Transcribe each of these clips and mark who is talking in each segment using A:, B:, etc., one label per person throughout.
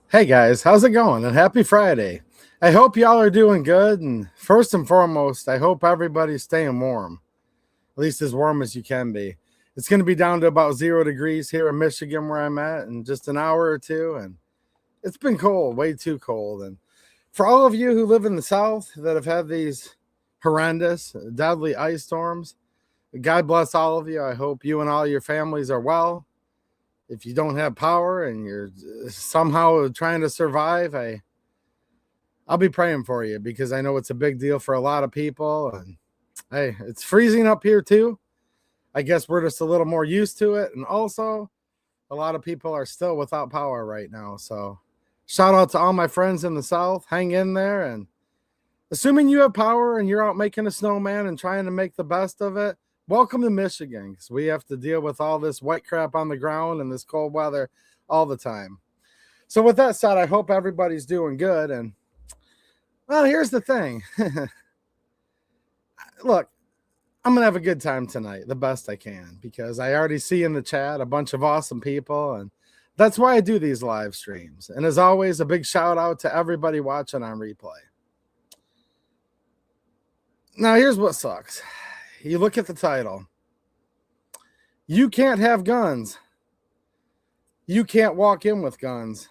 A: Hey guys, how's it going? And happy Friday. I hope y'all are doing good. And first and foremost, I hope everybody's staying warm, at least as warm as you can be. It's going to be down to about 0 degrees here in Michigan where I'm at in just an hour or two. And it's been cold, way too cold. And for all of you who live in the South that have had these horrendous, deadly ice storms, God bless all of you. I hope you and all your families are well. If you don't have power and you're somehow trying to survive, I'll be praying for you because I know it's a big deal for a lot of people. And hey, it's freezing up here too. I guess we're just a little more used to it. And also, a lot of people are still without power right now. So, shout out to all my friends in the South. Hang in there. And assuming you have power and you're out making a snowman and trying to make the best of it, welcome to Michigan, because we have to deal with all this wet crap on the ground and this cold weather all the time. So with that said, I hope everybody's doing good. And well, here's the thing. Look, I'm going to have a good time tonight, the best I can, because I already see in the chat a bunch of awesome people. And that's why I do these live streams. And as always, a big shout out to everybody watching on replay. Now, here's what sucks. You look at the title. You can't have guns. You can't walk in with guns.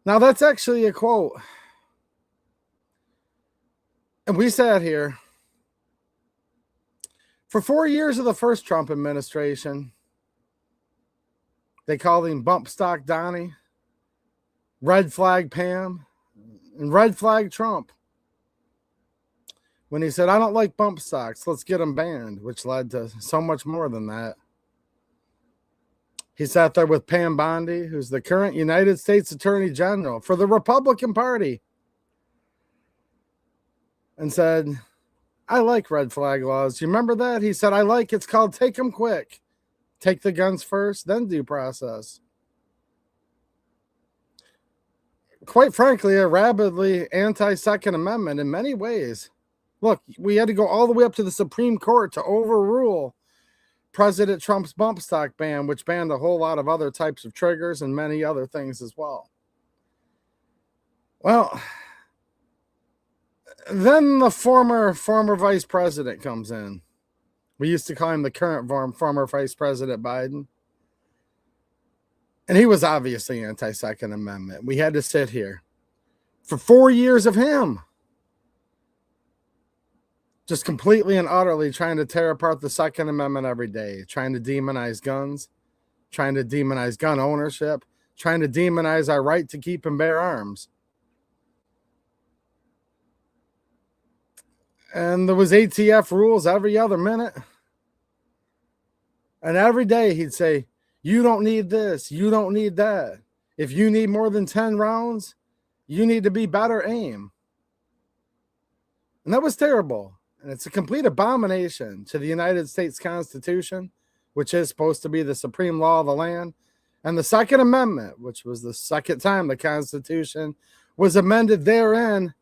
A: Now, that's actually a quote. And we sat here for 4 years of the first Trump administration. They called him Bump Stock Donnie, Red Flag Pam, and Red Flag Trump. When he said, I don't like bump stocks, let's get them banned, which led to so much more than that. He sat there with Pam Bondi, who's the current United States Attorney General for the Republican Party, and said, I like red flag laws. You remember that? He said, it's called take them quick. Take the guns first, then due process. Quite frankly, a rabidly anti-Second Amendment in many ways. Look, we had to go all the way up to the Supreme Court to overrule President Trump's bump stock ban, which banned a whole lot of other types of triggers and many other things as well. Well, then the former vice president comes in. We used to call him the current former vice president Biden. And he was obviously anti-Second Amendment. We had to sit here for 4 years of him just completely and utterly trying to tear apart the Second Amendment every day, trying to demonize guns, trying to demonize gun ownership, trying to demonize our right to keep and bear arms. And there was ATF rules every other minute. And every day he'd say, you don't need this, you don't need that. If you need more than 10 rounds, you need to be better aim. And that was terrible. And it's a complete abomination to the United States Constitution, which is supposed to be the supreme law of the land, and the Second Amendment, which was the second time the Constitution was amended therein.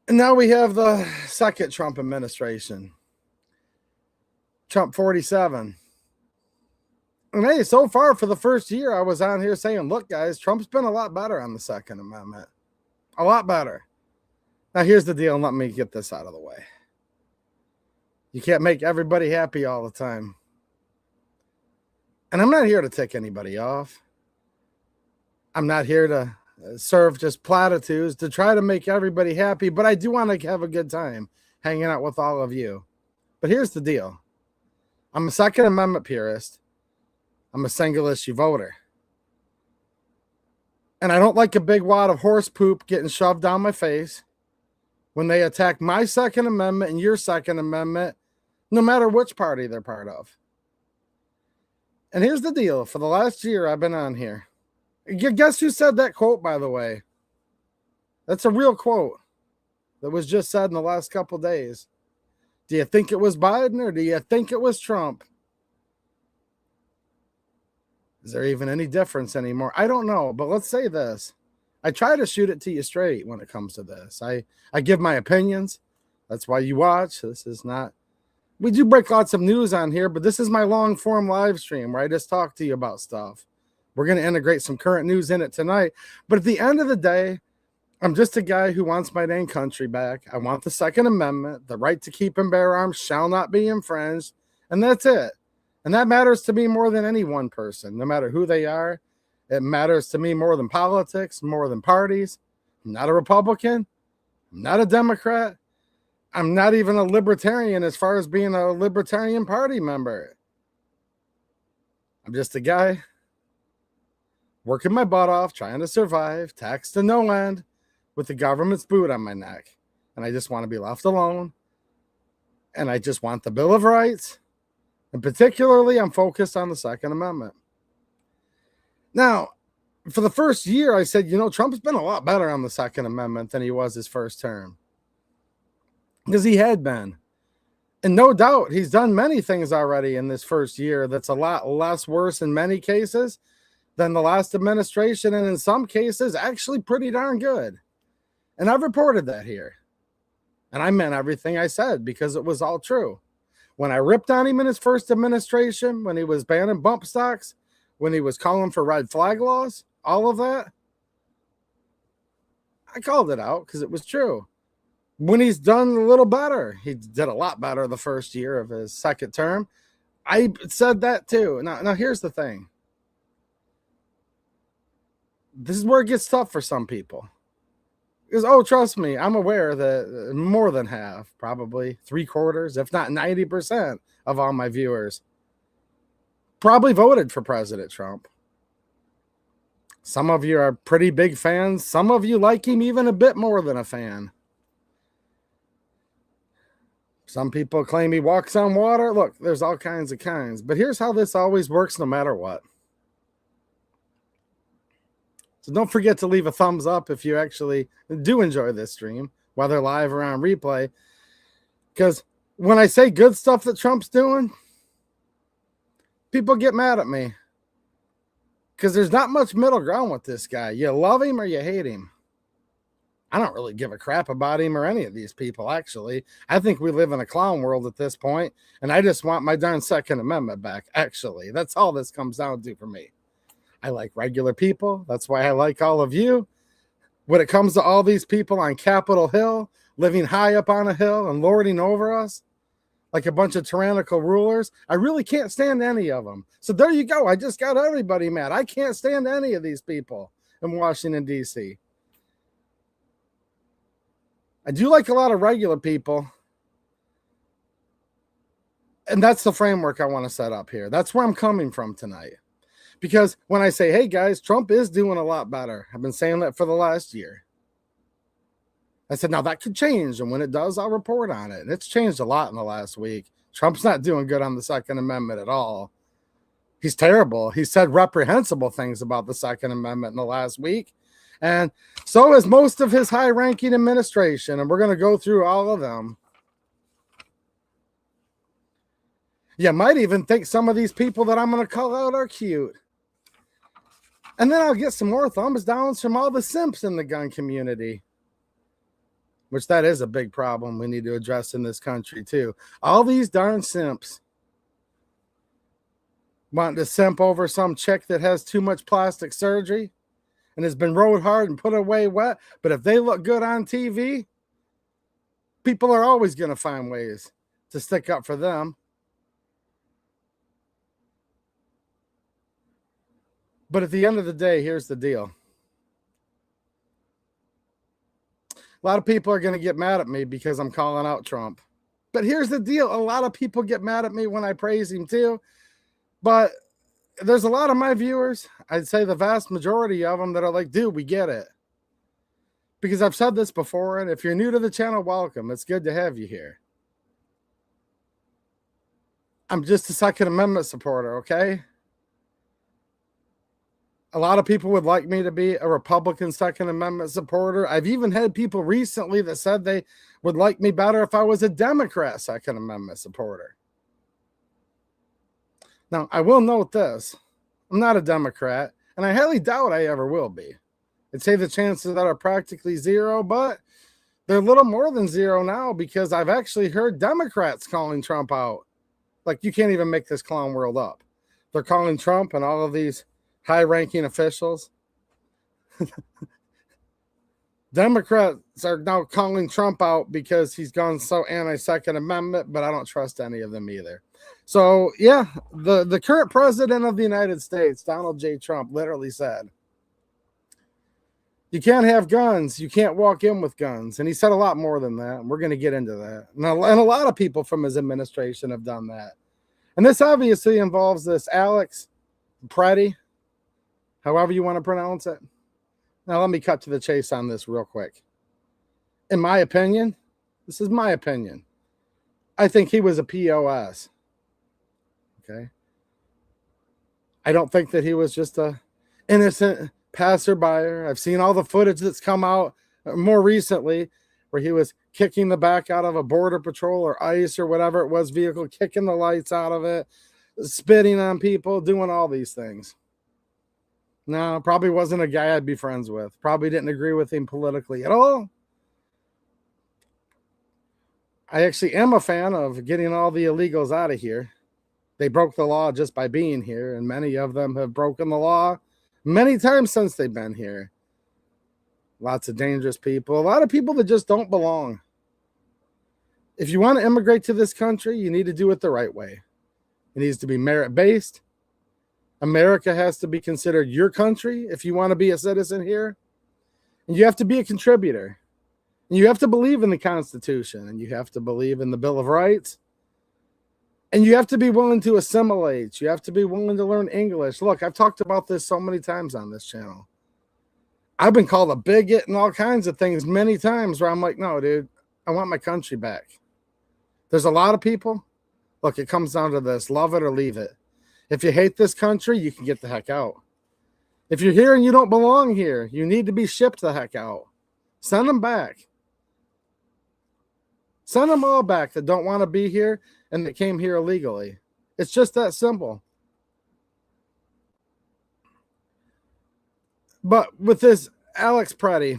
A: And now we have the second Trump administration, Trump 47. And hey, so far for the first year, I was on here saying, look, guys, Trump's been a lot better on the Second Amendment. A lot better. Now, here's the deal, and let me get this out of the way. You can't make everybody happy all the time. And I'm not here to tick anybody off. I'm not here to serve just platitudes to try to make everybody happy, but I do want to have a good time hanging out with all of you. But here's the deal. I'm a Second Amendment purist. I'm a single issue voter. And I don't like a big wad of horse poop getting shoved down my face when they attack my Second Amendment and your Second Amendment, no matter which party they're part of. And here's the deal. For the last year I've been on here. Guess who said that quote, by the way? That's a real quote that was just said in the last couple days. Do you think it was Biden or do you think it was Trump? Is there even any difference anymore? I don't know, but let's say this. I try to shoot it to you straight when it comes to this. I give my opinions. That's why you watch. This is not... We do break lots of news on here, but this is my long-form live stream where I just talk to you about stuff. We're going to integrate some current news in it tonight. But at the end of the day, I'm just a guy who wants my dang country back. I want the Second Amendment. The right to keep and bear arms shall not be infringed. And that's it. And that matters to me more than any one person, no matter who they are. It matters to me more than politics, more than parties. I'm not a Republican. I'm not a Democrat. I'm not even a libertarian as far as being a Libertarian Party member. I'm just a guy working my butt off, trying to survive, taxed to no end, with the government's boot on my neck. And I just want to be left alone. And I just want the Bill of Rights. And particularly, I'm focused on the Second Amendment. Now, for the first year, I said, Trump's been a lot better on the Second Amendment than he was his first term. Because he had been. And no doubt, he's done many things already in this first year that's a lot less worse in many cases than the last administration, and in some cases, actually pretty darn good. And I've reported that here. And I meant everything I said because it was all true. When I ripped on him in his first administration, when he was banning bump stocks, when he was calling for red flag laws, all of that, I called it out because it was true. When he's done a little better, he did a lot better the first year of his second term. I said that too. Now here's the thing. This is where it gets tough for some people. Because, trust me, I'm aware that more than half, probably 3/4, if not 90% of all my viewers probably voted for President Trump. Some of you are pretty big fans. Some of you like him even a bit more than a fan. Some people claim he walks on water. Look, there's all kinds of kinds. But here's how this always works no matter what. So don't forget to leave a thumbs up if you actually do enjoy this stream, whether live or on replay. Because when I say good stuff that Trump's doing, people get mad at me. Because there's not much middle ground with this guy. You love him or you hate him. I don't really give a crap about him or any of these people, actually. I think we live in a clown world at this point, and I just want my darn Second Amendment back, actually. That's all this comes down to for me. I like regular people. That's why I like all of you. When it comes to all these people on Capitol Hill, living high up on a hill and lording over us like a bunch of tyrannical rulers, I really can't stand any of them. So there you go. I just got everybody mad. I can't stand any of these people in Washington, D.C. I do like a lot of regular people. And that's the framework I want to set up here. That's where I'm coming from tonight. Because when I say, hey, guys, Trump is doing a lot better. I've been saying that for the last year. I said, now that could change. And when it does, I'll report on it. And it's changed a lot in the last week. Trump's not doing good on the Second Amendment at all. He's terrible. He said reprehensible things about the Second Amendment in the last week. And so is most of his high-ranking administration. And we're going to go through all of them. You might even think some of these people that I'm going to call out are cute. And then I'll get some more thumbs downs from all the simps in the gun community. Which that is a big problem we need to address in this country too. All these darn simps wanting to simp over some chick that has too much plastic surgery and has been rode hard and put away wet. But if they look good on TV, people are always going to find ways to stick up for them. But at the end of the day, here's the deal. A lot of people are going to get mad at me because I'm calling out Trump. But here's the deal. A lot of people get mad at me when I praise him too. But there's a lot of my viewers, I'd say the vast majority of them, that are like, dude, we get it. Because I've said this before, and if you're new to the channel, welcome. It's good to have you here. I'm just a Second Amendment supporter, okay? A lot of people would like me to be a Republican Second Amendment supporter. I've even had people recently that said they would like me better if I was a Democrat Second Amendment supporter. Now, I will note this. I'm not a Democrat, and I highly doubt I ever will be. I'd say the chances of that are practically zero, but they're a little more than zero now because I've actually heard Democrats calling Trump out. Like, you can't even make this clown world up. They're calling Trump and all of these high-ranking officials. Democrats are now calling Trump out because he's gone so anti-Second Amendment, but I don't trust any of them either. So, yeah, the current president of the United States, Donald J. Trump, literally said, you can't have guns. You can't walk in with guns. And he said a lot more than that. And we're going to get into that. And a lot of people from his administration have done that. And this obviously involves this Alex Preddy, however you want to pronounce it. Now, let me cut to the chase on this real quick. In my opinion, this is my opinion, I think he was a POS. Okay? I don't think that he was just a innocent passerby. I've seen all the footage that's come out more recently where he was kicking the back out of a border patrol or ICE or whatever it was vehicle, kicking the lights out of it, spitting on people, doing all these things. No, probably wasn't a guy I'd be friends with. Probably didn't agree with him politically at all. I actually am a fan of getting all the illegals out of here. They broke the law just by being here, and many of them have broken the law many times since they've been here. Lots of dangerous people. A lot of people that just don't belong. If you want to immigrate to this country, you need to do it the right way. It needs to be merit-based. America has to be considered your country if you want to be a citizen here. And you have to be a contributor. And you have to believe in the Constitution. And you have to believe in the Bill of Rights. And you have to be willing to assimilate. You have to be willing to learn English. Look, I've talked about this so many times on this channel. I've been called a bigot and all kinds of things many times where I'm like, no, dude, I want my country back. There's a lot of people. Look, it comes down to this. Love it or leave it. If you hate this country, you can get the heck out. If you're here and you don't belong here, you need to be shipped the heck out. Send them back. Send them all back that don't want to be here and that came here illegally. It's just that simple. But with this Alex Preddy,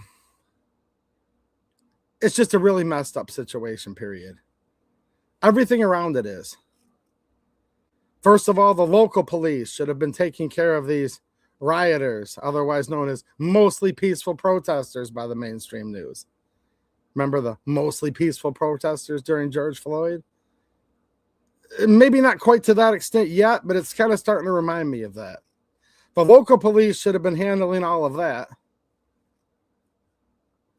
A: it's just a really messed up situation, period. Everything around it is. First of all, the local police should have been taking care of these rioters, otherwise known as mostly peaceful protesters by the mainstream news. Remember the mostly peaceful protesters during George Floyd? Maybe not quite to that extent yet, but it's kind of starting to remind me of that. The local police should have been handling all of that.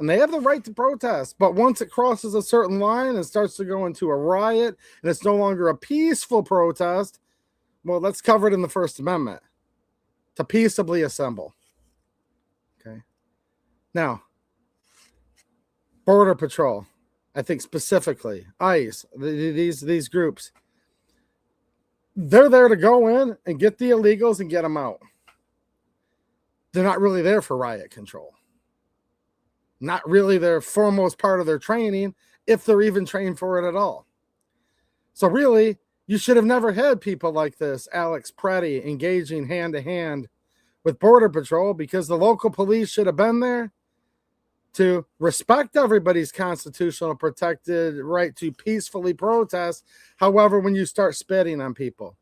A: And they have the right to protest. But once it crosses a certain line and starts to go into a riot, and it's no longer a peaceful protest, well, that's covered in the First Amendment. To peaceably assemble. Okay. Now, Border Patrol, I think specifically, ICE, these groups, they're there to go in and get the illegals and get them out. They're not really there for riot control. Not really their foremost part of their training, if they're even trained for it at all. So really, you should have never had people like this, Alex Preddy, engaging hand-to-hand with Border Patrol, because the local police should have been there to respect everybody's constitutional protected right to peacefully protest. However, when you start spitting on people,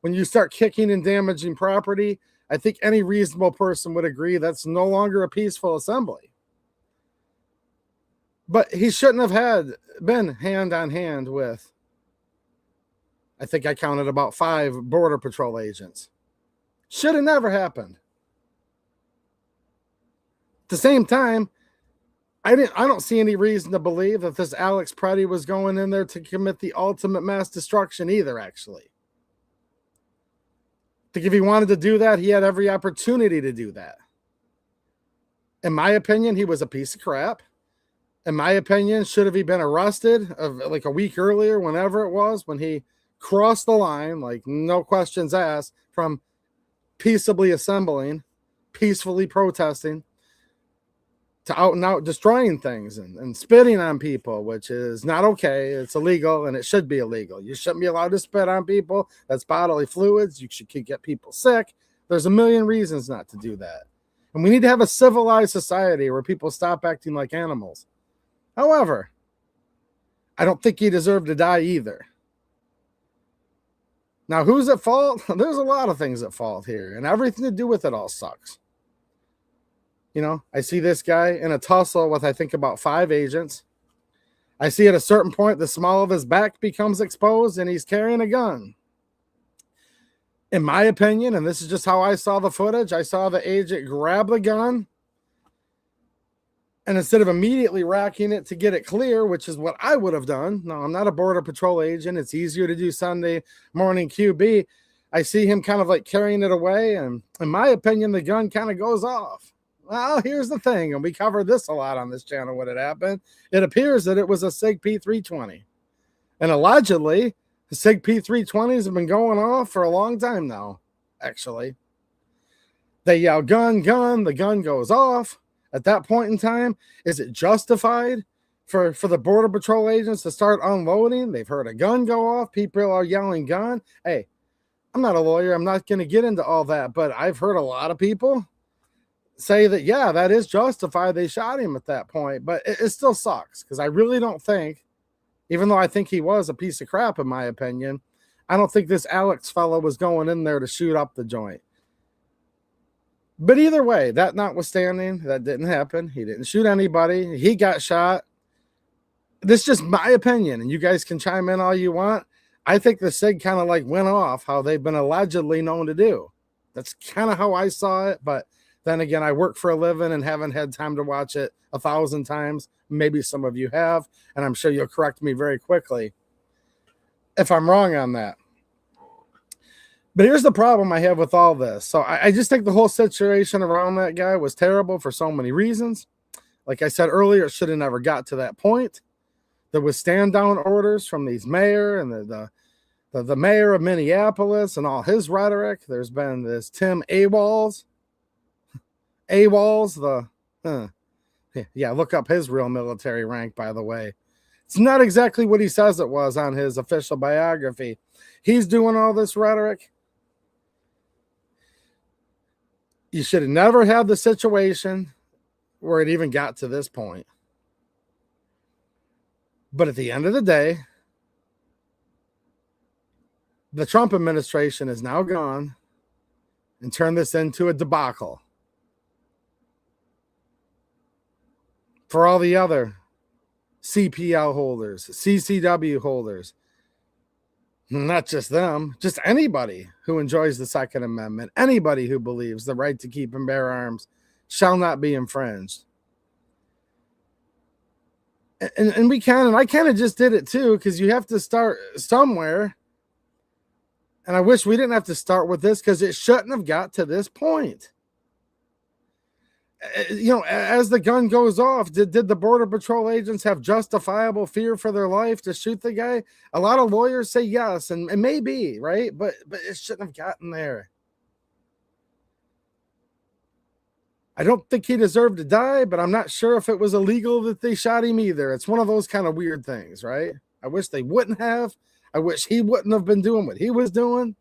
A: when you start kicking and damaging property, I think any reasonable person would agree that's no longer a peaceful assembly. But he shouldn't have been hand on hand with, I think I counted about 5 Border Patrol agents. Should have never happened. At the same time, I don't see any reason to believe that this Alex Preddy was going in there to commit the ultimate mass destruction either, actually. I think if he wanted to do that, he had every opportunity to do that. In my opinion, he was a piece of crap. In my opinion, should have he been arrested like a week earlier, whenever it was, when he crossed the line, like no questions asked, from peaceably assembling, peacefully protesting, to out and out destroying things and spitting on people, which is not okay. It's illegal and it should be illegal. You shouldn't be allowed to spit on people. That's bodily fluids. You should get people sick. There's a million reasons not to do that. And we need to have a civilized society where people stop acting like animals. However, I don't think he deserved to die either. Now, who's at fault? There's a lot of things at fault here, and everything to do with it all sucks. You know, I see this guy in a tussle with, I think, about 5 agents. I see at a certain point the small of his back becomes exposed and he's carrying a gun. In my opinion, and this is just how I saw the footage, I saw the agent grab the gun, and instead of immediately racking it to get it clear, which is what I would have done. No, I'm not a Border Patrol agent. It's easier to do Sunday morning QB. I see him kind of like carrying it away, and in my opinion, the gun kind of goes off. Well, here's the thing, and we covered this a lot on this channel when it happened. It appears that it was a SIG P320. And allegedly, the SIG P320s have been going off for a long time now, actually. They yell, gun, gun, the gun goes off. At that point in time, is it justified for the Border Patrol agents to start unloading? They've heard a gun go off. People are yelling gun. Hey, I'm not a lawyer. I'm not going to get into all that, but I've heard a lot of people say that, yeah, that is justified. They shot him at that point, but it still sucks because I really don't think, even though I think he was a piece of crap, in my opinion, I don't think this Alex fellow was going in there to shoot up the joint. But either way, that notwithstanding, that didn't happen. He didn't shoot anybody. He got shot. This is just my opinion, and you guys can chime in all you want. I think the SIG kind of like went off how they've been allegedly known to do. That's kind of how I saw it, but then again, I work for a living and haven't had time to watch it 1,000 times. Maybe some of you have, and I'm sure you'll correct me very quickly if I'm wrong on that. But here's the problem I have with all this. So I just think the whole situation around that guy was terrible for so many reasons. Like I said earlier, it should have never got to that point. There was stand down orders from these mayor and the mayor of Minneapolis and all his rhetoric. There's been this Tim AWOLs, yeah, look up his real military rank, by the way. It's not exactly what he says it was on his official biography. He's doing all this rhetoric. You should have never had the situation where it even got to this point. But at the end of the day, the Trump administration is now gone and turned this into a debacle for all the other CPL holders, CCW holders. Not just them, just anybody who enjoys the Second Amendment, anybody who believes the right to keep and bear arms shall not be infringed. And we can, and I kind of just did it too, because you have to start somewhere. And I wish we didn't have to start with this because it shouldn't have got to this point. You know, as the gun goes off, did the Border Patrol agents have justifiable fear for their life to shoot the guy? A lot of lawyers say yes, and it may be, right? But it shouldn't have gotten there. I don't think he deserved to die, but I'm not sure if it was illegal that they shot him either. It's one of those kind of weird things, right? I wish they wouldn't have. I wish he wouldn't have been doing what he was doing.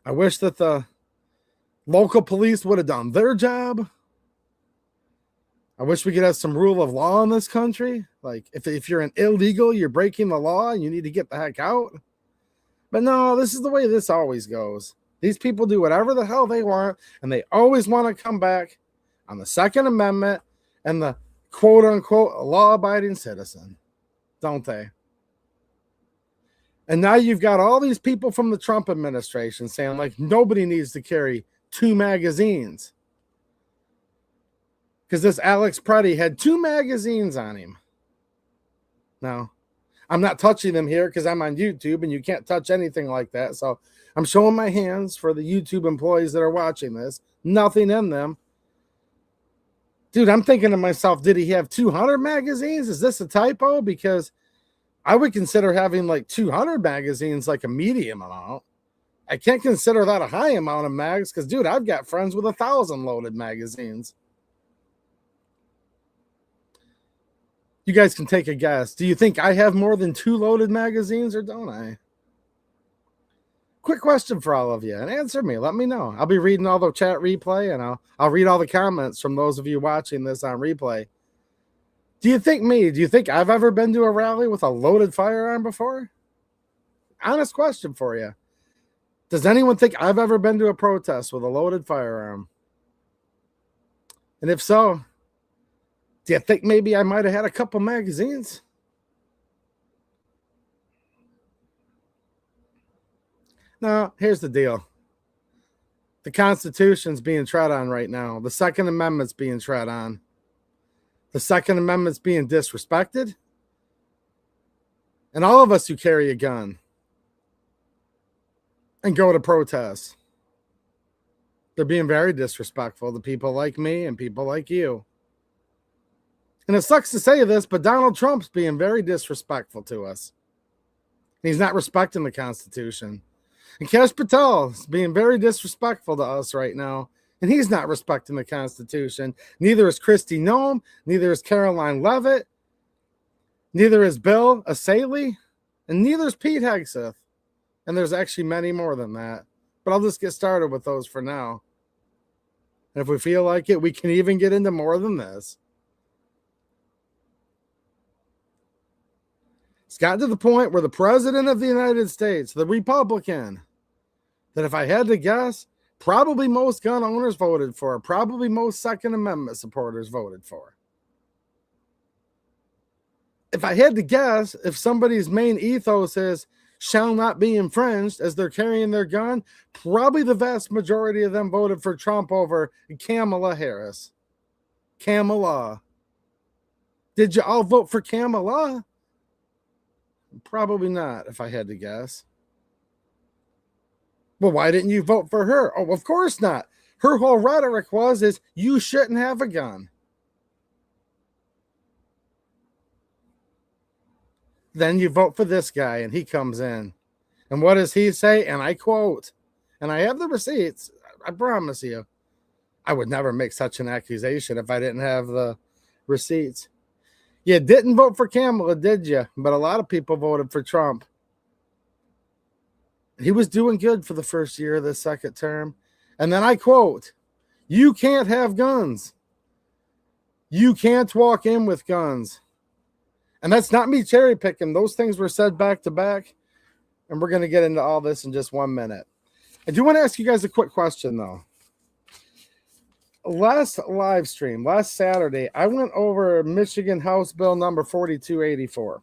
A: I wish that the local police would have done their job. I wish we could have some rule of law in this country. Like if you're an illegal, you're breaking the law and you need to get the heck out. But no, this is the way this always goes. These people do whatever the hell they want, and they always want to come back on the Second Amendment and the quote unquote law-abiding citizen, don't they? And now you've got all these people from the Trump administration saying like nobody needs to carry 2 magazines because this Alex Preddy had 2 magazines on him. Now, I'm not touching them here because I'm on YouTube and you can't touch anything like that. So I'm showing my hands for the YouTube employees that are watching this. Nothing in them. Dude, I'm thinking to myself, did he have 200 magazines? Is this a typo? Because I would consider having like 200 magazines like a medium amount. I can't consider that a high amount of mags because, dude, I've got friends with 1,000 loaded magazines. You guys can take a guess. Do you think I have more than 2 loaded magazines or don't I? Quick question for all of you, and answer me. Let me know. I'll be reading all the chat replay, and I'll read all the comments from those of you watching this on replay. Do you think I've ever been to a rally with a loaded firearm before? honest question for you. Does anyone think I've ever been to a protest with a loaded firearm? And if so, do you think maybe I might have had a couple magazines? No, here's the deal. The Constitution's being tread on right now. The Second Amendment's being tread on. The Second Amendment's being disrespected. And all of us who carry a gun and go to protests, they're being very disrespectful to people like me and people like you. And it sucks to say this, but Donald Trump's being very disrespectful to us. He's not respecting the Constitution. And Kash Patel is being very disrespectful to us right now, and he's not respecting the Constitution. Neither is Kristi Noem, neither is Caroline Leavitt, neither is Bill Asaley, and neither is Pete Hegseth. And there's actually many more than that. But I'll just get started with those for now. And if we feel like it, we can even get into more than this. It's gotten to the point where the president of the United States, the Republican, that if I had to guess, probably most gun owners voted for, probably most Second Amendment supporters voted for. If I had to guess, if somebody's main ethos is shall not be infringed as they're carrying their gun, probably the vast majority of them voted for Trump over Kamala Harris. Kamala. Did you all vote for Kamala? Probably not, if I had to guess. Well, why didn't you vote for her? Oh, of course not. Her whole rhetoric is you shouldn't have a gun. Then you vote for this guy, and he comes in. And what does he say? And I quote, and I have the receipts, I promise you. I would never make such an accusation if I didn't have the receipts. You didn't vote for Kamala, did you? But a lot of people voted for Trump. He was doing good for the first year of the second term. And then I quote, you can't have guns. You can't walk in with guns. And that's not me cherry picking. Those things were said back to back. And we're going to get into all this in just 1 minute. I do want to ask you guys a quick question, though. Last live stream, last Saturday, I went over Michigan House Bill number 4284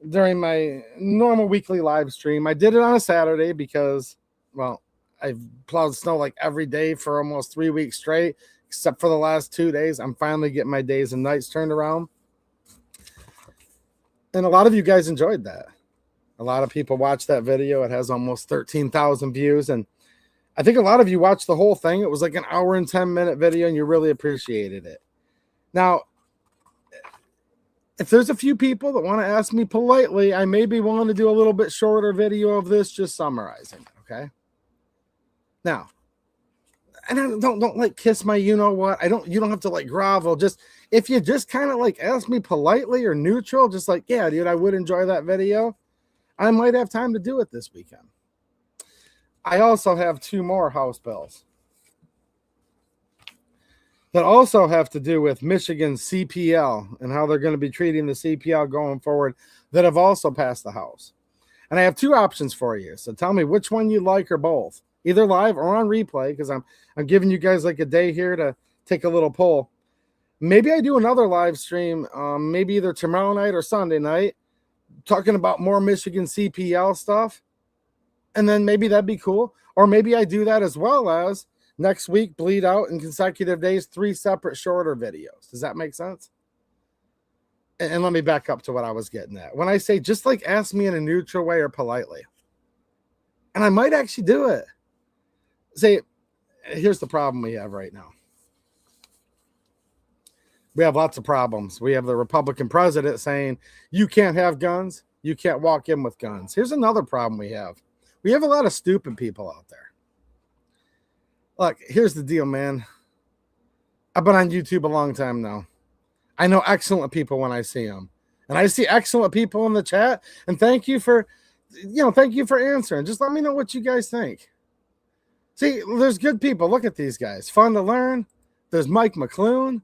A: during my normal weekly live stream. I did it on a Saturday because, well, I've plowed snow like every day for almost 3 weeks straight, except for the last 2 days. I'm finally getting my days and nights turned around. And a lot of you guys enjoyed that. A lot of people watched that video. It has almost 13,000 views. And I think a lot of you watched the whole thing. It was like an hour and 10-minute video, and you really appreciated it. Now, if there's a few people that want to ask me politely, I may be willing to do a little bit shorter video of this, just summarizing, okay? Now, and I don't like kiss my you-know-what. You don't have to like grovel. Just, if you just kind of like ask me politely or neutral, just like, yeah, dude, I would enjoy that video. I might have time to do it this weekend. I also have 2 more House bills that also have to do with Michigan CPL and how they're going to be treating the CPL going forward that have also passed the House. And I have 2 options for you. So tell me which one you like or both, either live or on replay, because I'm giving you guys like a day here to take a little poll. Maybe I do another live stream, maybe either tomorrow night or Sunday night, talking about more Michigan CPL stuff. And then maybe that'd be cool. Or maybe I do that as well as next week, bleed out in consecutive days, 3 separate shorter videos. Does that make sense? And let me back up to what I was getting at. When I say just like ask me in a neutral way or politely, and I might actually do it. Say, here's the problem we have right now. We have lots of problems. We have the Republican president saying, you can't have guns. You can't walk in with guns. Here's another problem we have. We have a lot of stupid people out there. Look, here's the deal, man. I've been on YouTube a long time now. I know excellent people when I see them. And I see excellent people in the chat. And thank you for answering. Just let me know what you guys think. See, there's good people. Look at these guys. Fun to learn. There's Mike McClune.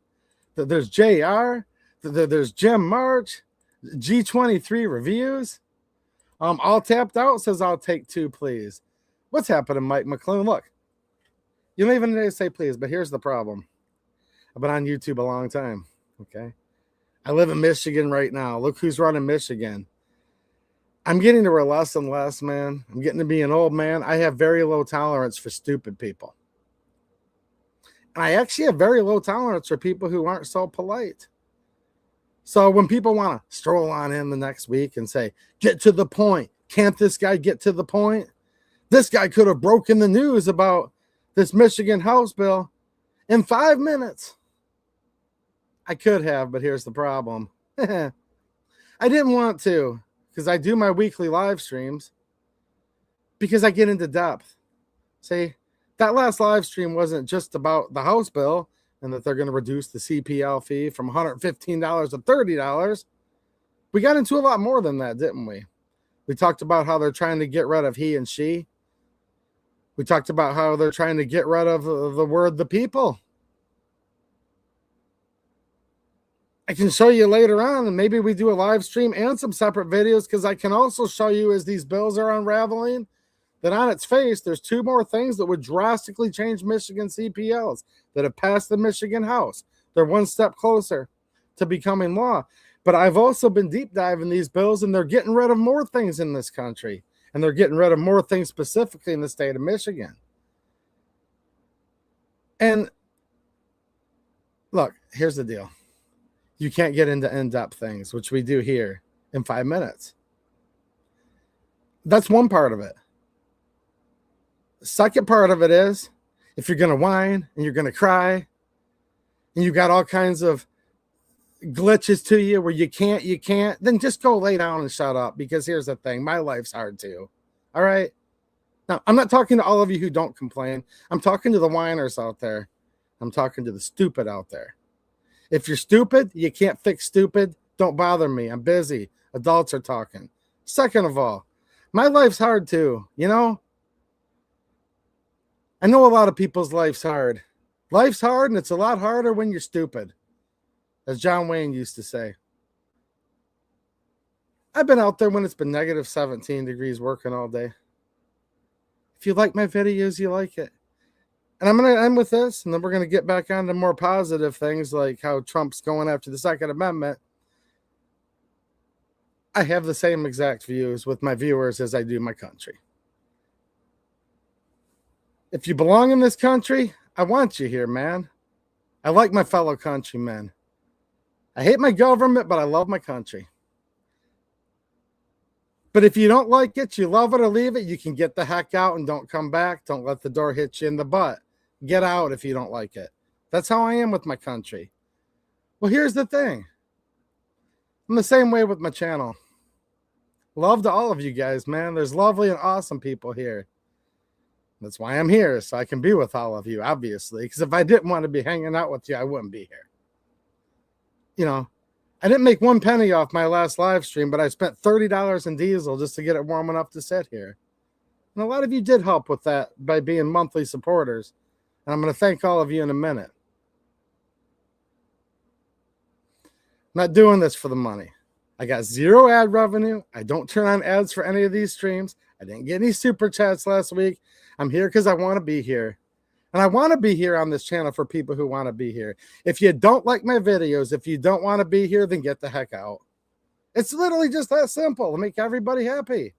A: There's JR. There's Jim March. G23 Reviews. All tapped out says I'll take 2, please. What's happening, Mike McClune? Look, you don't even need to say please, but here's the problem. I've been on YouTube a long time, okay? I live in Michigan right now. Look who's running Michigan. I'm getting to where less and less, man. I'm getting to be an old man. I have very low tolerance for stupid people. And I actually have very low tolerance for people who aren't so polite. So when people want to stroll on in the next week and say, get to the point, can't this guy get to the point? This guy could have broken the news about this Michigan House bill in 5 minutes. I could have, but here's the problem. I didn't want to, because I do my weekly live streams because I get into depth. See, that last live stream wasn't just about the House bill and that they're going to reduce the CPL fee from $115 to $30. We got into a lot more than that, didn't we? We talked about how they're trying to get rid of he and she. We talked about how they're trying to get rid of the word the people. I can show you later on, and maybe we do a live stream and some separate videos, because I can also show you as these bills are unraveling that on its face, there's 2 more things that would drastically change Michigan CPLs that have passed the Michigan House. They're one step closer to becoming law. But I've also been deep diving these bills, and they're getting rid of more things in this country. And they're getting rid of more things specifically in the state of Michigan. And look, here's the deal. You can't get into in-depth things, which we do here, in 5 minutes. That's one part of it. The second part of it is, if you're going to whine and you're going to cry and you got all kinds of glitches to you where you can't, then just go lay down and shut up, because here's the thing. My life's hard too. All right? Now, I'm not talking to all of you who don't complain. I'm talking to the whiners out there. I'm talking to the stupid out there. If you're stupid, you can't fix stupid, don't bother me. I'm busy. Adults are talking. Second of all, my life's hard too, you know? I know a lot of people's life's hard. Life's hard, and it's a lot harder when you're stupid, as John Wayne used to say. I've been out there when it's been negative 17 degrees working all day. If you like my videos, you like it. And I'm going to end with this, and then we're going to get back on to more positive things like how Trump's going after the Second Amendment. I have the same exact views with my viewers as I do my country. If you belong in this country, I want you here, man. I like my fellow countrymen. I hate my government, but I love my country. But if you don't like it, you love it or leave it, you can get the heck out and don't come back. Don't let the door hit you in the butt. Get out if you don't like it. That's how I am with my country. Well, here's the thing. I'm the same way with my channel. Love to all of you guys, man. There's lovely and awesome people here. That's why I'm here, so I can be with all of you, obviously. Because if I didn't want to be hanging out with you, I wouldn't be here. You know, I didn't make 1 penny off my last live stream, but I spent $30 in diesel just to get it warm enough to sit here. And a lot of you did help with that by being monthly supporters. And I'm going to thank all of you in a minute. I'm not doing this for the money. I got 0 ad revenue. I don't turn on ads for any of these streams. I didn't get any super chats last week. I'm here because I want to be here. And I want to be here on this channel for people who want to be here. If you don't like my videos, if you don't want to be here, then get the heck out. It's literally just that simple to make everybody happy.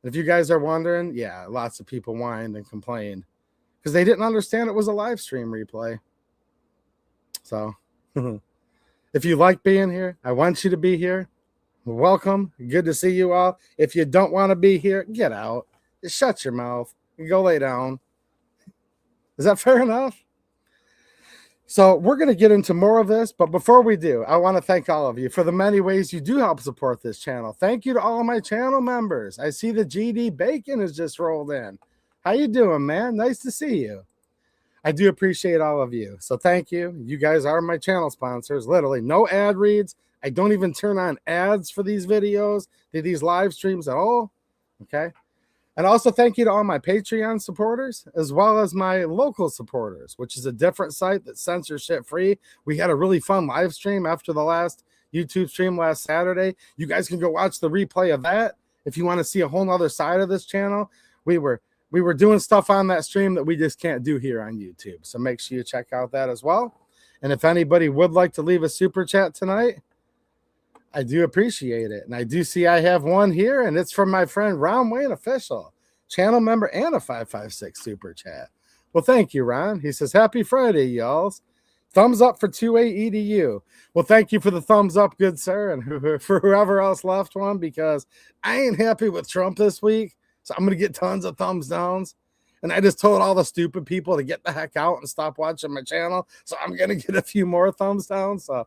A: If you guys are wondering, yeah, lots of people whined and complained because they didn't understand it was a live stream replay. So if you like being here, I want you to be here. Welcome. Good to see you all. If you don't want to be here, get out. Just shut your mouth and go lay down. Is that fair enough? So we're going to get into more of this, but before we do, I want to thank all of you for the many ways you do help support this channel. Thank you to all of my channel members. I see the GD Bacon has just rolled in. How you doing, man? Nice to see you. I do appreciate all of you. So thank you. You guys are my channel sponsors. Literally no ad reads. I don't even turn on ads for these videos, these live streams at all. Okay. And also thank you to all my Patreon supporters, as well as my local supporters, which is a different site that's censorship free. We had a really fun live stream after the last YouTube stream last Saturday. You guys can go watch the replay of that. If you want to see a whole nother side of this channel, we were doing stuff on that stream that we just can't do here on YouTube. So make sure you check out that as well. And if anybody would like to leave a super chat tonight, I do appreciate it. And I do see I have one here, and it's from my friend Ron Wayne Official, channel member and a 556 super chat. Well, thank you, Ron. He says, happy Friday, y'all. Thumbs up for 2A EDU. Well, thank you for the thumbs up, good sir, and for whoever else left one, because I ain't happy with Trump this week. So I'm going to get tons of thumbs downs. And I just told all the stupid people to get the heck out and stop watching my channel. So I'm going to get a few more thumbs down. So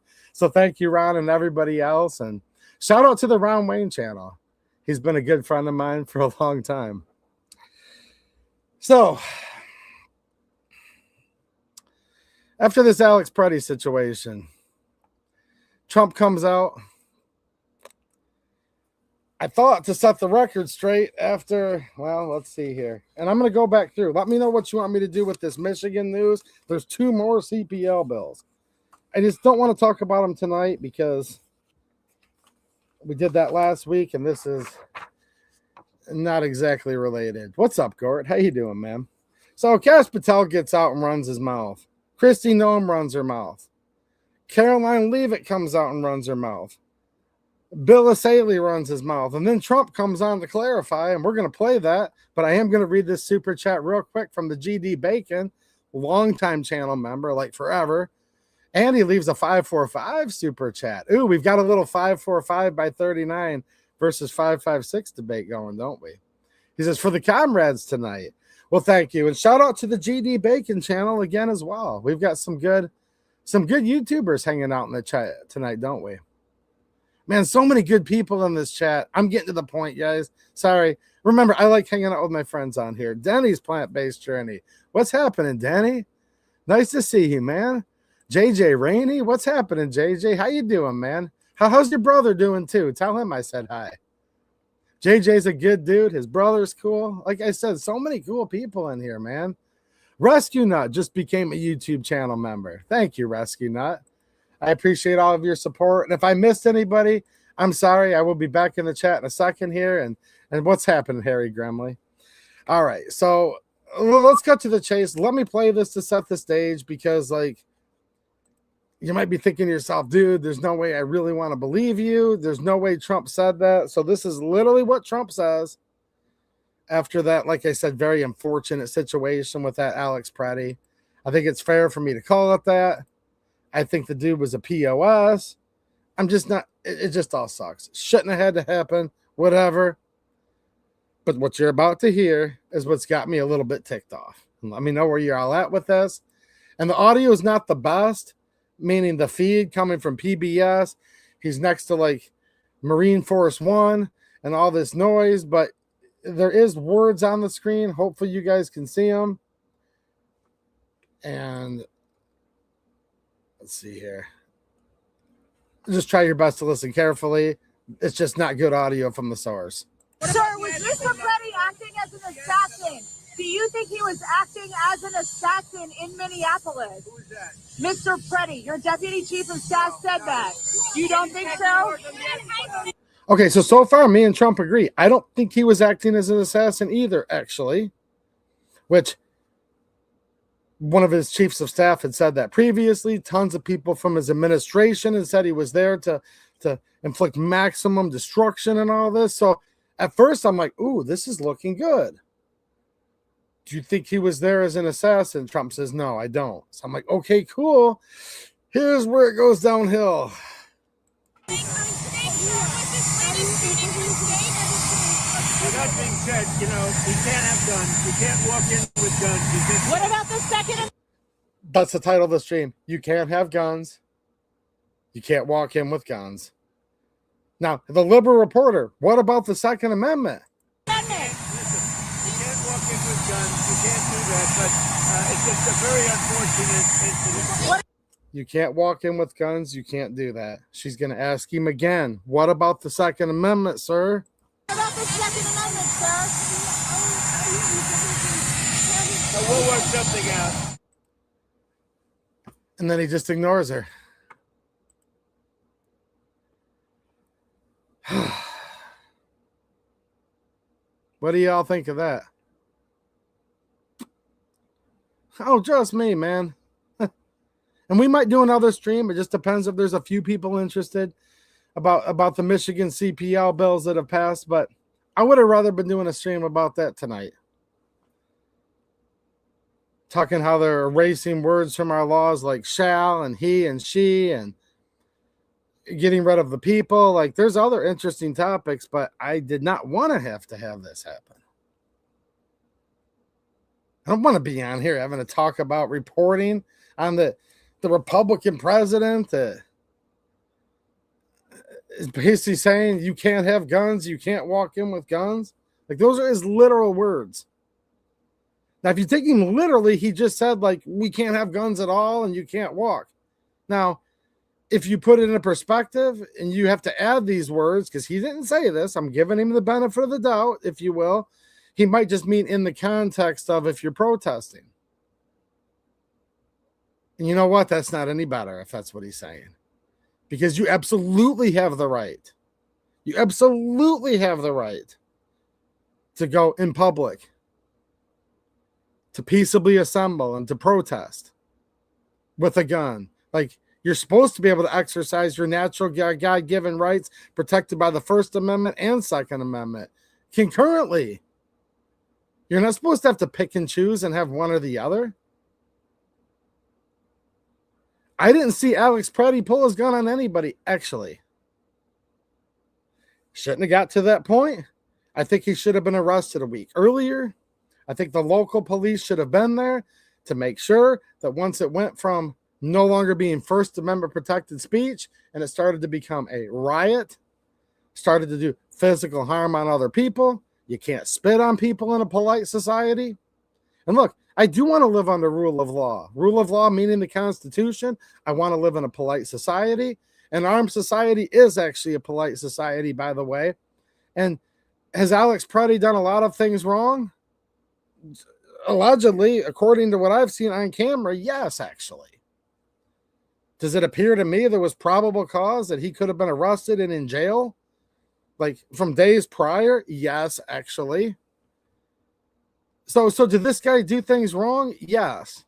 A: thank you, Ron, and everybody else. And shout out to the Ron Wayne channel. He's been a good friend of mine for a long time. So after this Alex Preddy situation, Trump comes out. I thought to set the record straight after, well, let's see here. And I'm going to go back through. Let me know what you want me to do with this Michigan news. There's 2 more CPL bills. I just don't want to talk about them tonight because we did that last week, and this is not exactly related. What's up, Gort? How you doing, man? So Kash Patel gets out and runs his mouth. Kristi Noem runs her mouth. Caroline Leavitt comes out and runs her mouth. Bill Asaley runs his mouth. And then Trump comes on to clarify, and we're going to play that. But I am going to read this super chat real quick from the GD Bacon, longtime channel member, like forever. And he leaves a 545 super chat. Ooh, we've got a little 545 by 39 versus 556 debate going, don't we? He says, for the comrades tonight. Well, thank you. And shout out to the GD Bacon channel again as well. We've got some good YouTubers hanging out in the chat tonight, don't we? Man, so many good people in this chat. I'm getting to the point, guys. Sorry. Remember, I like hanging out with my friends on here. Denny's Plant-Based Journey. What's happening, Denny? Nice to see you, man. JJ Rainey, what's happening, JJ? How you doing, man? How's your brother doing, too? Tell him I said hi. JJ's a good dude. His brother's cool. Like I said, so many cool people in here, man. Rescue Nut just became a YouTube channel member. Thank you, Rescue Nut. I appreciate all of your support. And if I missed anybody, I'm sorry. I will be back in the chat in a second here. And what's happening, Harry Gremley? All right. So let's cut to the chase. Let me play this to set the stage because, like, you might be thinking to yourself, dude, there's no way I really want to believe you. There's no way Trump said that. So this is literally what Trump says after that, like I said, very unfortunate situation with that Alex Preddy. I think it's fair for me to call it that. I think the dude was a POS. I'm just not, it just all sucks. Shouldn't have had to happen, whatever. But what you're about to hear is what's got me a little bit ticked off. Let me know where you're all at with this. And the audio is not the best, meaning the feed coming from PBS. He's next to like Marine Force One and all this noise, but there is words on the screen. Hopefully you guys can see them. And let's see here. Just try your best to listen carefully. It's just not good audio from the source.
B: Sir, was Mr. Preddy acting as an assassin? Do you think he was acting as an assassin in Minneapolis?
C: Who is that?
B: Mr. Preddy, your deputy chief of staff said that. You don't think so?
A: Okay, so far me and Trump agree. I don't think he was acting as an assassin either, actually. Which one of his chiefs of staff had said that previously. Tons of people from his administration had said he was there to inflict maximum destruction and all this. So at first I'm like, ooh, this is looking good. Do you think he was there as an assassin? Trump says, no, I don't. So I'm like, okay, cool. Here's where it goes downhill.
C: With that being said, you know, you can't have guns. You can't walk in with guns.
B: What about the second?
A: That's the title of the stream. You can't have guns. You can't walk in with guns. Now, the liberal reporter, what about the Second Amendment?
C: Listen, you can't walk in with guns. You can't do that. But it's just a very unfortunate incident.
A: You can't walk in with guns. You can't do that. She's going to ask him again. What about the Second Amendment, sir?
B: What about the Second Amendment, sir?
C: So we'll work something out.
A: And then he just ignores her. What do y'all think of that? Oh, just me, man. And we might do another stream. It just depends if there's a few people interested about the Michigan CPL bills that have passed. But I would have rather been doing a stream about that tonight. Talking how they're erasing words from our laws like shall and he and she and getting rid of the people. Like, there's other interesting topics, but I did not want to have this happen. I don't want to be on here having to talk about reporting on the Republican president that is basically saying you can't have guns, you can't walk in with guns. Like, those are his literal words. Now, if you take him literally, he just said, like, we can't have guns at all and you can't walk. Now, if you put it in a perspective and you have to add these words, because he didn't say this, I'm giving him the benefit of the doubt, if you will. He might just mean in the context of if you're protesting. And you know what? That's not any better if that's what he's saying. Because you absolutely have the right. You absolutely have the right to go in public, to peaceably assemble and to protest with a gun. Like, you're supposed to be able to exercise your natural God-given rights protected by the First Amendment and Second Amendment concurrently. You're not supposed to have to pick and choose and have one or the other. I didn't see Alex Preddy pull his gun on anybody, actually. Shouldn't have got to that point. I think he should have been arrested a week earlier. I think the local police should have been there to make sure that once it went from no longer being First Amendment protected speech and it started to become a riot, started to do physical harm on other people. You can't spit on people in a polite society. And look, I do want to live under rule of law. Rule of law meaning the Constitution. I want to live in a polite society. An armed society is actually a polite society, by the way. And has Alex Preddy done a lot of things wrong? Allegedly, according to what I've seen on camera, yes, actually. Does it appear to me there was probable cause that he could have been arrested and in jail? Like from days prior? Yes, actually. So did this guy do things wrong? Yes.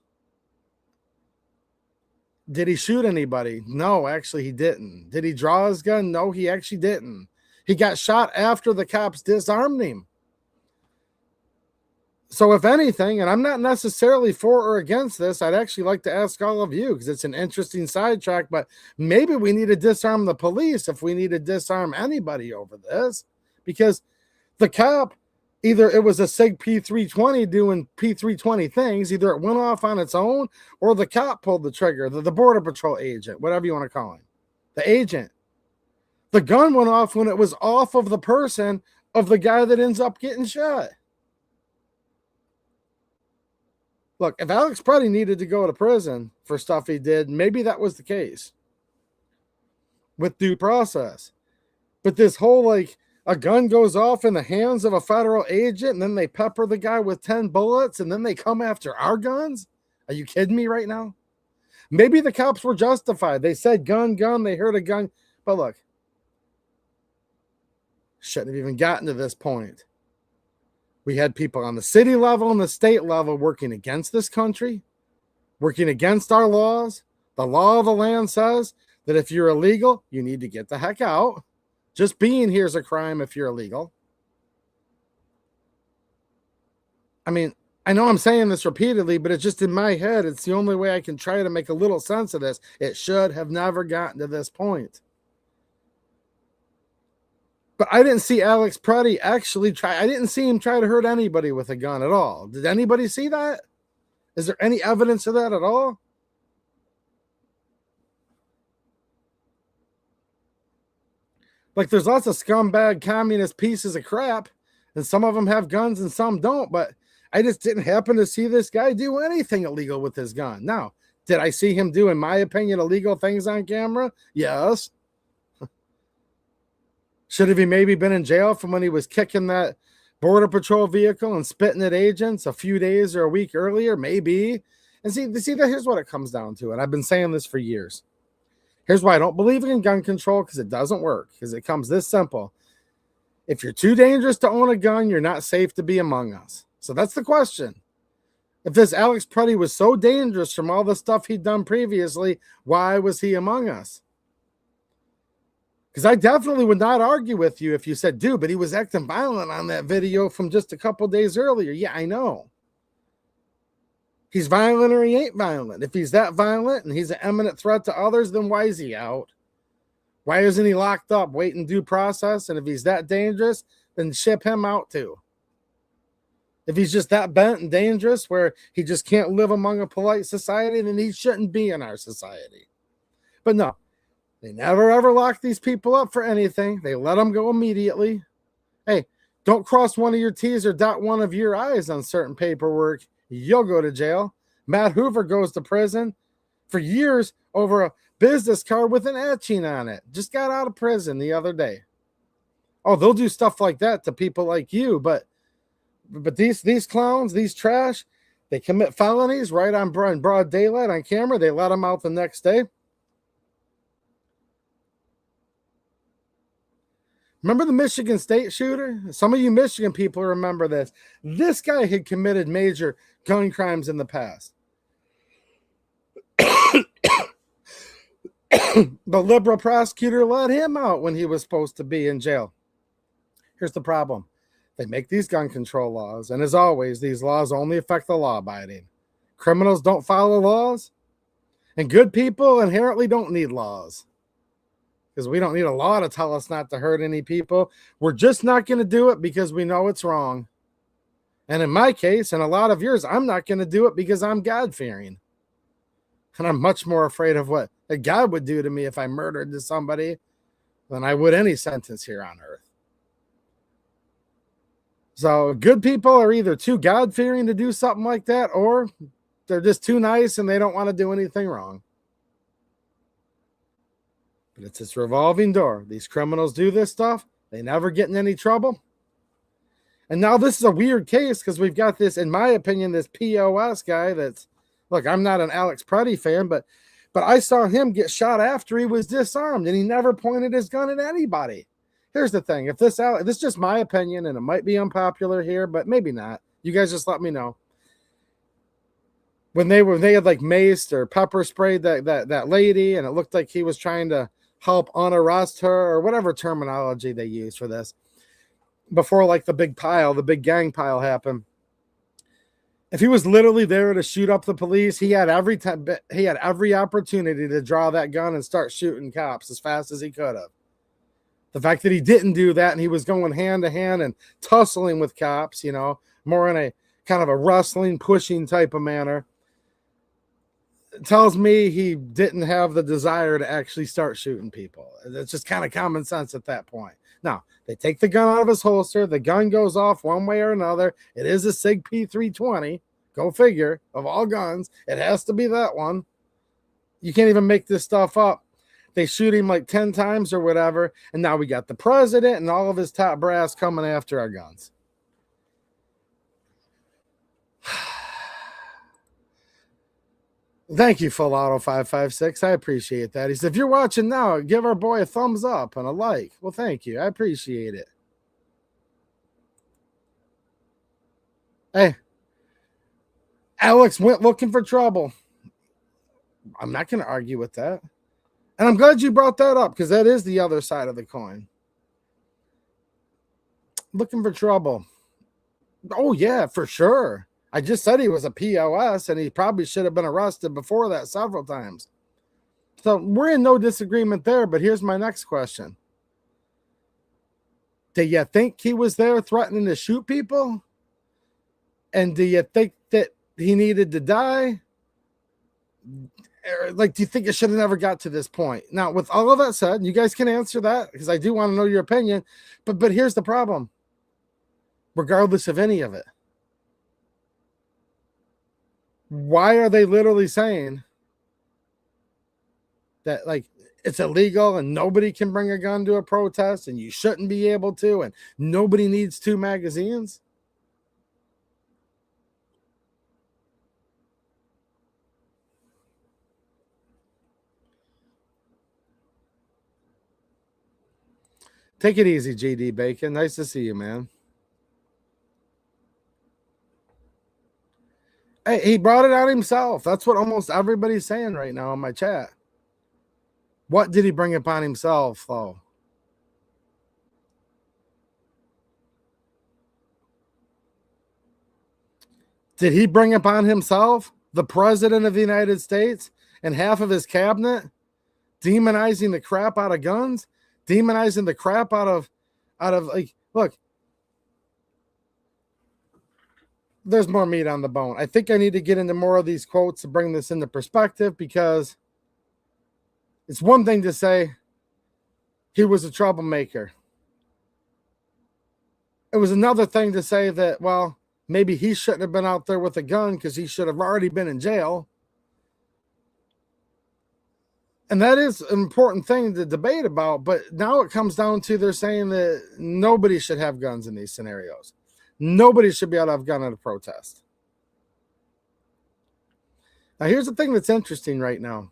A: Did he shoot anybody? No, actually he didn't. Did he draw his gun? No, he actually didn't. He got shot after the cops disarmed him. So if anything, and I'm not necessarily for or against this, I'd actually like to ask all of you, because it's an interesting sidetrack, but maybe we need to disarm the police if we need to disarm anybody over this, because the cop, either it was a SIG P320 doing P320 things, either it went off on its own, or the cop pulled the trigger, the Border Patrol agent, whatever you want to call him, the agent. The gun went off when it was off of the person of the guy that ends up getting shot. Look, if Alex Preddy needed to go to prison for stuff he did, maybe that was the case with due process. But this whole, like, a gun goes off in the hands of a federal agent and then they pepper the guy with 10 bullets and then they come after our guns? Are you kidding me right now? Maybe the cops were justified. They said gun, they heard a gun. But look, shouldn't have even gotten to this point. We had people on the city level and the state level working against this country, working against our laws. The law of the land says that if you're illegal, you need to get the heck out. Just being here is a crime if you're illegal. I mean, I know I'm saying this repeatedly, but it's just in my head. It's the only way I can try to make a little sense of this. It should have never gotten to this point. But I didn't see Alex Preddy actually try. I didn't see him try to hurt anybody with a gun at all. Did anybody see that? Is there any evidence of that at all? Like, there's lots of scumbag communist pieces of crap, and some of them have guns and some don't, but I just didn't happen to see this guy do anything illegal with his gun. Now, did I see him do, in my opinion, illegal things on camera? Yes. Should have he maybe been in jail from when he was kicking that Border Patrol vehicle and spitting at agents a few days or a week earlier? Maybe. And see, here's what it comes down to, and I've been saying this for years. Here's why I don't believe in gun control, because it doesn't work, because it comes this simple. If you're too dangerous to own a gun, you're not safe to be among us. So that's the question. If this Alex Preddy was so dangerous from all the stuff he'd done previously, why was he among us? Because I definitely would not argue with you if you said, dude, but he was acting violent on that video from just a couple days earlier. Yeah, I know. He's violent or he ain't violent. If he's that violent and he's an imminent threat to others, then why is he out? Why isn't he locked up waiting due process? And if he's that dangerous, then ship him out too. If he's just that bent and dangerous where he just can't live among a polite society, then he shouldn't be in our society. But no, they never ever lock these people up for anything. They let them go immediately. Hey, don't cross one of your T's or dot one of your I's on certain paperwork. You'll go to jail. Matt Hoover goes to prison for years over a business card with an etching on it. Just got out of prison the other day. Oh, they'll do stuff like that to people like you, but these clowns, these trash, they commit felonies right on broad daylight on camera. They let them out the next day. Remember the Michigan State shooter? Some of you Michigan people remember this. This guy had committed major gun crimes in the past. The liberal prosecutor let him out when he was supposed to be in jail. Here's the problem. They make these gun control laws, and as always, these laws only affect the law-abiding. Criminals don't follow laws, and good people inherently don't need laws. Because we don't need a law to tell us not to hurt any people. We're just not going to do it because we know it's wrong. And in my case, and a lot of yours, I'm not going to do it because I'm God-fearing. And I'm much more afraid of what God would do to me if I murdered somebody than I would any sentence here on earth. So good people are either too God-fearing to do something like that, or they're just too nice and they don't want to do anything wrong. But it's this revolving door. These criminals do this stuff. They never get in any trouble. And now this is a weird case because we've got this, in my opinion, this POS guy that's, look, I'm not an Alex Preddy fan, but I saw him get shot after he was disarmed, and he never pointed his gun at anybody. Here's the thing. If this is just my opinion, and it might be unpopular here, but maybe not. You guys just let me know. When they had like maced or pepper sprayed that lady, and it looked like he was trying to help unarrest her, or whatever terminology they use for this, before like the big gang pile happened. If he was literally there to shoot up the police, he had every opportunity to draw that gun and start shooting cops as fast as he could have. The fact that he didn't do that and he was going hand to hand and tussling with cops, more in a kind of a wrestling, pushing type of manner, tells me he didn't have the desire to actually start shooting people. It's just kind of common sense at that point. Now, they take the gun out of his holster. The gun goes off one way or another. It is a SIG P320. Go figure. Of all guns, it has to be that one. You can't even make this stuff up. They shoot him like 10 times or whatever, and now we got the president and all of his top brass coming after our guns. Thank you, Full Auto 556. I appreciate that. He said, if you're watching now, give our boy a thumbs up and a like. Well, thank you. I appreciate it. Hey, Alex went looking for trouble. I'm not going to argue with that. And I'm glad you brought that up because that is the other side of the coin. Looking for trouble. Oh, yeah, for sure. I just said he was a POS and he probably should have been arrested before that several times. So we're in no disagreement there, but here's my next question. Do you think he was there threatening to shoot people? And do you think that he needed to die? Like, do you think it should have never got to this point? Now, with all of that said, you guys can answer that because I do want to know your opinion. But here's the problem. Regardless of any of it, why are they literally saying that, like, it's illegal and nobody can bring a gun to a protest and you shouldn't be able to and nobody needs 2 magazines? Take it easy, GD Bacon. Nice to see you, man. Hey, he brought it on himself. That's what almost everybody's saying right now in my chat. What did he bring upon himself, though? Did he bring upon himself the president of the United States and half of his cabinet demonizing the crap out of guns, demonizing the crap out of like, look, there's more meat on the bone. I think I need to get into more of these quotes to bring this into perspective, because it's one thing to say he was a troublemaker. It was another thing to say that, well, maybe he shouldn't have been out there with a gun because he should have already been in jail. And that is an important thing to debate about. But now it comes down to they're saying that nobody should have guns in these scenarios. Nobody should be able to have a gun at a protest. Now, here's the thing that's interesting right now.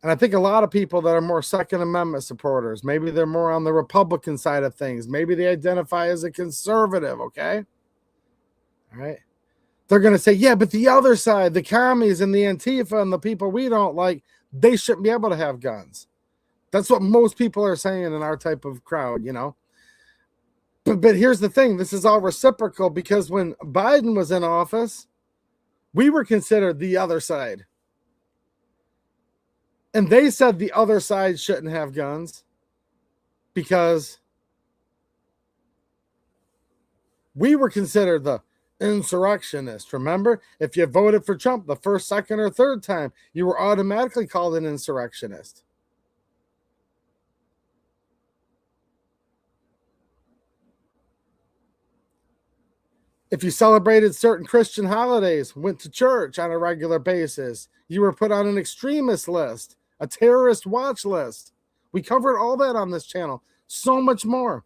A: And I think a lot of people that are more Second Amendment supporters, maybe they're more on the Republican side of things. Maybe they identify as a conservative, okay? All right. They're going to say, yeah, but the other side, the commies and the Antifa and the people we don't like, they shouldn't be able to have guns. That's what most people are saying in our type of crowd, you know. But here's the thing. This is all reciprocal, because when Biden was in office, we were considered the other side. And they said the other side shouldn't have guns because we were considered the insurrectionist. Remember, if you voted for Trump the first, second, or third time, you were automatically called an insurrectionist. If you celebrated certain Christian holidays, went to church on a regular basis, you were put on an extremist list, a terrorist watch list. We covered all that on this channel. So much more.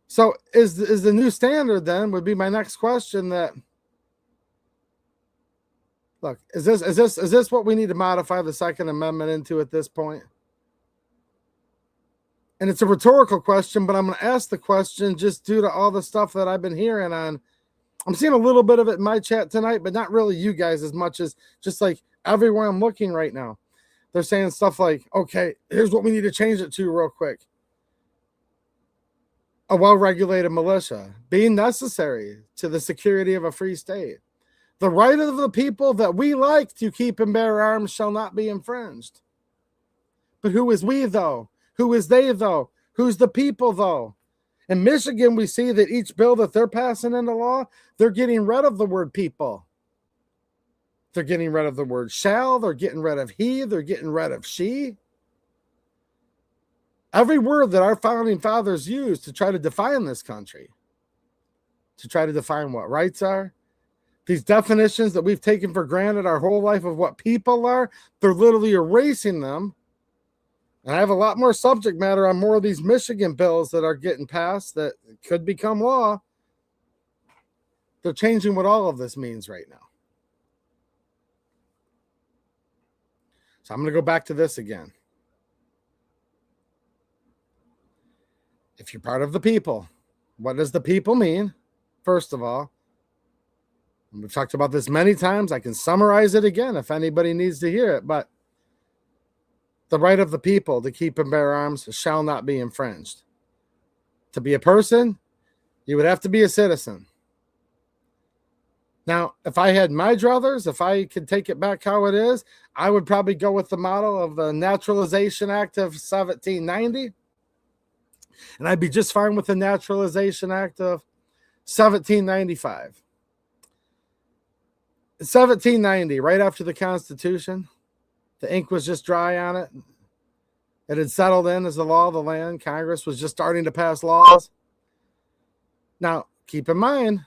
A: So is the new standard then, would be my next question, that, look, is this what we need to modify the Second Amendment into at this point? And it's a rhetorical question, but I'm going to ask the question just due to all the stuff that I've been hearing on. I'm seeing a little bit of it in my chat tonight, but not really you guys as much as just like everywhere I'm looking right now. They're saying stuff like, okay, here's what we need to change it to real quick. A well-regulated militia being necessary to the security of a free state. The right of the people that we like to keep and bear arms shall not be infringed. But who is we, though? Who is they, though? Who's the people, though? In Michigan, we see that each bill that they're passing into law, they're getting rid of the word people. They're getting rid of the word shall. They're getting rid of he. They're getting rid of she. Every word that our founding fathers used to try to define this country, to try to define what rights are, these definitions that we've taken for granted our whole life of what people are, they're literally erasing them. And I have a lot more subject matter on more of these Michigan bills that are getting passed that could become law. They're changing what all of this means right now. So I'm going to go back to this again. If you're part of the people, what does the people mean? First of all, we've talked about this many times. I can summarize it again if anybody needs to hear it, but the right of the people to keep and bear arms shall not be infringed. To be a person, you would have to be a citizen. Now, if I had my druthers, if I could take it back how it is, I would probably go with the model of the Naturalization Act of 1790. And I'd be just fine with the Naturalization Act of 1795. In 1790, right after the Constitution, the ink was just dry on it. It had settled in as the law of the land. Congress was just starting to pass laws. Now, keep in mind,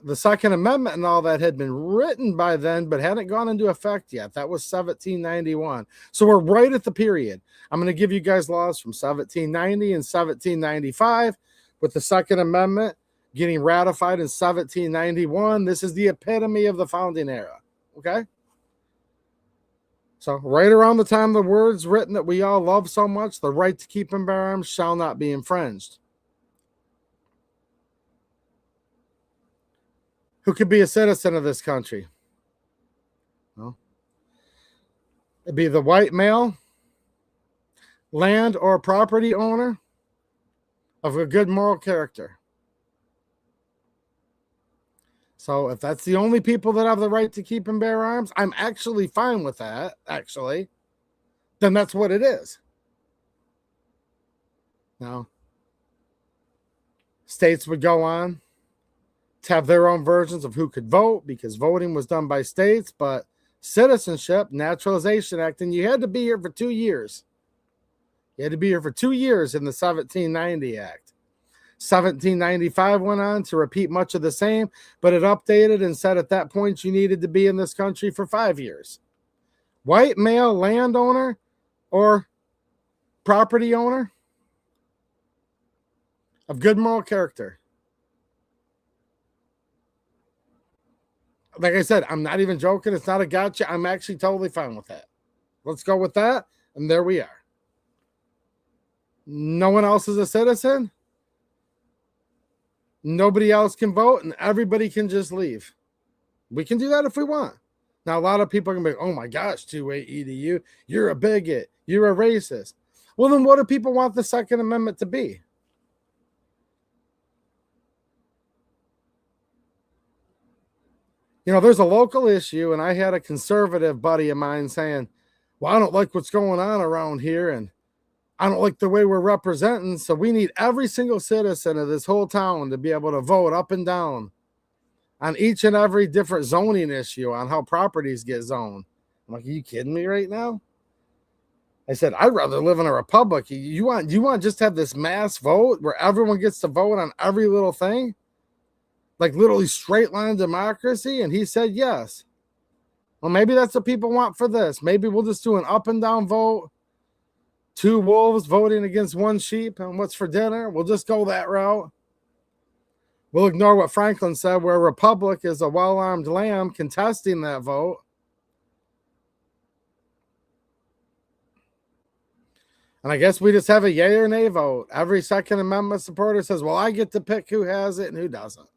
A: the Second Amendment and all that had been written by then, but hadn't gone into effect yet. That was 1791. So we're right at the period. I'm going to give you guys laws from 1790 and 1795, with the Second Amendment getting ratified in 1791. This is the epitome of the founding era. Okay? So right around the time the words written that we all love so much, the right to keep and bear arms shall not be infringed. Who could be a citizen of this country? Well, it'd be the white male, land or property owner of a good moral character. So if that's the only people that have the right to keep and bear arms, I'm actually fine with that, actually. Then that's what it is. Now, states would go on to have their own versions of who could vote because voting was done by states, but Citizenship, Naturalization Act, and you had to be here for 2 years. You had to be here for 2 years in the 1790 Act. 1795 went on to repeat much of the same, but it updated and said at that point you needed to be in this country for 5 years. White male landowner or property owner of good moral character. Like I said, I'm not even joking. It's not a gotcha. I'm actually totally fine with that. Let's go with that. And there we are. No one else is a citizen. Nobody else can vote, and everybody can just leave. We can do that if we want. Now, a lot of people are going to be, oh my gosh, two-way EDU, you're a bigot, you're a racist. Well, then what do people want the Second Amendment to be? You know, there's a local issue, and I had a conservative buddy of mine saying, well, I don't like what's going on around here, and I don't like the way we're representing, so we need every single citizen of this whole town to be able to vote up and down on each and every different zoning issue on how properties get zoned. I'm like, are you kidding me right now? I said, I'd rather live in a republic. You want just to have this mass vote where everyone gets to vote on every little thing? Like literally straight line democracy? And he said yes. Well, maybe that's what people want for this. Maybe we'll just do an up and down vote. 2 wolves voting against 1 sheep and what's for dinner. We'll just go that route. We'll ignore what Franklin said, where a republic is a well-armed lamb contesting that vote. And I guess we just have a yay or nay vote. Every Second Amendment supporter says, well, I get to pick who has it and who doesn't.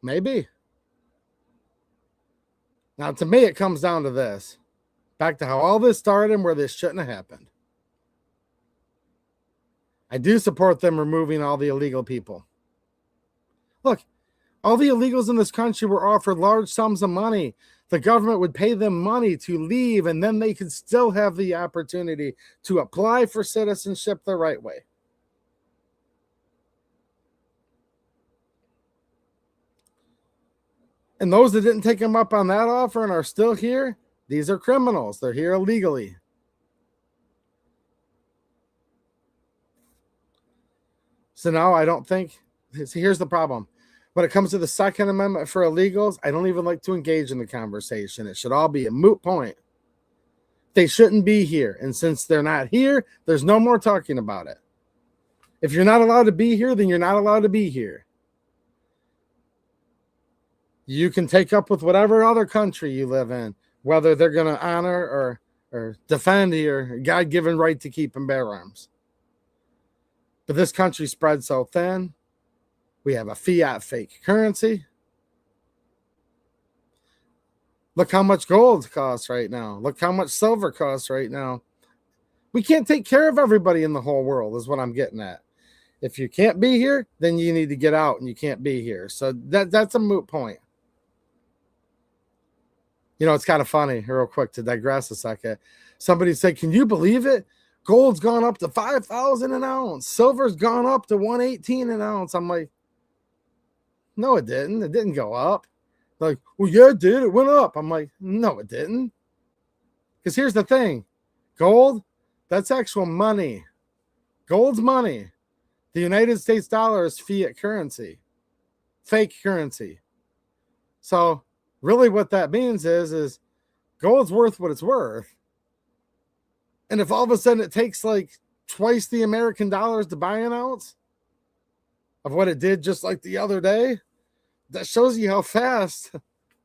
A: Maybe. Now, to me, it comes down to this. Back to how all this started and where this shouldn't have happened. I do support them removing all the illegal people. Look, all the illegals in this country were offered large sums of money. The government would pay them money to leave, and then they could still have the opportunity to apply for citizenship the right way. And those that didn't take them up on that offer and are still here, these are criminals. They're here illegally. So now I don't think, here's the problem. When it comes to the Second Amendment for illegals, I don't even like to engage in the conversation. It should all be a moot point. They shouldn't be here. And since they're not here, there's no more talking about it. If you're not allowed to be here, then you're not allowed to be here. You can take up with whatever other country you live in, whether they're going to honor or defend your God-given right to keep and bear arms. But this country spread so thin. We have a fiat fake currency. Look how much gold costs right now. Look how much silver costs right now. We can't take care of everybody in the whole world is what I'm getting at. If you can't be here, then you need to get out and you can't be here. So that's a moot point. You know, it's kind of funny, real quick, to digress a second. Somebody said, can you believe it? Gold's gone up to 5,000 an ounce. Silver's gone up to 118 an ounce. I'm like, no, it didn't. It didn't go up. Like, well, yeah, it did. It went up. I'm like, no, it didn't. Because here's the thing. Gold, that's actual money. Gold's money. The United States dollar is fiat currency. Fake currency. So really what that means is gold's worth what it's worth. And if all of a sudden it takes like twice the American dollars to buy an ounce of what it did just like the other day, that shows you how fast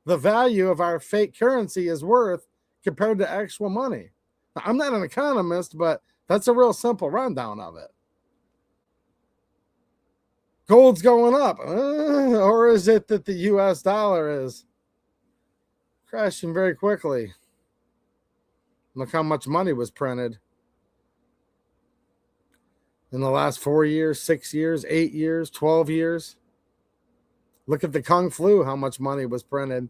A: the value of our fake currency is worth compared to actual money. Now, I'm not an economist, but that's a real simple rundown of it. Gold's going up, or is it that the US dollar is crashing very quickly? Look how much money was printed in the last 4 years, 6 years, 8 years, 12 years. Look at the Kung Flu, how much money was printed.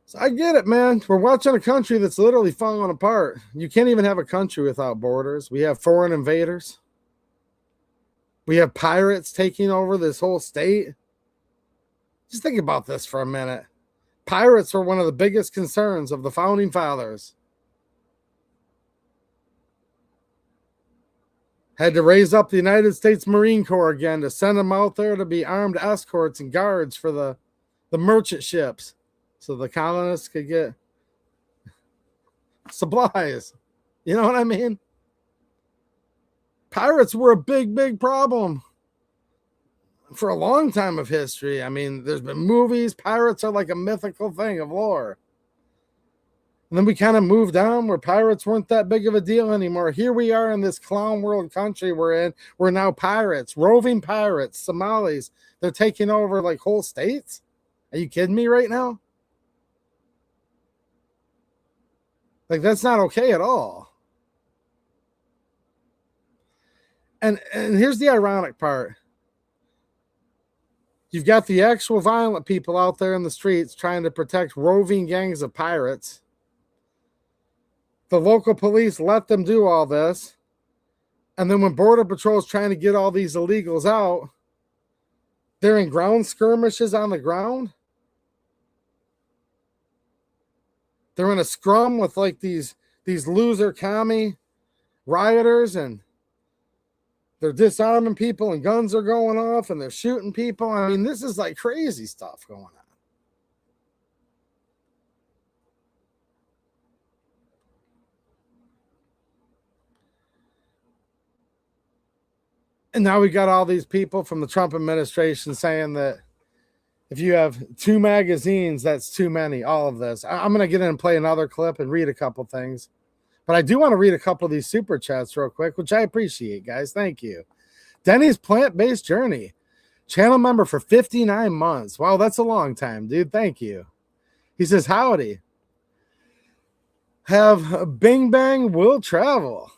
A: So I get it, man. We're watching a country that's literally falling apart. You can't even have a country without borders. We have foreign invaders. We have pirates taking over this whole state. Just think about this for a minute. Pirates were one of the biggest concerns of the founding fathers. Had to raise up the United States Marine Corps again to send them out there to be armed escorts and guards for the merchant ships so the colonists could get supplies. You know what I mean? Pirates were a big, big problem for a long time of history. I mean, there's been movies. Pirates are like a mythical thing of lore. And then we kind of moved on where pirates weren't that big of a deal anymore. Here we are in this clown world country we're in. We're now pirates, roving pirates, Somalis. They're taking over like whole states. Are you kidding me right now? Like, that's not okay at all. And here's the ironic part. You've got the actual violent people out there in the streets trying to protect roving gangs of pirates. The local police let them do all this. And then when Border Patrol is trying to get all these illegals out, they're in ground skirmishes on the ground. They're in a scrum with like these loser commie rioters, and they're disarming people and guns are going off and they're shooting people. I mean, this is like crazy stuff going on. And now we got all these people from the Trump administration saying that if you have 2 magazines, that's too many, all of this. I'm going to get in and play another clip and read a couple things. But I do want to read a couple of these super chats real quick, which I appreciate, guys. Thank you. Denny's Plant-Based Journey. Channel member for 59 months. Wow, that's a long time, dude. Thank you. He says, howdy. Have Bing Bang will travel.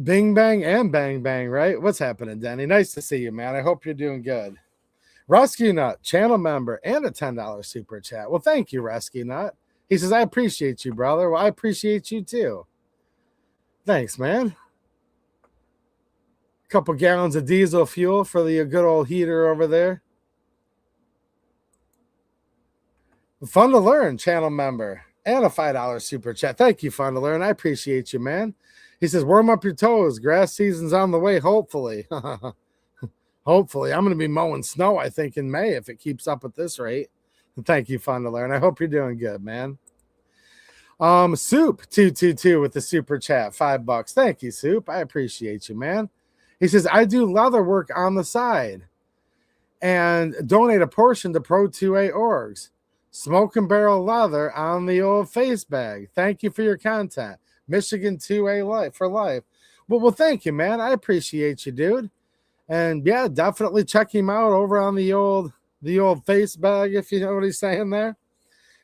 A: Bing Bang and Bang Bang, right? What's happening, Denny? Nice to see you, man. I hope you're doing good. Rescue Nut, channel member, and a $10 super chat. Well, thank you, Rescue Nut. He says, I appreciate you, brother. Well, I appreciate you too. Thanks, man. A couple gallons of diesel fuel for the good old heater over there. Fun to Learn, channel member, and a $5 super chat. Thank you, Fun to Learn. I appreciate you, man. He says, warm up your toes. Grass season's on the way, hopefully. Hopefully. I'm going to be mowing snow, I think, in May if it keeps up at this rate. Thank you, Fun to Learn. I hope you're doing good, man. Soup 222 with the super chat, $5. Thank you, Soup. I appreciate you, man. He says, I do leather work on the side and donate a portion to Pro 2A orgs. Smoke and barrel leather on the old face bag. Thank you for your content. Michigan 2A life for life. Well, thank you, man. I appreciate you, dude. And yeah, definitely check him out over on the old face bag, if you know what he's saying there.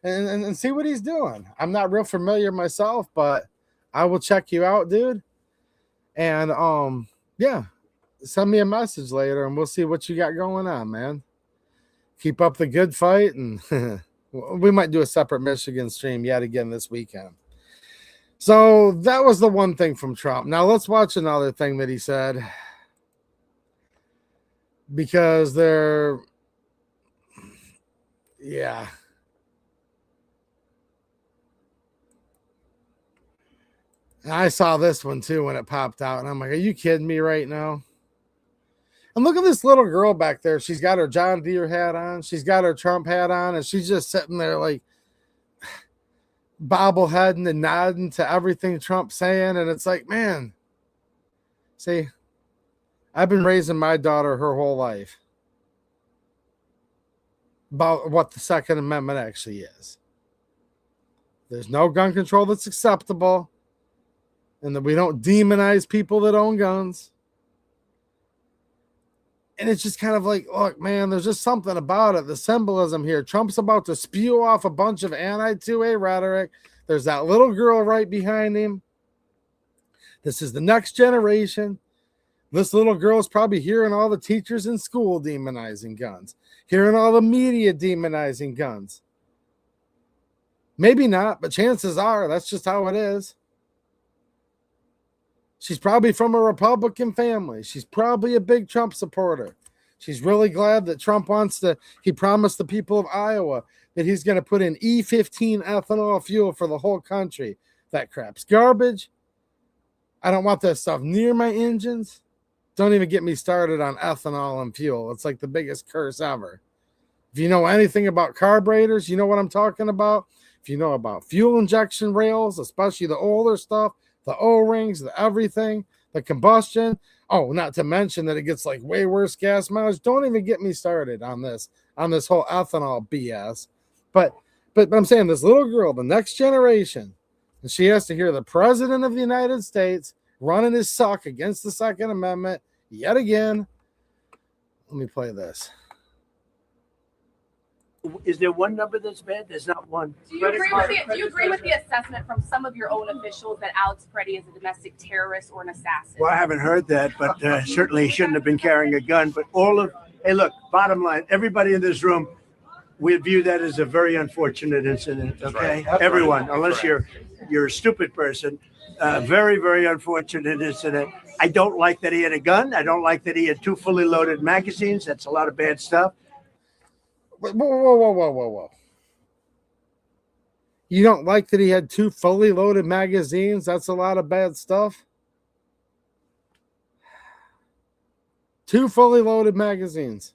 A: And see what he's doing. I'm not real familiar myself, but I will check you out, dude. And yeah, send me a message later and we'll see what you got going on, man. Keep up the good fight, and we might do a separate Michigan stream yet again this weekend. So that was the one thing from Trump. Now let's watch another thing that he said, because yeah. I saw this one too when it popped out, and I'm like, are you kidding me right now? And look at this little girl back there. She's got her John Deere hat on. She's got her Trump hat on, and she's just sitting there like bobbleheading and nodding to everything Trump's saying. And it's like, man, see, I've been raising my daughter her whole life about what the Second Amendment actually is. There's no gun control that's acceptable, and that we don't demonize people that own guns. And it's just kind of like, look, man, there's just something about it. The symbolism here. Trump's about to spew off a bunch of anti-2A rhetoric. There's that little girl right behind him. This is the next generation. This little girl is probably hearing all the teachers in school demonizing guns, hearing all the media demonizing guns. Maybe not, but chances are that's just how it is. She's probably from a Republican family. She's probably a big Trump supporter. She's really glad that Trump he promised the people of Iowa that he's going to put in E15 ethanol fuel for the whole country. That crap's garbage. I don't want that stuff near my engines. Don't even get me started on ethanol and fuel. It's like the biggest curse ever. If you know anything about carburetors, you know what I'm talking about. If you know about fuel injection rails, especially the older stuff, the O-rings, the everything, the combustion. Oh, not to mention that it gets like way worse gas mileage. Don't even get me started on this whole ethanol BS. But I'm saying this little girl, the next generation, and she has to hear the president of the United States running his suck against the Second Amendment yet again. Let me play this.
C: Is there one number that's bad? There's not one.
D: Do you agree with the assessment from some of your own officials that Alex Preddy is a domestic terrorist or an assassin?
C: Well, I haven't heard that, but certainly he shouldn't have been carrying a gun. But hey, look, bottom line, everybody in this room, we view that as a very unfortunate incident. Okay, right. Everyone, right. Unless right. you're a stupid person, very, very unfortunate incident. I don't like that he had a gun. I don't like that he had 2 fully loaded magazines. That's a lot of bad stuff.
A: Whoa. You don't like that he had 2 fully loaded magazines? That's a lot of bad stuff. 2 fully loaded magazines.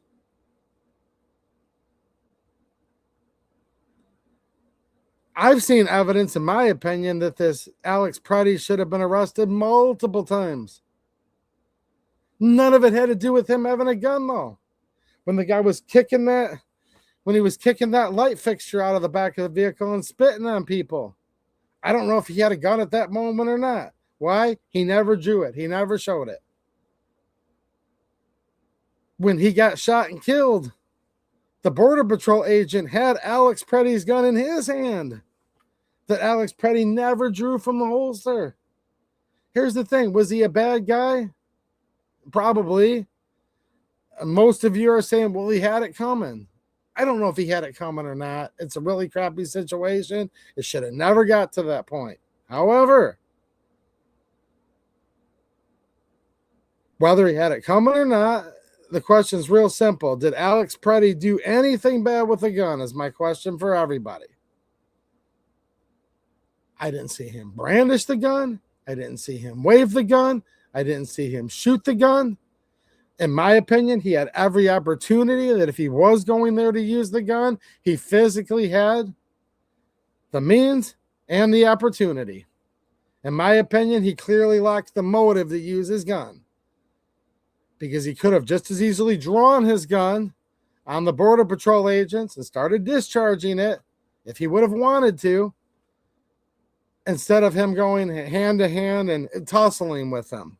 A: I've seen evidence, in my opinion, that this Alex Preddy should have been arrested multiple times. None of it had to do with him having a gun, though. When the guy was kicking that light fixture out of the back of the vehicle and spitting on people. I don't know if he had a gun at that moment or not. Why? He never drew it. He never showed it. When he got shot and killed, the Border Patrol agent had Alex Preddy's gun in his hand that Alex Preddy never drew from the holster. Here's the thing. Was he a bad guy? Probably. Most of you are saying, well, he had it coming. I don't know if he had it coming or not. It's a really crappy situation. It should have never got to that point. However, whether he had it coming or not, the question is real simple. Did Alex Preddy do anything bad with a gun is my question for everybody. I didn't see him brandish the gun. I didn't see him wave the gun. I didn't see him shoot the gun. In my opinion, he had every opportunity that if he was going there to use the gun, he physically had the means and the opportunity. In my opinion, he clearly lacked the motive to use his gun, because he could have just as easily drawn his gun on the Border Patrol agents and started discharging it if he would have wanted to, instead of him going hand to hand and tussling with them.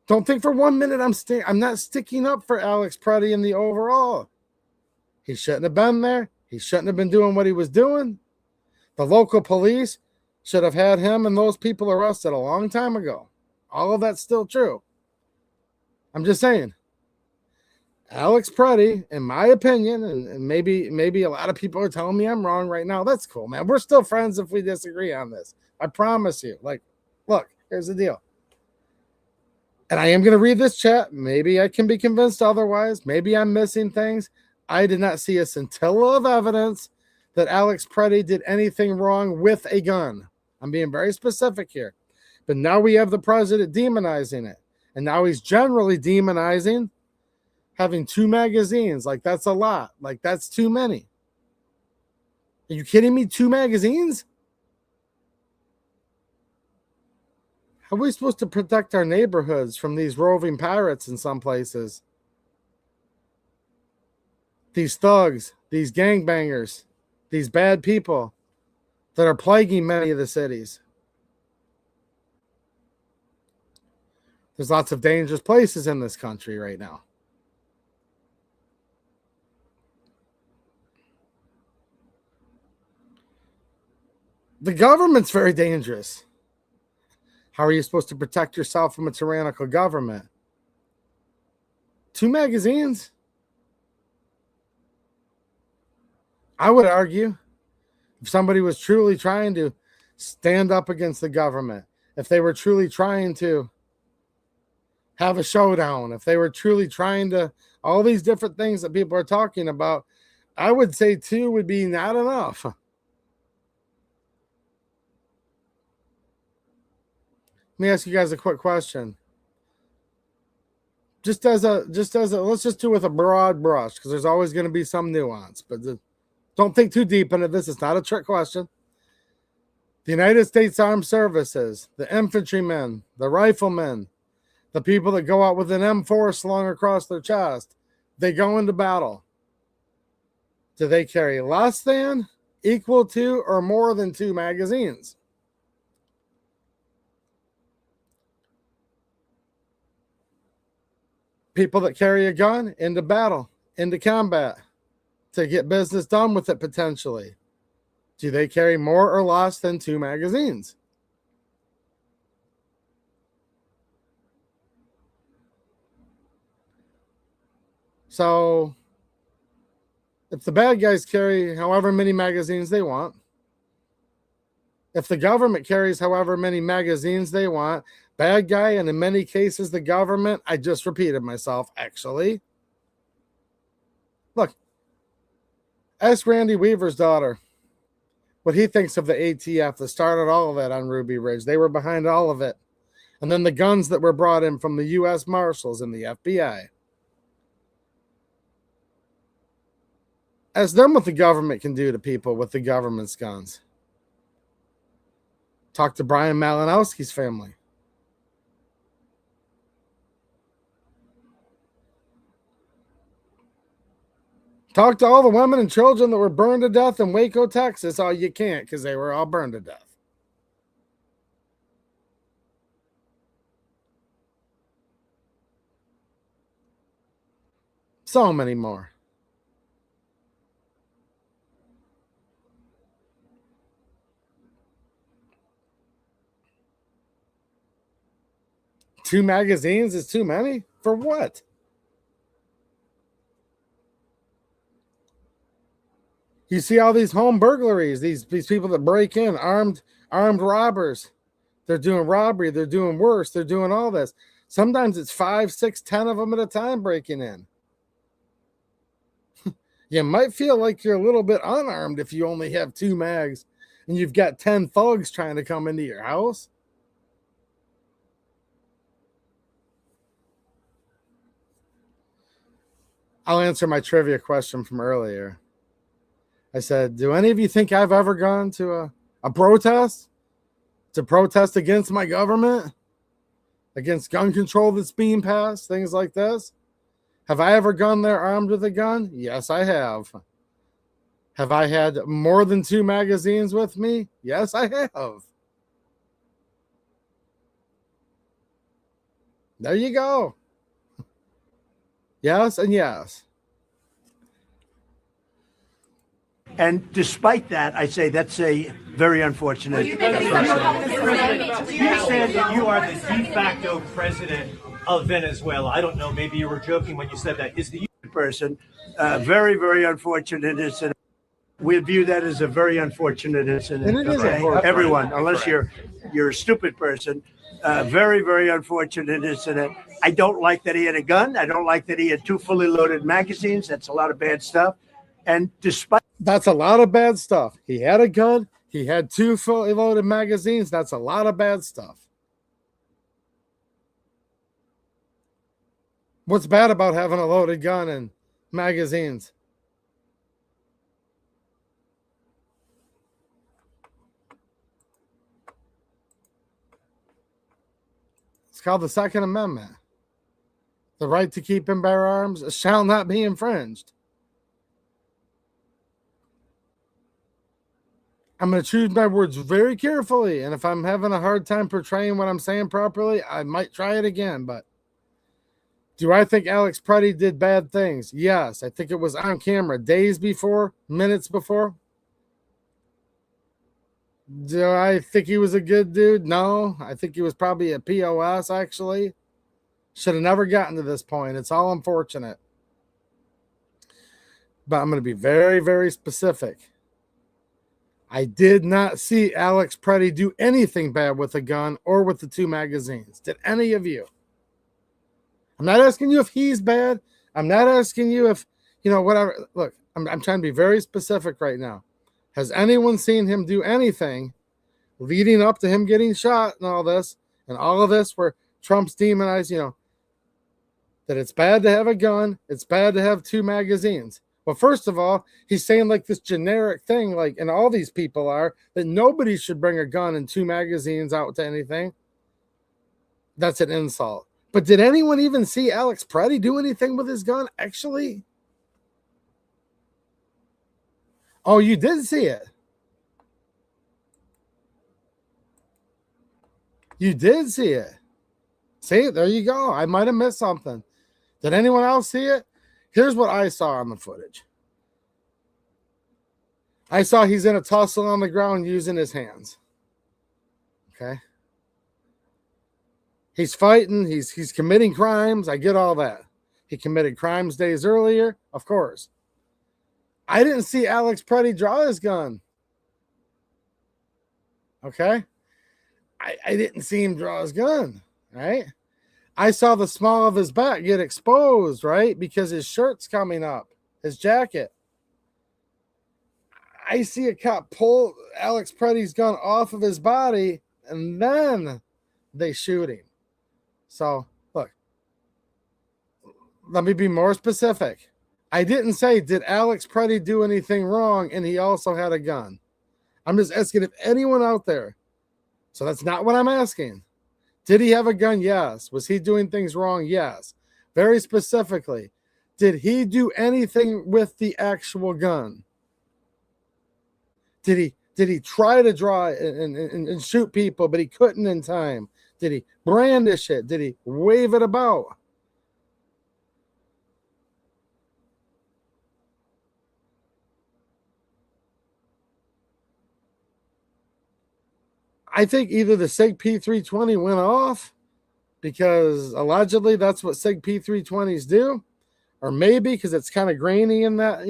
A: Don't think for 1 minute I'm not sticking up for Alex Preddy in the overall. He shouldn't have been there. He shouldn't have been doing what he was doing. The local police should have had him and those people arrested a long time ago. All of that's still true. I'm just saying. Alex Preddy, in my opinion, and maybe a lot of people are telling me I'm wrong right now. That's cool, man. We're still friends if we disagree on this. I promise you. Like, look, here's the deal. And I am going to read this chat. Maybe I can be convinced otherwise. Maybe I'm missing things. I did not see a scintilla of evidence that Alex Preddy did anything wrong with a gun. I'm being very specific here. But now we have the president demonizing it. And now he's generally demonizing having 2 magazines. Like, that's a lot. Like, that's too many. Are you kidding me? 2 magazines? How are we supposed to protect our neighborhoods from these roving pirates in some places? These thugs, these gangbangers, these bad people that are plaguing many of the cities. There's lots of dangerous places in this country right now. The government's very dangerous. How are you supposed to protect yourself from a tyrannical government? 2 magazines? I would argue if somebody was truly trying to stand up against the government, if they were truly trying to have a showdown, if they were truly trying to, all these different things that people are talking about, I would say 2 would be not enough. Let me ask you guys a quick question. Let's just do it with a broad brush, because there's always going to be some nuance, but don't think too deep into this. It's not a trick question. The United States Armed Services, the infantrymen, the riflemen, the people that go out with an M4 slung across their chest, they go into battle. Do they carry less than, equal to, or more than 2 magazines? People that carry a gun into battle, into combat, to get business done with it potentially, do they carry more or less than 2 magazines? So if the bad guys carry however many magazines they want, if the government carries however many magazines they want, bad guy, and in many cases the government, I just repeated myself, actually. Look, ask Randy Weaver's daughter what he thinks of the ATF that started all of that on Ruby Ridge. They were behind all of it. And then the guns that were brought in from the U.S. Marshals and the FBI. Ask them what the government can do to people with the government's guns. Talk to Brian Malinowski's family. Talk to all the women and children that were burned to death in Waco, Texas. Oh, you can't, because they were all burned to death. So many more. Two magazines is too many? For what? You see all these home burglaries, these people that break in, armed robbers. They're doing robbery, they're doing worse, they're doing all this. Sometimes it's 5, 6, 10 of them at a time breaking in. You might feel like you're a little bit unarmed if you only have 2 mags and you've got 10 thugs trying to come into your house. I'll answer my trivia question from earlier. I said, do any of you think I've ever gone to a protest? To protest against my government? Against gun control that's being passed? Things like this? Have I ever gone there armed with a gun? Yes, I have. Have I had more than 2 magazines with me? Yes, I have. There you go. Yes and yes.
C: And despite that, I say that's a very unfortunate.
E: You said that you are the de facto president of Venezuela. I don't know, maybe you were joking when you said that. Is the
C: person very, very unfortunate incident. We view that as a very unfortunate incident.
A: And it is
C: Okay?
A: unfortunate.
C: Everyone, unless you're a stupid person. Very, very unfortunate incident. I don't like that he had a gun. I don't like that he had 2 fully loaded magazines. That's a lot of bad stuff. And despite
A: That's a lot of bad stuff. He had a gun. He had 2 fully loaded magazines. That's a lot of bad stuff. What's bad about having a loaded gun and magazines? It's called the Second Amendment. The right to keep and bear arms shall not be infringed. I'm going to choose my words very carefully, and if I'm having a hard time portraying what I'm saying properly, I might try it again. But do I think Alex Preddy did bad things? Yes. I think it was on camera days before, minutes before. Do I think he was a good dude? No. I think he was probably a POS, actually. Should have never gotten to this point. It's all unfortunate. But I'm going to be very, very specific. I did not see Alex Preddy do anything bad with a gun or with the 2 magazines. Did any of you? I'm not asking you if he's bad. I'm not asking you if, whatever. Look, I'm trying to be very specific right now. Has anyone seen him do anything leading up to him getting shot and all this where Trump's demonized, that it's bad to have a gun, it's bad to have 2 magazines? Well, first of all, he's saying like this generic thing, like, and all these people are, that nobody should bring a gun and 2 magazines out to anything. That's an insult. But did anyone even see Alex Preddy do anything with his gun? Actually? Oh, you did see it. You did see it. See, there you go. I might have missed something. Did anyone else see it? Here's what I saw on the footage. I saw he's in a tussle on the ground using his hands. Okay. He's fighting. He's committing crimes. I get all that. He committed crimes days earlier. Of course. I didn't see Alex Preddy draw his gun. Okay. I didn't see him draw his gun. Right. I saw the small of his back get exposed, right? Because his shirt's coming up, his jacket. I see a cop pull Alex Preddy's gun off of his body, and then they shoot him. So, look, let me be more specific. I didn't say, did Alex Preddy do anything wrong, and he also had a gun. I'm just asking if anyone out there. So that's not what I'm asking. Did he have a gun? Yes. Was he doing things wrong? Yes. Very specifically, did he do anything with the actual gun? Did he try to draw and shoot people, but he couldn't in time? Did he brandish it? Did he wave it about? I think either the SIG P320 went off because allegedly that's what SIG P320s do, or maybe because it's kind of grainy in that,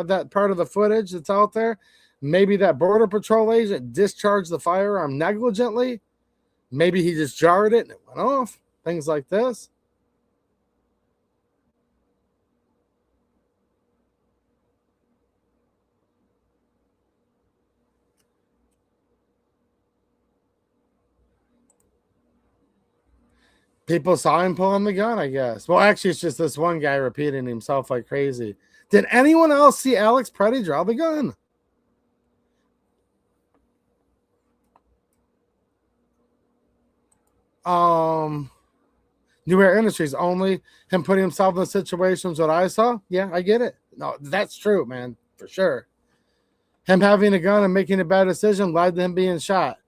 A: that part of the footage that's out there. Maybe that Border Patrol agent discharged the firearm negligently. Maybe he just jarred it and it went off. Things like this. People saw him pulling the gun, I guess. Well, actually, it's just this one guy repeating himself like crazy. Did anyone else see Alex Preddy draw the gun? New Era Industries, only him putting himself in the situations that I saw. Yeah, I get it. No, that's true, man, for sure. Him having a gun and making a bad decision led to him being shot.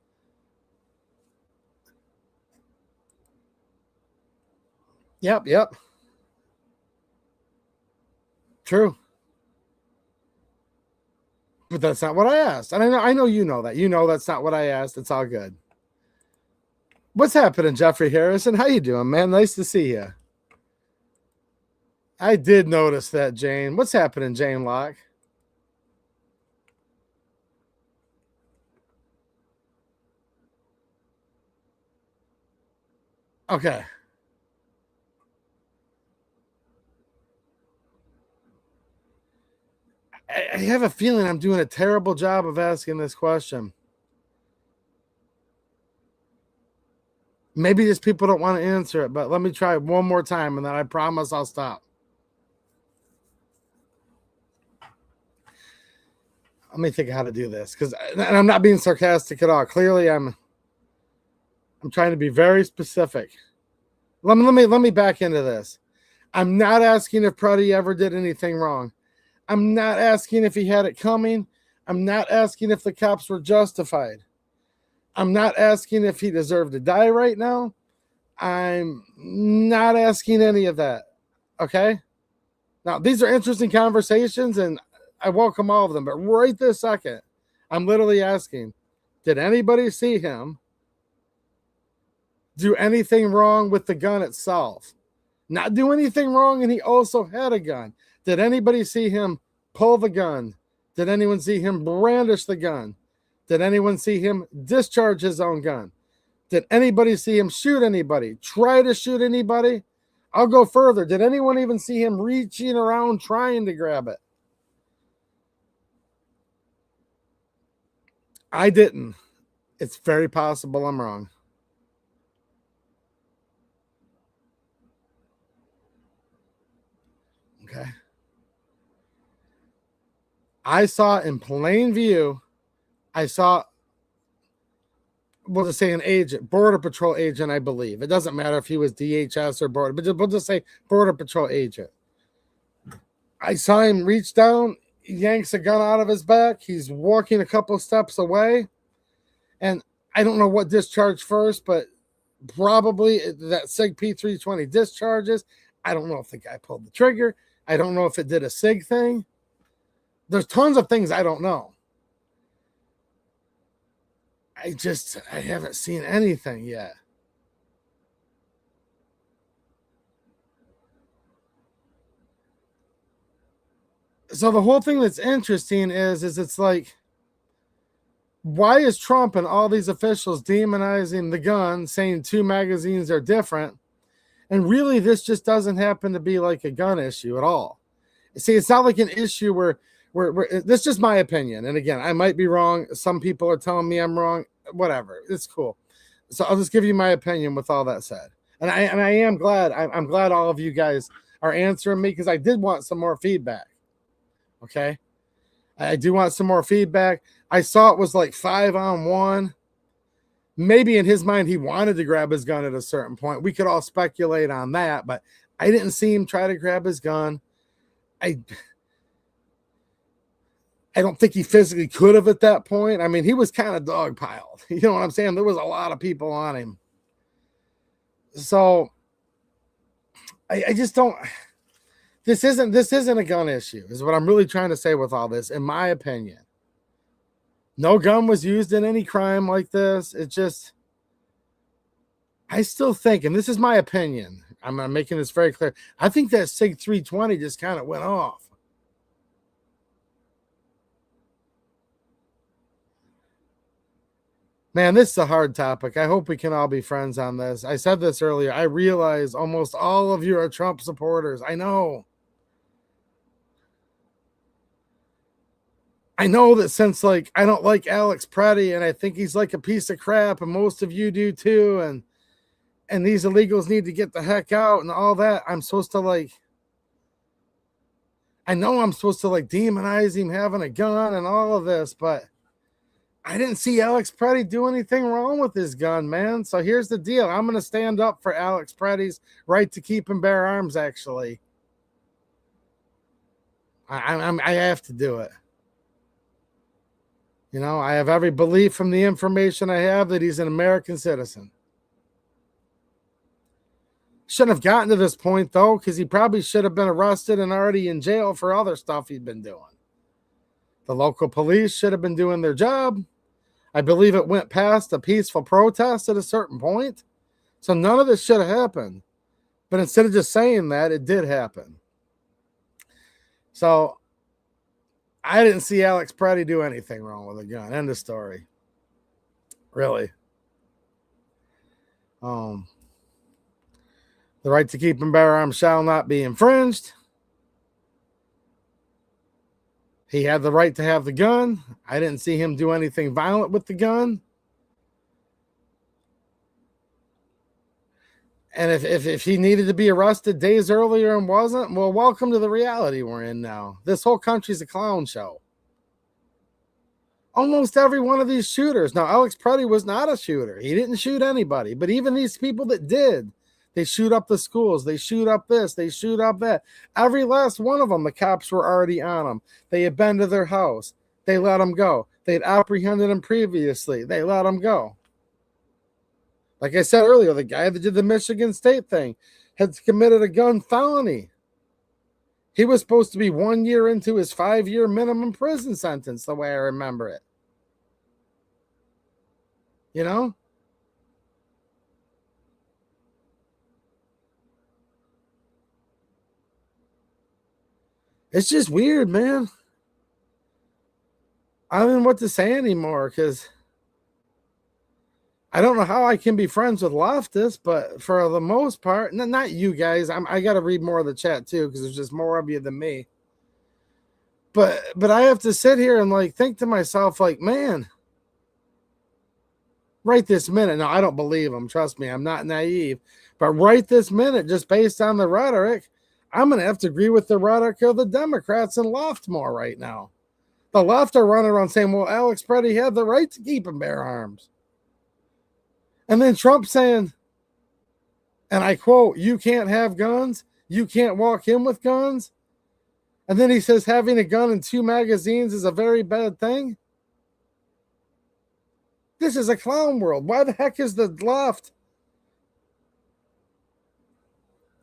A: Yep. True. But that's not what I asked. And I know you know that. You know that's not what I asked. It's all good. What's happening, Jeffrey Harrison? How you doing, man? Nice to see you. I did notice that, Jane. What's happening, Jane Locke? Okay. I have a feeling I'm doing a terrible job of asking this question. Maybe just people don't want to answer it, but let me try one more time, and then I promise I'll stop. Let me think of how to do this, and I'm not being sarcastic at all. Clearly, I'm trying to be very specific. let me back into this. I'm not asking if Pruddy ever did anything wrong. I'm not asking if he had it coming. I'm not asking if the cops were justified. I'm not asking if he deserved to die right now. I'm not asking any of that. Okay? Now, these are interesting conversations, and I welcome all of them. But right this second, I'm literally asking, did anybody see him do anything wrong with the gun itself? Not do anything wrong, and he also had a gun. Did anybody see him pull the gun? Did anyone see him brandish the gun? Did anyone see him discharge his own gun? Did anybody see him shoot anybody? Try to shoot anybody? I'll go further. Did anyone even see him reaching around trying to grab it? I didn't. It's very possible I'm wrong. Okay. I saw in plain view, we'll just say an agent, Border Patrol agent, I believe. It doesn't matter if he was DHS or Border, but we'll just say Border Patrol agent. I saw him reach down, yanks a gun out of his back. He's walking a couple steps away. And I don't know what discharged first, but probably that SIG P320 discharges. I don't know if the guy pulled the trigger. I don't know if it did a SIG thing. There's tons of things I don't know. I haven't seen anything yet. So the whole thing that's interesting is it's like, why is Trump and all these officials demonizing the gun, saying 2 magazines are different? And really, this just doesn't happen to be like a gun issue at all. See, it's not like an issue where this is just my opinion. And again, I might be wrong. Some people are telling me I'm wrong. Whatever. It's cool. So I'll just give you my opinion with all that said. And I am glad. I'm glad all of you guys are answering me, because I did want some more feedback. Okay. I do want some more feedback. I saw it was like 5-on-1. Maybe in his mind, he wanted to grab his gun at a certain point. We could all speculate on that, but I didn't see him try to grab his gun. I don't think he physically could have at that point. I mean, he was kind of dogpiled. You know what I'm saying? There was a lot of people on him. So I just don't. This isn't a gun issue, is what I'm really trying to say with all this, in my opinion. No gun was used in any crime like this. It just, I still think, and this is my opinion, I'm making this very clear, I think that SIG 320 just kind of went off. Man, this is a hard topic. I hope we can all be friends on this. I said this earlier. I realize almost all of you are Trump supporters. I know. I know that since, like, I don't like Alex Preddy, and I think he's like a piece of crap, and most of you do too, and these illegals need to get the heck out and all that, I'm supposed to, like, I know I'm supposed to, like, demonize him having a gun and all of this, but I didn't see Alex Preddy do anything wrong with his gun, man. So here's the deal. I'm going to stand up for Alex Preddy's right to keep and bear arms, actually. I have to do it. You know, I have every belief from the information I have that he's an American citizen. Shouldn't have gotten to this point, though, because he probably should have been arrested and already in jail for other stuff he'd been doing. The local police should have been doing their job. I believe it went past a peaceful protest at a certain point. So none of this should have happened. But instead of just saying that, it did happen. So I didn't see Alex Preddy do anything wrong with a gun. End of story. Really. The right to keep and bear arms shall not be infringed. He had the right to have the gun. I didn't see him do anything violent with the gun. And if he needed to be arrested days earlier and wasn't, well, welcome to the reality we're in now. This whole country's a clown show. Almost every one of these shooters. Now, Alex Preddy was not a shooter. He didn't shoot anybody. But even these people that did, They shoot up the schools. They shoot up this. They shoot up that. Every last one of them, the cops were already on them. They had been to their house. They let them go. They had apprehended them previously. They let them go. Like I said earlier, the guy that did the Michigan State thing had committed a gun felony. He was supposed to be 1 year into his 5-year minimum prison sentence, the way I remember it. You know? It's just weird, man. I don't know what to say anymore because I don't know how I can be friends with leftists, but for the most part, not you guys. I got to read more of the chat too because there's just more of you than me. But I have to sit here and like think to myself, like, man, right this minute. No, I don't believe them. Trust me, I'm not naive. But right this minute, just based on the rhetoric, I'm going to have to agree with the rhetoric of the Democrats and left more right now. The left are running around saying, well, Alex Preddy had the right to keep and bear arms. And then Trump saying, and I quote, you can't have guns. You can't walk in with guns. And then he says having a gun and 2 magazines is a very bad thing. This is a clown world. Why the heck is the left?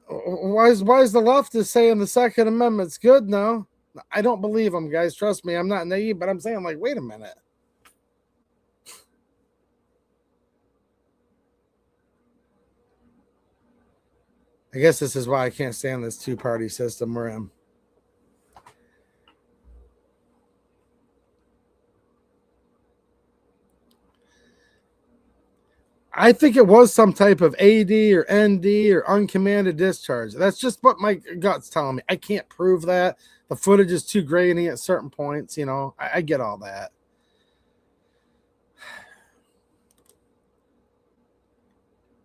A: Why is the left is saying the Second Amendment's good now? I don't believe them, guys. Trust me, I'm not naive, but I'm saying, like, wait a minute. I guess this is why I can't stand this 2-party system we're in. I think it was some type of AD or ND or uncommanded discharge. That's just what my gut's telling me. I can't prove that. The footage is too grainy at certain points. You know, I get all that.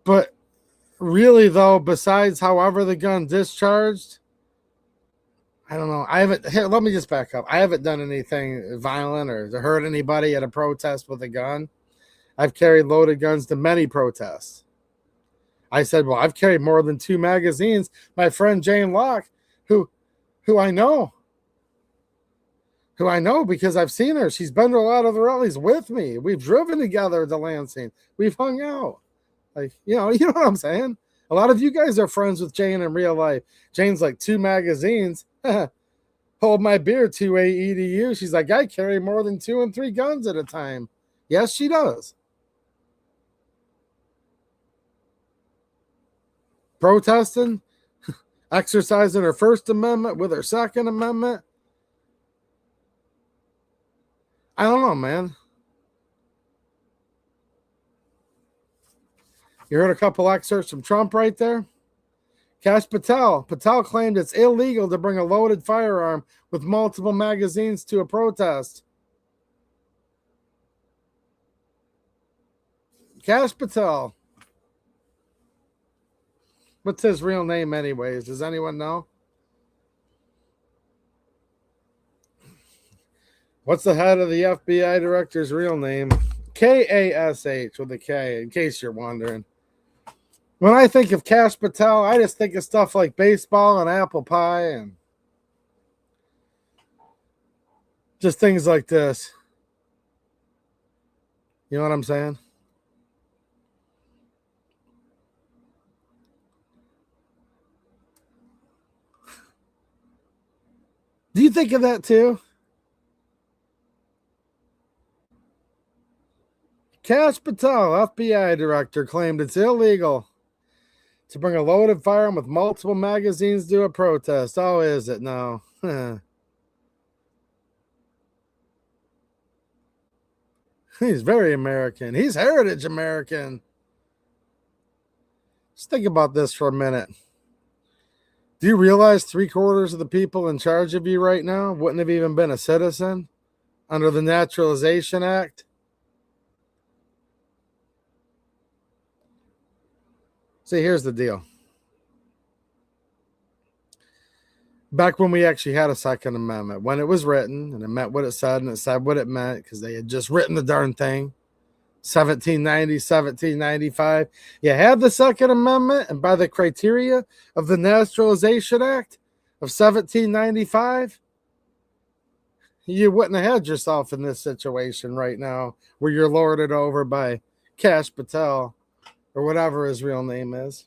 A: But really, though, besides however the gun discharged, I don't know. Here, let me just back up. I haven't done anything violent or to hurt anybody at a protest with a gun. I've carried loaded guns to many protests. I said, well, I've carried more than 2 magazines. My friend Jane Locke, who I know because I've seen her. She's been to a lot of the rallies with me. We've driven together to Lansing. We've hung out. Like, you know what I'm saying? A lot of you guys are friends with Jane in real life. Jane's like 2 magazines. Hold my beer, 2 AEDU. She's like, I carry more than 2 and 3 guns at a time. Yes, she does. Protesting, exercising her First Amendment with her Second Amendment. I don't know, man. You heard a couple excerpts from Trump right there? Kash Patel. Patel claimed it's illegal to bring a loaded firearm with multiple magazines to a protest. Kash Patel. What's his real name anyways? Does anyone know? What's the head of the FBI director's real name? Kash with a K, in case you're wondering. When I think of Kash Patel, I just think of stuff like baseball and apple pie and just things like this. You know what I'm saying? Do you think of that too? Kash Patel, FBI director, claimed it's illegal to bring a loaded firearm with multiple magazines to a protest. Oh, is it? No. He's very American. He's heritage American. Just think about this for a minute. Do you realize 3/4 of the people in charge of you right now wouldn't have even been a citizen under the Naturalization Act? See, here's the deal. Back when we actually had a Second Amendment, when it was written and it meant what it said and it said what it meant because they had just written the darn thing, 1790, 1795. You had the Second Amendment, and by the criteria of the Naturalization Act of 1795, you wouldn't have had yourself in this situation right now where you're lorded over by Kash Patel or whatever his real name is.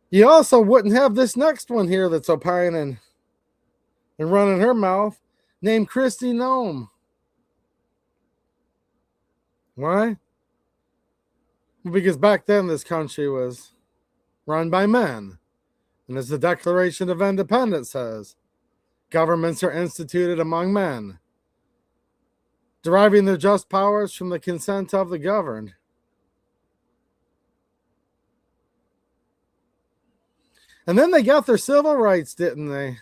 A: You also wouldn't have this next one here that's opining and running her mouth named Kristi Noem. Why? Because back then this country was run by men. And as the Declaration of Independence says, governments are instituted among men, deriving their just powers from the consent of the governed. And then they got their civil rights, didn't they?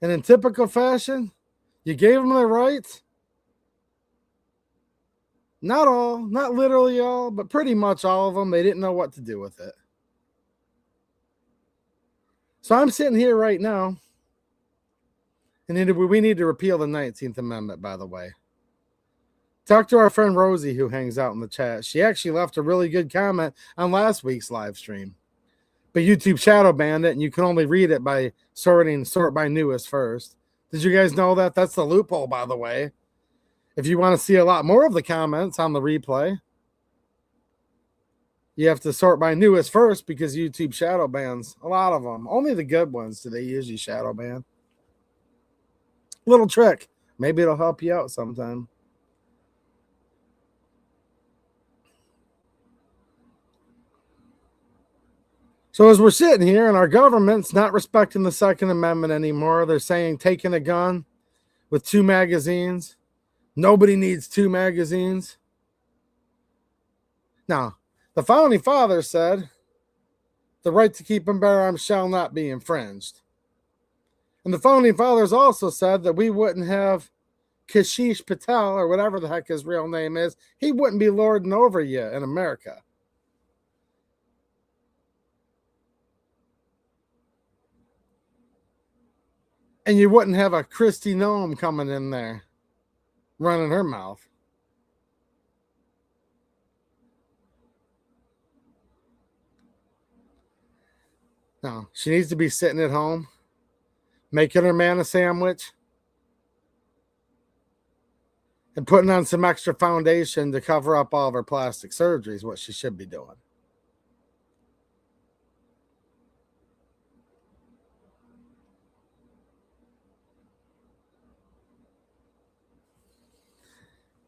A: And in typical fashion, you gave them their rights. Not all, not literally all, but pretty much all of them. They didn't know what to do with it. So I'm sitting here right now, and we need to repeal the 19th Amendment, by the way. Talk to our friend Rosie, who hangs out in the chat. She actually left a really good comment on last week's live stream. But YouTube shadow banned it, and you can only read it by sort by newest first. Did you guys know that? That's the loophole, by the way. If you want to see a lot more of the comments on the replay, you have to sort by newest first because YouTube shadow bans a lot of them. Only the good ones do they usually shadow ban. Little trick. Maybe it'll help you out sometime. So as we're sitting here and our government's not respecting the Second Amendment anymore, they're saying taking a gun with 2 magazines. Nobody needs 2 magazines. Now, the Founding Fathers said the right to keep and bear arms shall not be infringed. And the Founding Fathers also said that we wouldn't have Kashish Patel, or whatever the heck his real name is, he wouldn't be lording over you in America. And you wouldn't have a Kristi Noem coming in there running her mouth. No, she needs to be sitting at home, making her man a sandwich, and putting on some extra foundation to cover up all of her plastic surgeries, what she should be doing.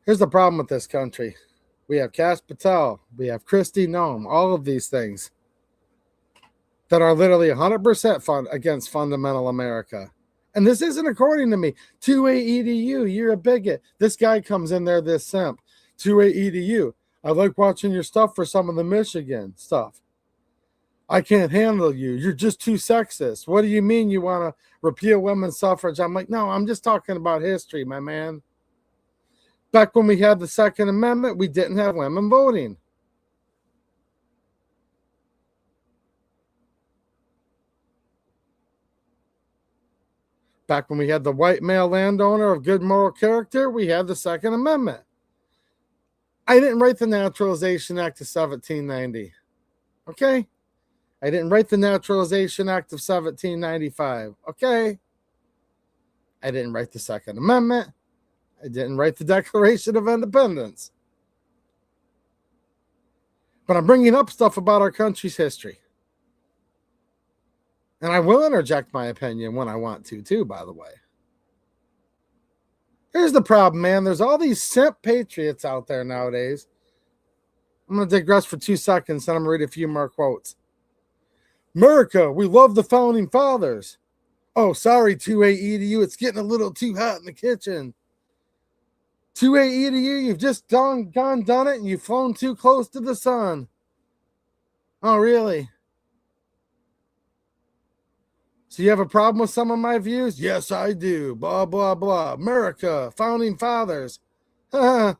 A: Here's the problem with this country. We have Kash Patel. We have Kristi Noem. All of these things that are literally 100% against fundamental America. And this isn't according to me. 2A EDU, you're a bigot. This guy comes in there, this simp. 2A EDU, I like watching your stuff for some of the Michigan stuff. I can't handle you. You're just too sexist. What do you mean you want to repeal women's suffrage? I'm like, no, I'm just talking about history, my man. Back when we had the Second Amendment, we didn't have women voting. Back when we had the white male landowner of good moral character, we had the Second Amendment. I didn't write the Naturalization Act of 1790. Okay? I didn't write the Naturalization Act of 1795. Okay? I didn't write the Second Amendment. I didn't write the Declaration of Independence. But I'm bringing up stuff about our country's history. And I will interject my opinion when I want to, too, by the way. Here's the problem, man. There's all these simp patriots out there nowadays. I'm going to digress for 2 seconds, and I'm going to read a few more quotes. America, we love the Founding Fathers. Oh, sorry, 2A EDU. It's getting a little too hot in the kitchen. 2A EDU, you've just done it, and you've flown too close to the sun. Oh, really? So you have a problem with some of my views? Yes, I do. Blah, blah, blah. America, Founding Fathers. I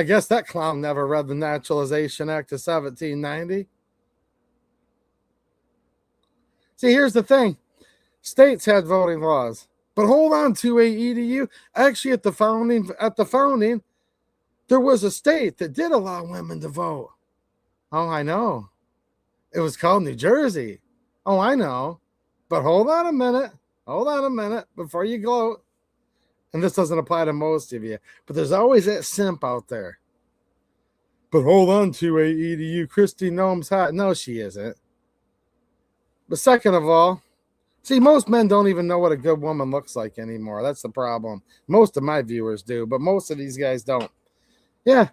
A: guess that clown never read the Naturalization Act of 1790. See, here's the thing. States had voting laws. But hold on, 2A EDU. Actually, at the founding, there was a state that did allow women to vote. Oh, I know. It was called New Jersey. Oh, I know. But hold on a minute. Hold on a minute before you gloat. And this doesn't apply to most of you, but there's always that simp out there. But hold on, 2A EDU. Christy Noem's hot. No, she isn't. But second of all, see, most men don't even know what a good woman looks like anymore. That's the problem. Most of my viewers do, but most of these guys don't. Yeah.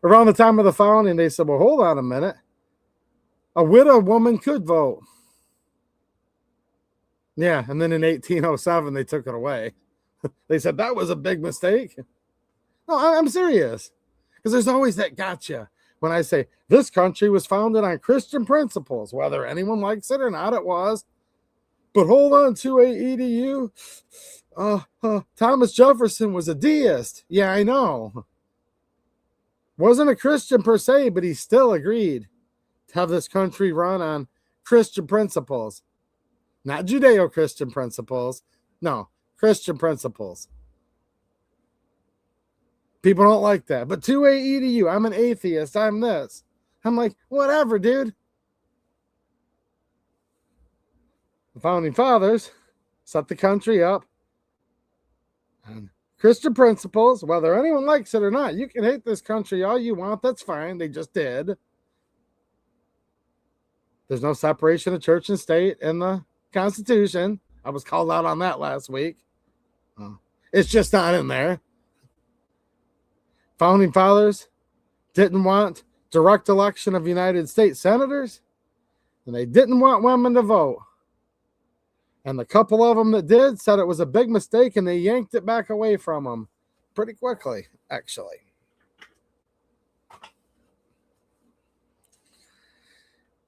A: Around the time of the founding, they said, well, hold on a minute. A widow woman could vote. Yeah, and then in 1807, they took it away. They said that was a big mistake. No, I'm serious. Because there's always that gotcha. When I say, this country was founded on Christian principles, whether anyone likes it or not, it was. But hold on, 2A EDU. Thomas Jefferson was a deist. Yeah, I know. Wasn't a Christian per se, but he still agreed to have this country run on Christian principles. Not Judeo-Christian principles. No, Christian principles. People don't like that. But 2A EDU, I'm an atheist. I'm this. I'm like, whatever, dude. The founding fathers set the country up on Christian principles, whether anyone likes it or not. You can hate this country all you want. That's fine. They just did. There's no separation of church and state in the Constitution. I was called out on that last week. It's just not in there. Founding fathers didn't want direct election of United States senators, and they didn't want women to vote. And the couple of them that did said it was a big mistake, and they yanked it back away from them pretty quickly, actually.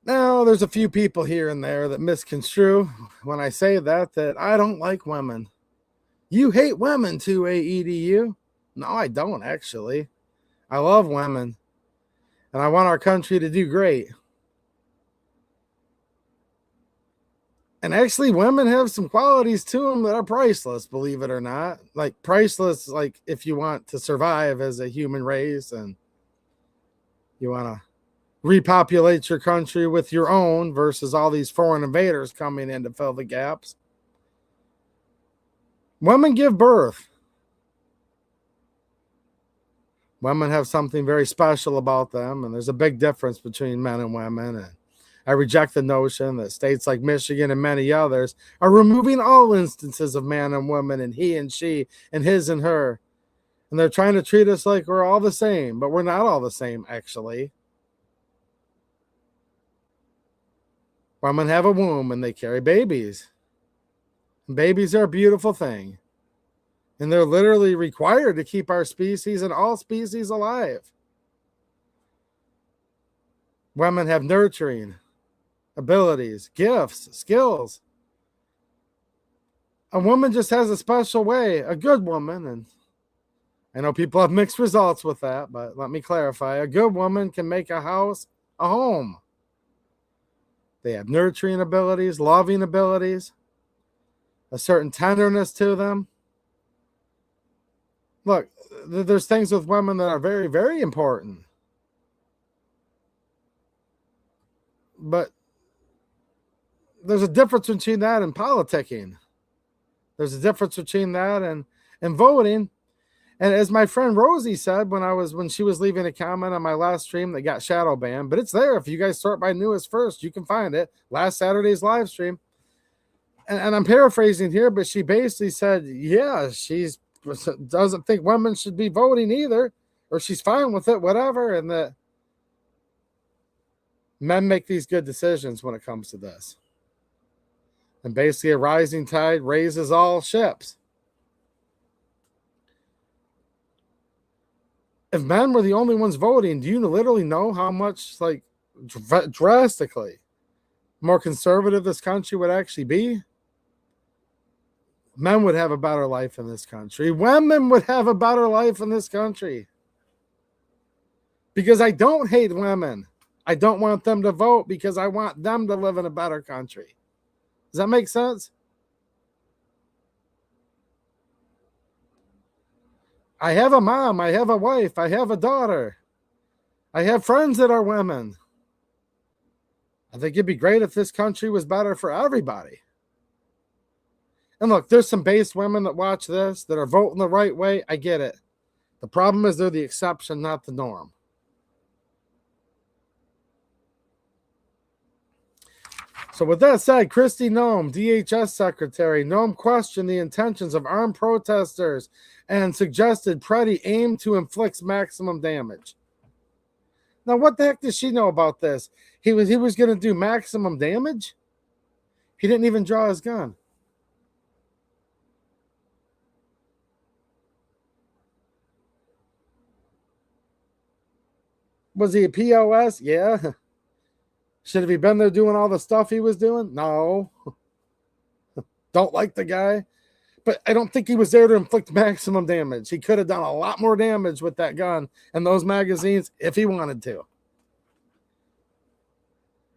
A: Now, there's a few people here and there that misconstrue when I say that I don't like women. You hate women, 2A EDU. No, I don't, actually. I love women, and I want our country to do great. And actually, women have some qualities to them that are priceless, believe it or not. Like, priceless, like, if you want to survive as a human race and you want to repopulate your country with your own versus all these foreign invaders coming in to fill the gaps. Women give birth. Women have something very special about them, and there's a big difference between men and women. And I reject the notion that states like Michigan and many others are removing all instances of man and woman and he and she and his and her. And they're trying to treat us like we're all the same, but we're not all the same, actually. Women have a womb and they carry babies. And babies are a beautiful thing. And they're literally required to keep our species and all species alive. Women have nurturing abilities, gifts, skills. A woman just has a special way, a good woman, and I know people have mixed results with that, but let me clarify. A good woman can make a house a home. They have nurturing abilities, loving abilities, a certain tenderness to them. Look, there's things with women that are very, very important. But there's a difference between that and politicking. There's a difference between that and voting. And as my friend Rosie said when she was leaving a comment on my last stream that got shadow banned, but it's there. If you guys sort by newest first, you can find it. Last Saturday's live stream. And I'm paraphrasing here, but she basically said, yeah, she doesn't think women should be voting either, or she's fine with it, whatever, and that men make these good decisions when it comes to this. And basically a rising tide raises all ships. If men were the only ones voting, do you literally know how much, like, drastically more conservative this country would actually be? Men would have a better life in this country. Women would have a better life in this country. Because I don't hate women. I don't want them to vote because I want them to live in a better country. Does that make sense? I have a mom. I have a wife. I have a daughter. I have friends that are women. I think it'd be great if this country was better for everybody. And look, there's some base women that watch this that are voting the right way. I get it. The problem is they're the exception, not the norm. So with that said, Kristi Noem, DHS Secretary, Noem questioned the intentions of armed protesters and suggested Preddy aim to inflict maximum damage. Now, what the heck does she know about this? He was going to do maximum damage? He didn't even draw his gun. Was he a POS? Yeah. Should have he been there doing all the stuff he was doing? No. Don't like the guy. But I don't think he was there to inflict maximum damage. He could have done a lot more damage with that gun and those magazines if he wanted to.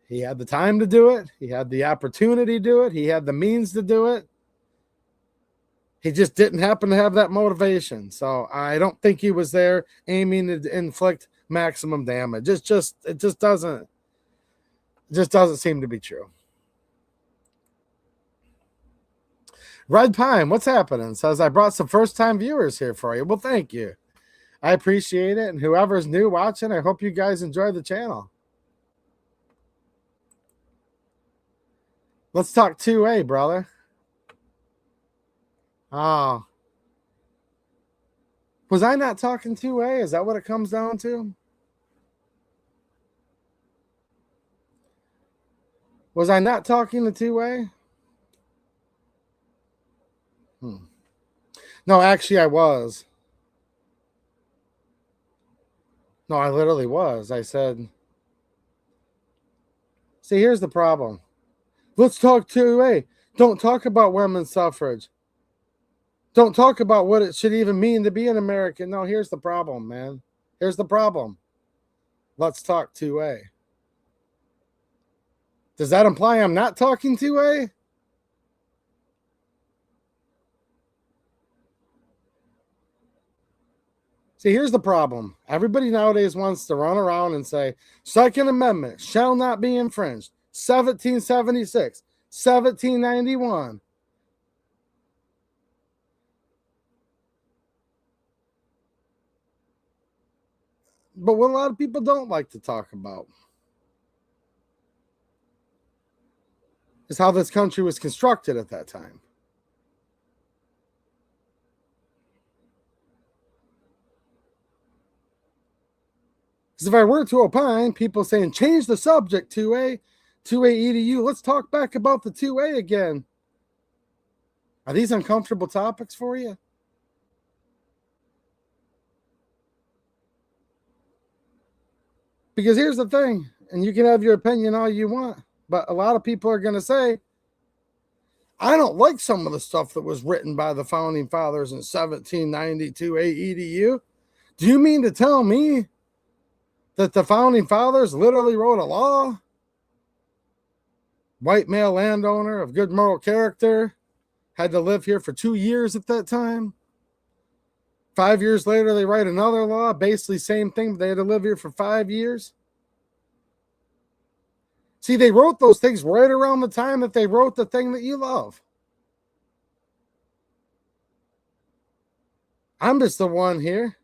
A: He had the time to do it. He had the opportunity to do it. He had the means to do it. He just didn't happen to have that motivation. So I don't think he was there aiming to inflict maximum damage. It just doesn't seem to be true. Red Pine, what's happening? Says, I brought some first-time viewers here for you. Well, thank you. I appreciate it. And whoever's new watching, I hope you guys enjoy the channel. Let's talk 2A, brother. Oh. Was I not talking 2A? Is that what it comes down to? Was I not talking to 2A? No, actually, I was. No, I literally was. I said, see, here's the problem. Let's talk 2A. Don't talk about women's suffrage. Don't talk about what it should even mean to be an American. No, here's the problem, man. Here's the problem. Let's talk 2A. Does that imply I'm not talking 2A? See, here's the problem. Everybody nowadays wants to run around and say, Second Amendment shall not be infringed. 1776, 1791. But what a lot of people don't like to talk about is how this country was constructed at that time. Because if I were to opine, people saying, change the subject, 2A EDU, let's talk back about the 2A again. Are these uncomfortable topics for you? Because here's the thing, and you can have your opinion all you want, but a lot of people are going to say, I don't like some of the stuff that was written by the Founding Fathers in 1792 AEDU. Do you mean to tell me that the Founding Fathers literally wrote a law? White male landowner of good moral character had to live here for 2 years at that time. 5 years later, they write another law, basically same thing, but they had to live here for 5 years. See, they wrote those things right around the time that they wrote the thing that you love. I'm just the one here.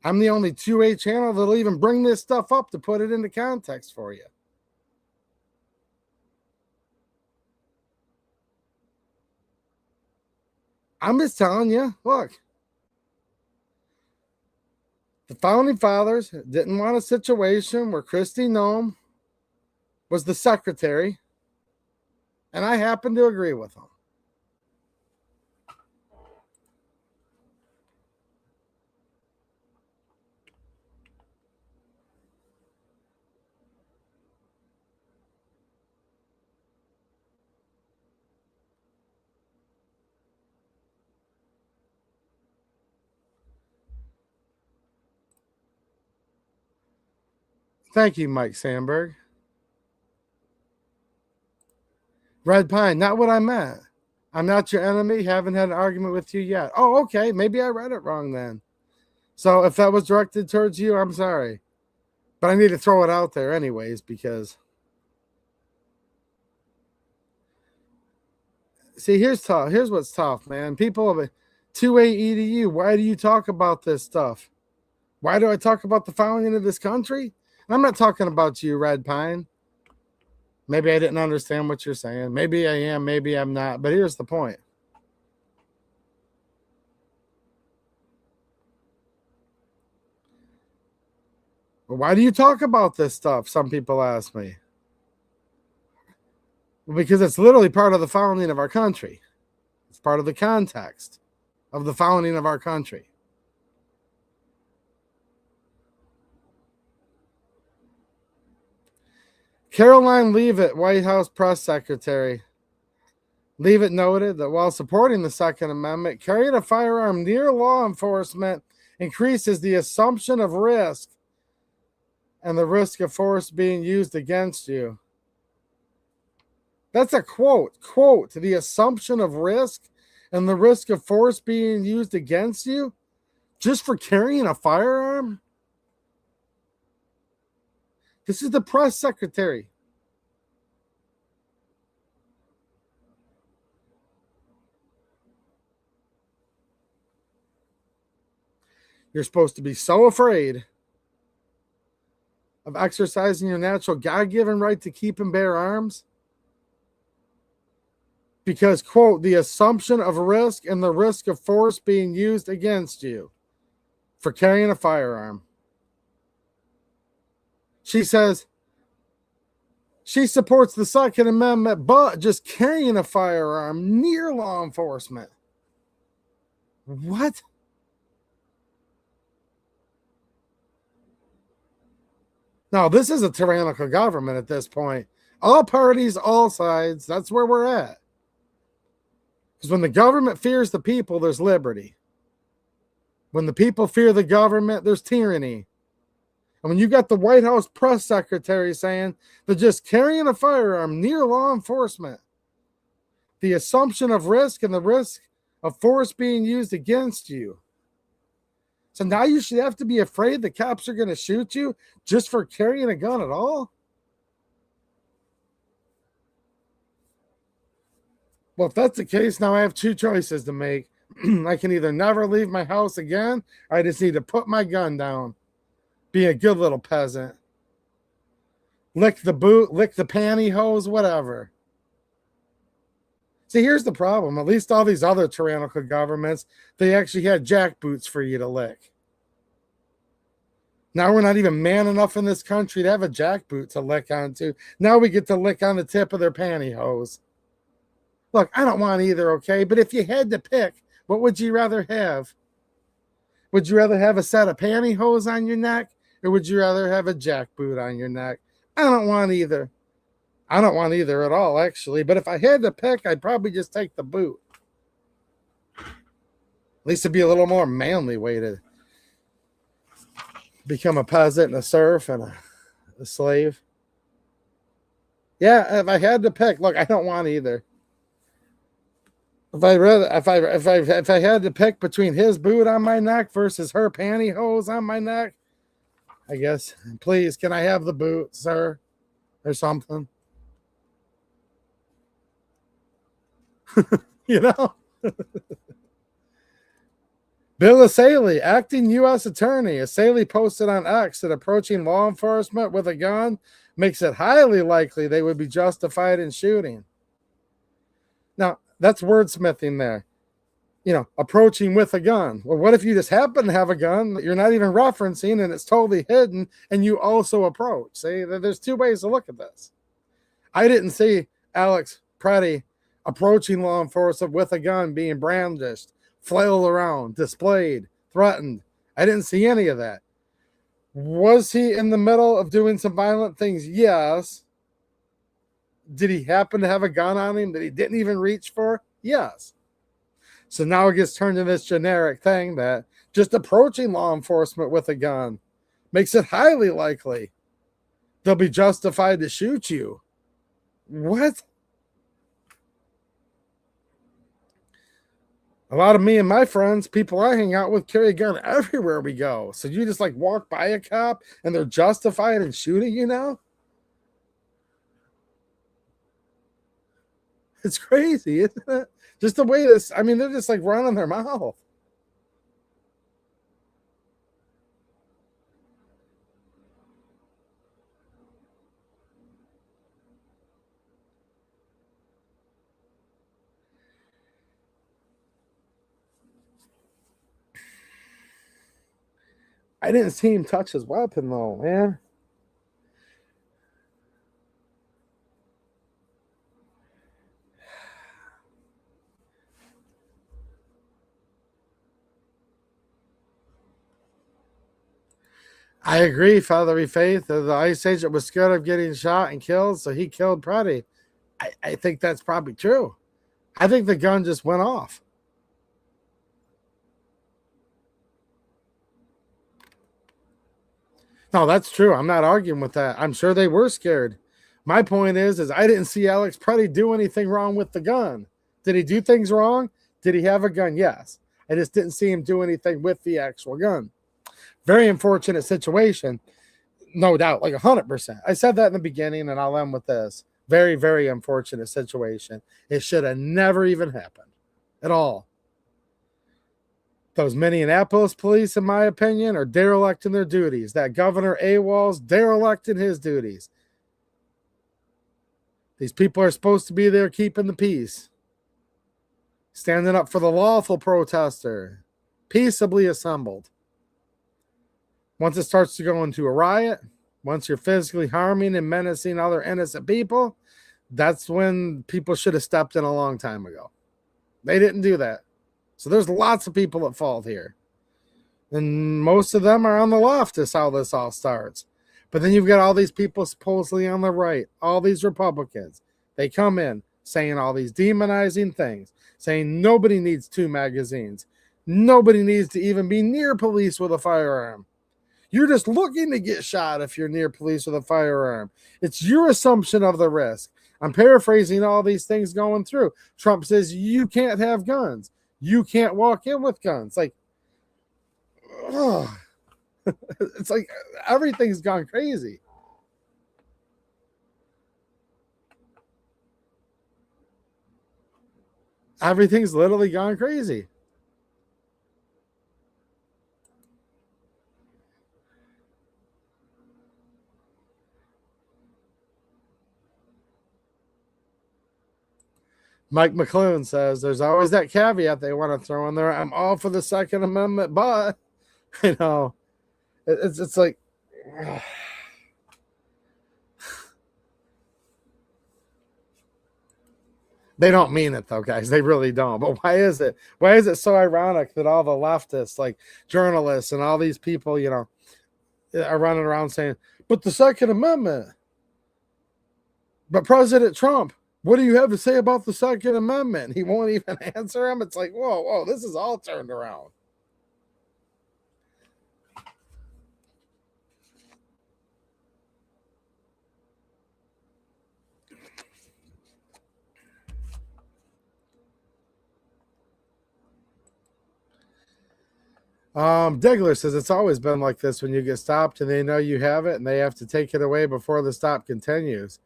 A: I'm the only 2A channel that'll even bring this stuff up to put it into context for you. I'm just telling you, look. The Founding Fathers didn't want a situation where Kristi Noem was the secretary, and I happen to agree with them. Thank you, Mike Sandberg. Red Pine, not what I meant. I'm not your enemy. Haven't had an argument with you yet. Oh, okay. Maybe I read it wrong then. So if that was directed towards you, I'm sorry. But I need to throw it out there anyways, because see, here's tough. Here's what's tough, man. People have a 2A EDU. Why do you talk about this stuff? Why do I talk about the founding of this country? And I'm not talking about you, Red Pine. Maybe I didn't understand what you're saying. Maybe I am, maybe I'm not. But here's the point. Well, why do you talk about this stuff? Some people ask me. Well, because it's literally part of the founding of our country. It's part of the context of the founding of our country. Caroline Leavitt, White House press secretary. Leavitt noted that while supporting the Second Amendment, carrying a firearm near law enforcement increases the assumption of risk and the risk of force being used against you. That's a quote. Quote, the assumption of risk and the risk of force being used against you just for carrying a firearm? This is the press secretary. You're supposed to be so afraid of exercising your natural God-given right to keep and bear arms because, quote, the assumption of risk and the risk of force being used against you for carrying a firearm. She says she supports the Second Amendment, but just carrying a firearm near law enforcement. What? No, this is a tyrannical government at this point. All parties, all sides, that's where we're at. Because when the government fears the people, there's liberty. When the people fear the government, there's tyranny. And when you got the White House press secretary saying that just carrying a firearm near law enforcement, the assumption of risk and the risk of force being used against you. So now you should have to be afraid the cops are going to shoot you just for carrying a gun at all? Well, if that's the case, now I have two choices to make. I can either never leave my house again, or I just need to put my gun down. Be a good little peasant. Lick the boot, lick the pantyhose, whatever. See, here's the problem. At least all these other tyrannical governments, they actually had jackboots for you to lick. Now we're not even man enough in this country to have a jackboot to lick onto. Now we get to lick on the tip of their pantyhose. Look, I don't want either, okay? But if you had to pick, what would you rather have? Would you rather have a set of pantyhose on your neck? Or would you rather have a jackboot on your neck? I don't want either. I don't want either at all, actually. But if I had to pick, I'd probably just take the boot. At least it'd be a little more manly way to become a peasant and a serf and a slave. Yeah, if I had to pick, look, I don't want either. If I had to pick between his boot on my neck versus her pantyhose on my neck, I guess, please, can I have the boot, sir? Or something. You know? Bill Asaley, acting U.S. attorney. Asaley posted on X that approaching law enforcement with a gun makes it highly likely they would be justified in shooting. Now, that's wordsmithing there. You know, approaching with a gun. Well, what if you just happen to have a gun that you're not even referencing and it's totally hidden and you also approach? See, there's two ways to look at this. I didn't see Alex Preddy approaching law enforcement with a gun being brandished, flailed around, displayed, threatened. I didn't see any of that. Was he in the middle of doing some violent things? Yes. Did he happen to have a gun on him that he didn't even reach for? Yes. So now it gets turned into this generic thing that just approaching law enforcement with a gun makes it highly likely they'll be justified to shoot you. What? A lot of me and my friends, people I hang out with, carry a gun everywhere we go. So you just like walk by a cop and they're justified in shooting you now? It's crazy, isn't it? Just the way this, I mean, they're just like running their mouth. I didn't see him touch his weapon, though, man. I agree, Fatherly Faith. The ICE agent was scared of getting shot and killed, so he killed Preddy. I think that's probably true. I think the gun just went off. No, that's true. I'm not arguing with that. I'm sure they were scared. My point is I didn't see Alex Preddy do anything wrong with the gun. Did he do things wrong? Did he have a gun? Yes. I just didn't see him do anything with the actual gun. Very unfortunate situation. No doubt, like 100%. I said that in the beginning, and I'll end with this. Very, very unfortunate situation. It should have never even happened at all. Those Minneapolis police, in my opinion, are derelict in their duties. That Governor AWOL's derelict in his duties. These people are supposed to be there keeping the peace. Standing up for the lawful protester. Peaceably assembled. Once it starts to go into a riot, once you're physically harming and menacing other innocent people, that's when people should have stepped in a long time ago. They didn't do that. So there's lots of people at fault here. And most of them are on the left is how this all starts. But then you've got all these people supposedly on the right, all these Republicans. They come in saying all these demonizing things, saying nobody needs 2 magazines. Nobody needs to even be near police with a firearm. You're just looking to get shot if you're near police with a firearm. It's your assumption of the risk. I'm paraphrasing all these things going through. Trump says you can't have guns. You can't walk in with guns. Like, oh, it's like everything's gone crazy. Everything's literally gone crazy. Mike McClune says there's always that caveat they want to throw in there. I'm all for the Second Amendment, but you know, it's like they don't mean it though, guys. They really don't. But why is it? Why is it so ironic that all the leftists, like journalists and all these people, you know, are running around saying, "But the Second Amendment." But President Trump, what do you have to say about the Second Amendment? He won't even answer him. It's like, whoa, this is all turned around. Degler says it's always been like this when you get stopped and they know you have it and they have to take it away before the stop continues.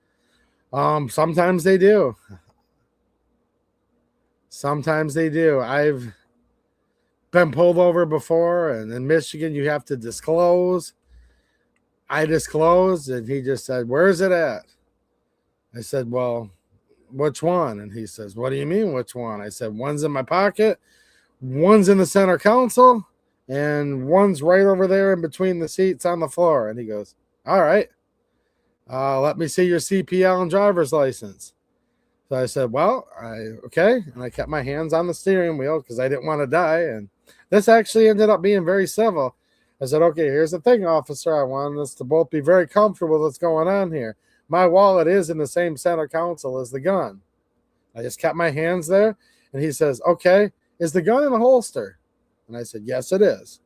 A: Sometimes they do. Sometimes they do. I've been pulled over before, and in Michigan you have to disclose. I disclosed, and he just said, "Where's it at?" I said, "Well, which one?" And he says, "What do you mean, which one?" I said, "One's in my pocket, one's in the center console, and one's right over there in between the seats on the floor." And he goes, "All right. Let me see your CPL and driver's license." So I said, "Well, okay." And I kept my hands on the steering wheel because I didn't want to die. And this actually ended up being very civil. I said, "Okay, here's the thing, officer. I want us to both be very comfortable with what's going on here. My wallet is in the same center console as the gun." I just kept my hands there. And he says, "Okay, is the gun in a holster?" And I said, "Yes, it is."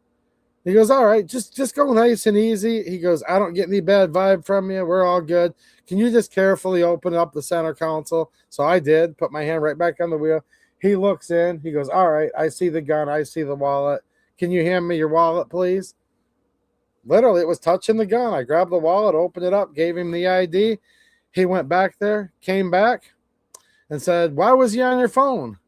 A: He goes, "All right, just go nice and easy." He goes, "I don't get any bad vibe from you. We're all good. Can you just carefully open up the center console?" So I did, put my hand right back on the wheel. He looks in. He goes, all right, I see the gun. I see the wallet. Can you hand me your wallet, please? Literally, it was touching the gun. I grabbed the wallet, opened it up, gave him the ID. He went back there, came back, and said, why was he on your phone?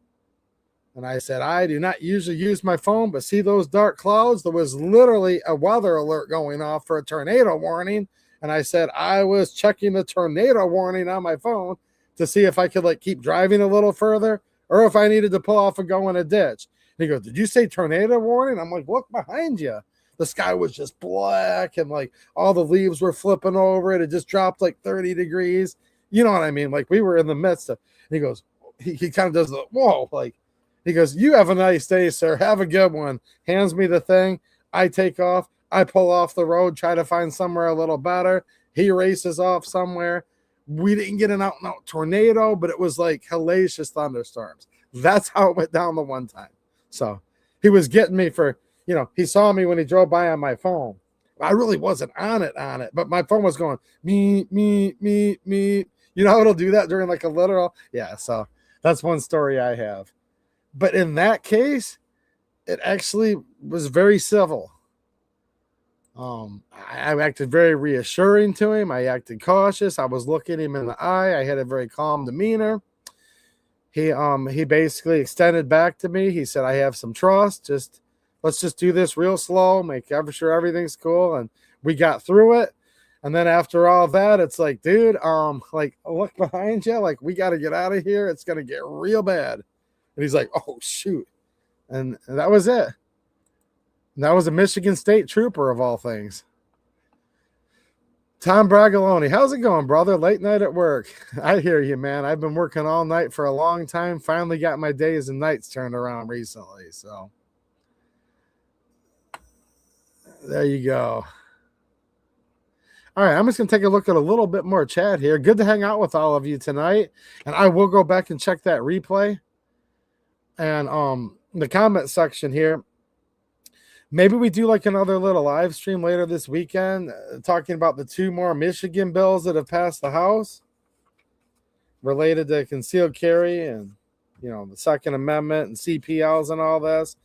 A: And I said, I do not usually use my phone, but see those dark clouds? There was literally a weather alert going off for a tornado warning. And I said, I was checking the tornado warning on my phone to see if I could like keep driving a little further or if I needed to pull off and go in a ditch. And he goes, did you say tornado warning? I'm like, look behind you. The sky was just black and like all the leaves were flipping over. It had just dropped like 30 degrees. You know what I mean? Like we were in the midst of, and he goes, he kind of does the, whoa, like, he goes, you have a nice day, sir. Have a good one. Hands me the thing. I take off. I pull off the road, try to find somewhere a little better. He races off somewhere. We didn't get an out-and-out tornado, but it was like hellacious thunderstorms. That's how it went down the one time. So he was getting me for, you know, he saw me when he drove by on my phone. I really wasn't on it, but my phone was going, me. You know how it'll do that during like a literal? Yeah, so that's one story I have. But in that case, it actually was very civil. I acted very reassuring to him. I acted cautious. I was looking him in the eye. I had a very calm demeanor. He basically extended back to me. He said, I have some trust. Let's just do this real slow, make sure everything's cool. And we got through it. And then after all that, it's like, dude, like look behind you. Like we got to get out of here. It's going to get real bad. And he's like, oh, shoot. And that was it. And that was a Michigan State trooper of all things. Tom Bragaloni, how's it going, brother? Late night at work. I hear you, man. I've been working all night for a long time. Finally got my days and nights turned around recently. So there you go. All right, I'm just going to take a look at a little bit more chat here. Good to hang out with all of you tonight. And I will go back and check that replay. And the comment section here, maybe we do like another little live stream later this weekend talking about the 2 more Michigan bills that have passed the House related to concealed carry and, you know, the Second Amendment and CPLs and all this.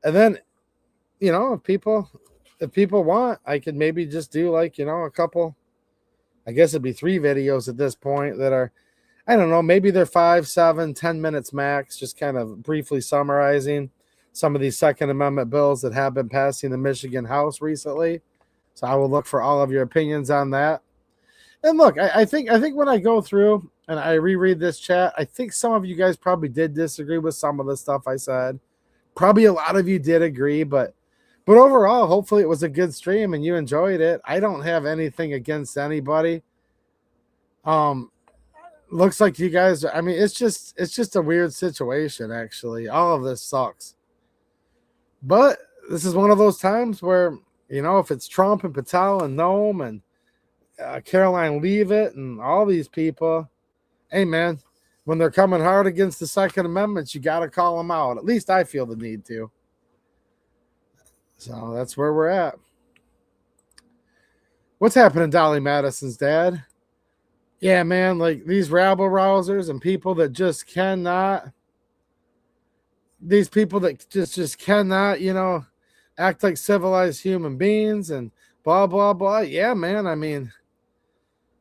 A: And then, you know, if people want, I could maybe just do like, you know, a couple, I guess it'd be 3 videos at this point that are, I don't know, maybe they're 5, 7, 10 minutes max, just kind of briefly summarizing some of these Second Amendment bills that have been passing the Michigan House recently. So I will look for all of your opinions on that. And look, I think when I go through and I reread this chat, I think some of you guys probably did disagree with some of the stuff I said. Probably a lot of you did agree, but overall, hopefully it was a good stream and you enjoyed it. I don't have anything against anybody. Looks like you guys, I mean, it's just a weird situation, actually. All of this sucks. But this is one of those times where, you know, if it's Trump and Patel and Noam and Caroline Leavitt and all these people, hey, man, when they're coming hard against the Second Amendment, you got to call them out. At least I feel the need to. So that's where we're at. What's happening, Dolly Madison's dad? Yeah, man, like these rabble rousers and people that just cannot, these people that just cannot, you know, act like civilized human beings and blah, blah, blah. Yeah, man, I mean,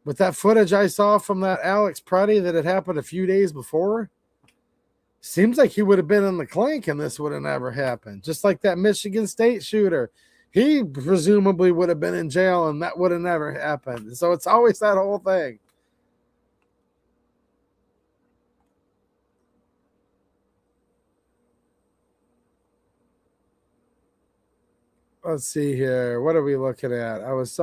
A: with that footage I saw from that Alex Preddy that had happened a few days before, seems like he would have been in the clink and this would have never happened. Just like that Michigan State shooter. He presumably would have been in jail and that would have never happened. So it's always that whole thing. Let's see here. What are we looking at? I was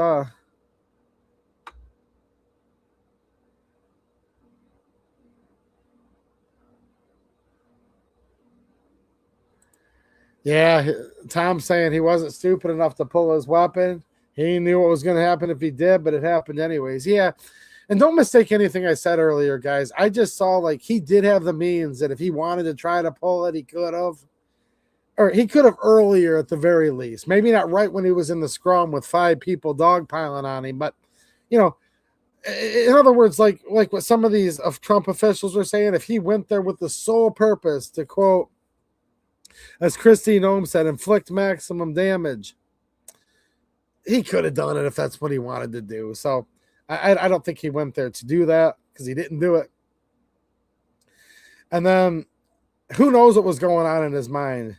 A: yeah, Tom's saying he wasn't stupid enough to pull his weapon. He knew what was going to happen if he did, but it happened anyways. Yeah, and don't mistake anything I said earlier, guys. I just saw like he did have the means that if he wanted to try to pull it, he could have. Or he could have earlier at the very least. Maybe not right when he was in the scrum with 5 people dogpiling on him. But, you know, In other words, like what some of these of Trump officials are saying, if he went there with the sole purpose to, quote, as Christine Ohm said, inflict maximum damage, he could have done it if that's what he wanted to do. So I don't think he went there to do that, because he didn't do it. And then who knows what was going on in his mind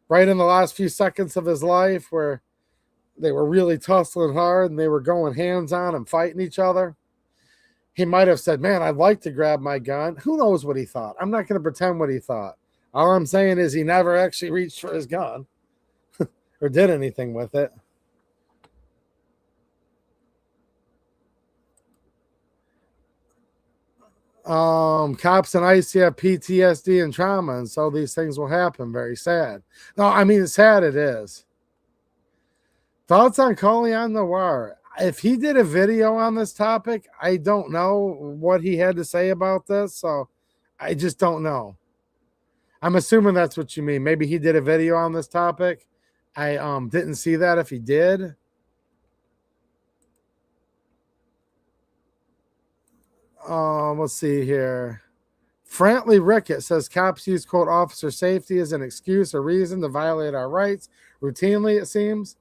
A: right in the last few seconds of his life, where they were really tussling hard and they were going hands-on and fighting each other. He might have said, man, I'd like to grab my gun. Who knows what he thought? I'm not going to pretend what he thought. All I'm saying is he never actually reached for his gun or did anything with it. Cops and ICE have PTSD and trauma, and so these things will happen. Very sad. No, I mean, sad it is. Thoughts on Colion Noir? If he did a video on this topic, I don't know what he had to say about this, so I just don't know. I'm assuming that's what you mean. Maybe he did a video on this topic. I didn't see that if he did. Let's see here. Frantley Rickett says cops use, quote, officer safety as an excuse or reason to violate our rights routinely, it seems.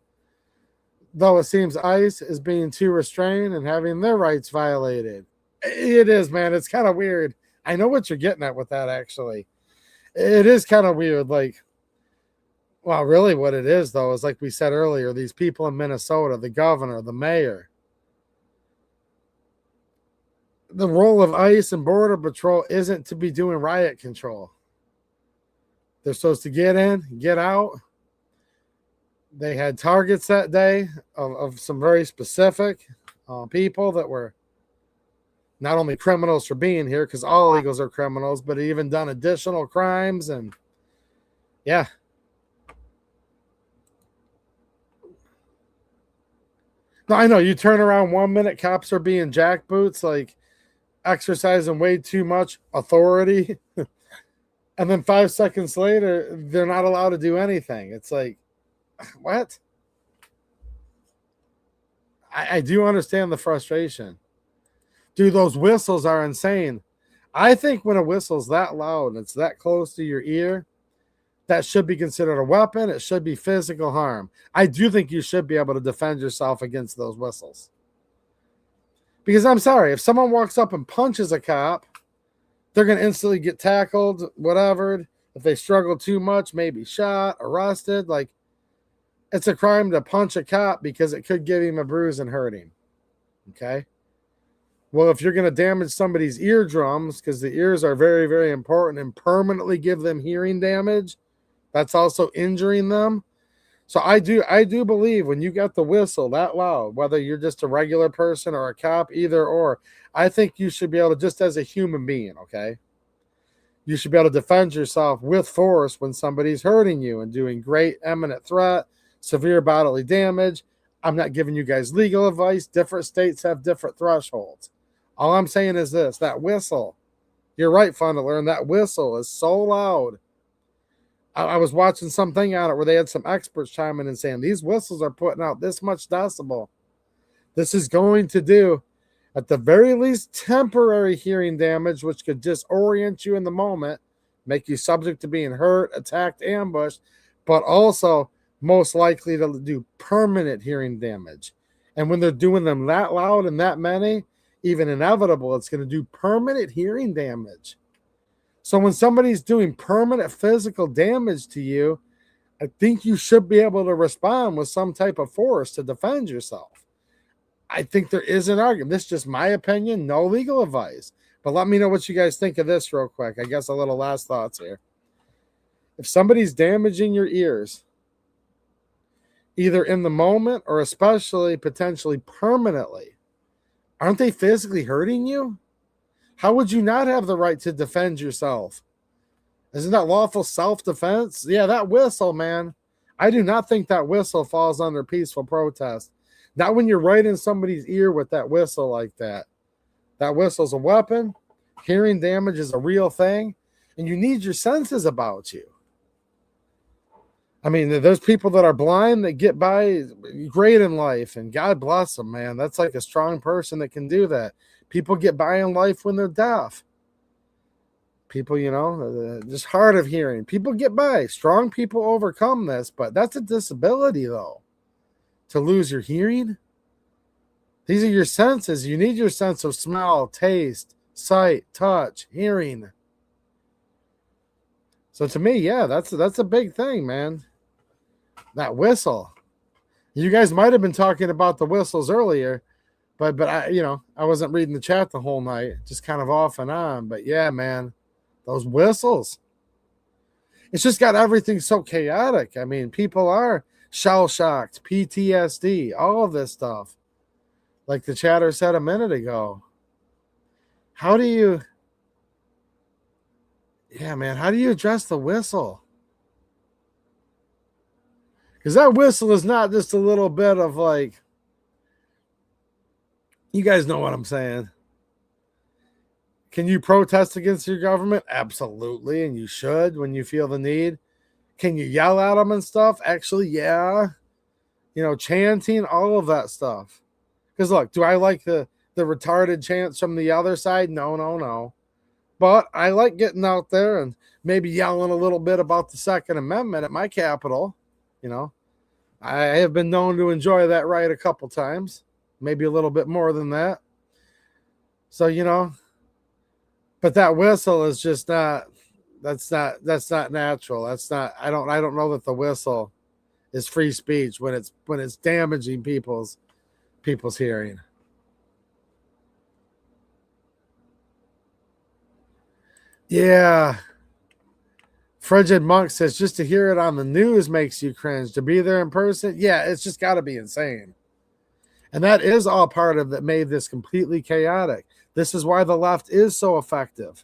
A: Though it seems ICE is being too restrained and having their rights violated. It is, man. It's kind of weird. I know what you're getting at with that, actually. It is kind of weird. Like, well, really what it is, though, is like we said earlier, these people in Minnesota, the governor, the mayor, the role of ICE and Border Patrol isn't to be doing riot control. They're supposed to get in, get out. They had targets that day of some very specific people that were not only criminals for being here, because all illegals are criminals, but even done additional crimes. And yeah. No, I know you turn around 1 minute, cops are being jackboots, like exercising way too much authority. And then 5 seconds later, they're not allowed to do anything. It's like, what? I do understand the frustration. Dude, those whistles are insane. I think when a whistle's that loud and it's that close to your ear, that should be considered a weapon. It should be physical harm. I do think you should be able to defend yourself against those whistles. Because I'm sorry, if someone walks up and punches a cop, they're going to instantly get tackled, whatever. If they struggle too much, maybe shot, arrested. Like, it's a crime to punch a cop because it could give him a bruise and hurt him. Okay? Well, if you're going to damage somebody's eardrums, because the ears are very, very important, and permanently give them hearing damage, that's also injuring them. So I do believe when you got the whistle that loud, whether you're just a regular person or a cop, either or, I think you should be able to, just as a human being, okay? You should be able to defend yourself with force when somebody's hurting you and doing great imminent threat, severe bodily damage. I'm not giving you guys legal advice. Different states have different thresholds. All I'm saying is this, that whistle, you're right, fun to learn, that whistle is so loud. I was watching something on it where they had some experts chiming in and saying, these whistles are putting out this much decibel. This is going to do, at the very least, temporary hearing damage, which could disorient you in the moment, make you subject to being hurt, attacked, ambushed, but also most likely to do permanent hearing damage. And when they're doing them that loud and that many, even inevitable, it's going to do permanent hearing damage. So when somebody's doing permanent physical damage to you, I think you should be able to respond with some type of force to defend yourself. I think there is an argument. This is just my opinion, no legal advice. But let me know what you guys think of this real quick. I guess a little last thoughts here. If somebody's damaging your ears, either in the moment or especially potentially permanently, aren't they physically hurting you? How would you not have the right to defend yourself? Isn't that lawful self-defense? Yeah, that whistle, man. I do not think that whistle falls under peaceful protest. Not when you're right in somebody's ear with that whistle like that. That whistle's a weapon. Hearing damage is a real thing. And you need your senses about you. I mean, there's people that are blind that get by great in life, and God bless them, man. That's like a strong person that can do that. People get by in life when they're deaf. People, just hard of hearing. People get by. Strong people overcome this, but that's a disability, though. To lose your hearing? These are your senses. You need your sense of smell, taste, sight, touch, hearing. So to me, yeah, that's a big thing, man. That whistle. You guys might have been talking about the whistles earlier, but I wasn't reading the chat the whole night, just kind of off and on. But yeah, man, those whistles. It's just got everything so chaotic. I mean, people are shell-shocked, PTSD, all of this stuff. Like the chatter said a minute ago. How do you address the whistle? Because that whistle is not just a little bit of like, you guys know what I'm saying. Can you protest against your government? Absolutely, and you should when you feel the need. Can you yell at them and stuff? Actually, yeah. Chanting, all of that stuff. Because look, do I like the retarded chants from the other side? No. But I like getting out there and maybe yelling a little bit about the Second Amendment at my Capitol. I have been known to enjoy that right a couple times, maybe a little bit more than that. So, but that whistle is just not, that's not natural. I don't know that the whistle is free speech when it's damaging people's hearing. Yeah. Frigid Monk says, just to hear it on the news makes you cringe. To be there in person, yeah, it's just got to be insane. And that is all part of that made this completely chaotic. This is why the left is so effective.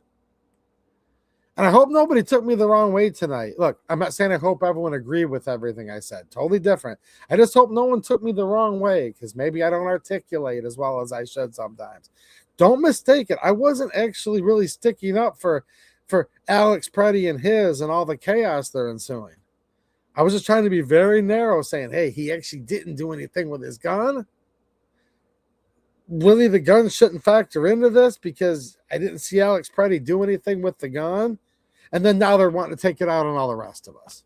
A: And I hope nobody took me the wrong way tonight. Look, I'm not saying I hope everyone agreed with everything I said. Totally different. I just hope no one took me the wrong way because maybe I don't articulate as well as I should sometimes. Don't mistake it. I wasn't actually really sticking up for Alex Preddy and his and all the chaos they're ensuing. I was just trying to be very narrow, saying, hey, he actually didn't do anything with his gun. Really, the gun shouldn't factor into this because I didn't see Alex Preddy do anything with the gun. And then now they're wanting to take it out on all the rest of us.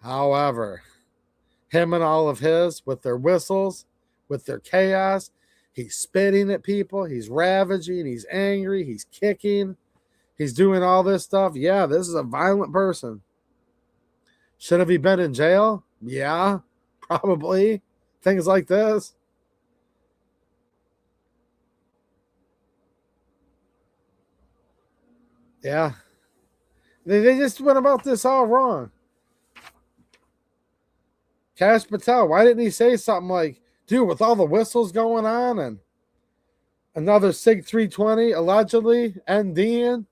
A: However, him and all of his, with their whistles, with their chaos, he's spitting at people, he's ravaging, he's angry, he's kicking, he's doing all this stuff. Yeah, this is a violent person. Should have he been in jail? Yeah, probably. Things like this. Yeah. They just went about this all wrong. Cash Patel, why didn't he say something like, dude, with all the whistles going on and another SIG 320 allegedly NDing,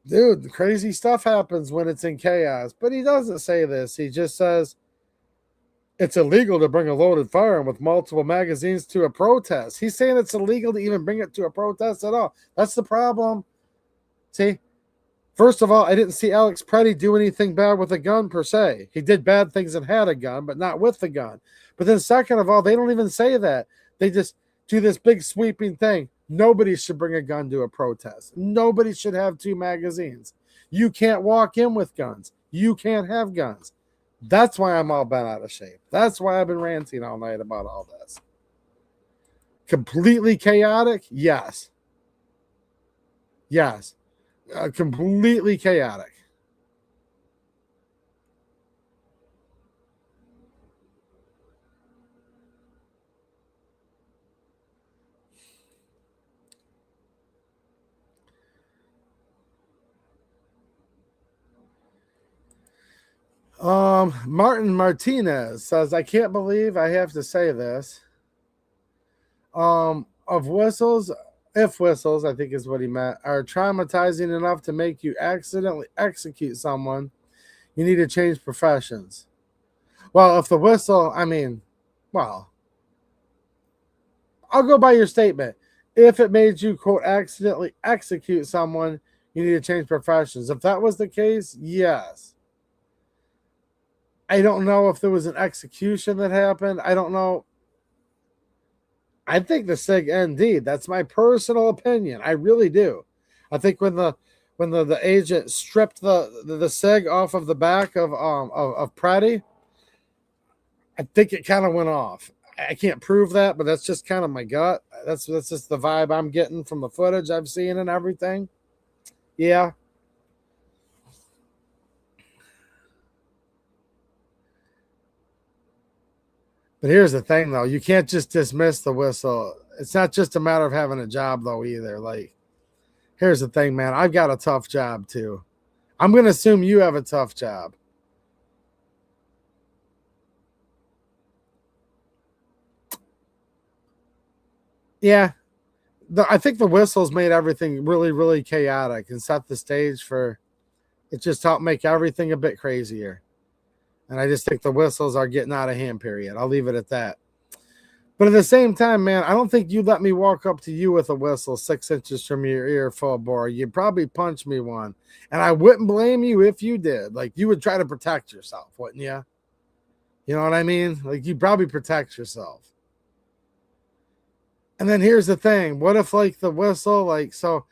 A: dude, crazy stuff happens when it's in chaos. But he doesn't say this. He just says it's illegal to bring a loaded firearm with multiple magazines to a protest. He's saying it's illegal to even bring it to a protest at all. That's the problem. See, first of all, I didn't see Alex Preddy do anything bad with a gun per se. He did bad things and had a gun, but not with the gun. But then second of all, they don't even say that. They just do this big sweeping thing. Nobody should bring a gun to a protest. Nobody should have 2 magazines. You can't walk in with guns. You can't have guns. That's why I'm all bent out of shape. That's why I've been ranting all night about all this. Completely chaotic? Yes. Yes. Completely chaotic. Martin Martinez says, I can't believe I have to say this. Of whistles, if whistles, I think is what he meant, are traumatizing enough to make you accidentally execute someone, you need to change professions. Well, if the whistle, I'll go by your statement. If it made you, quote, accidentally execute someone, you need to change professions. If that was the case, yes. I don't know if there was an execution that happened. I don't know. I think the SIG ND. That's my personal opinion. I really do. I think when the agent stripped the SIG off of the back of Pratty, I think it kind of went off. I can't prove that, but that's just kind of my gut. That's just the vibe I'm getting from the footage I've seen and everything. Yeah. But here's the thing, though. You can't just dismiss the whistle. It's not just a matter of having a job, though, either. Like, here's the thing, man. I've got a tough job, too. I'm going to assume you have a tough job. Yeah. I think the whistles made everything really, really chaotic and set the stage for it, just helped make everything a bit crazier. And I just think the whistles are getting out of hand, period. I'll leave it at that. But at the same time, man, I don't think you'd let me walk up to you with a whistle 6 inches from your ear full bore. You'd probably punch me one. And I wouldn't blame you if you did. Like, you would try to protect yourself, wouldn't you? You know what I mean? Like, you'd probably protect yourself. And then here's the thing. What if, like, the whistle, like, so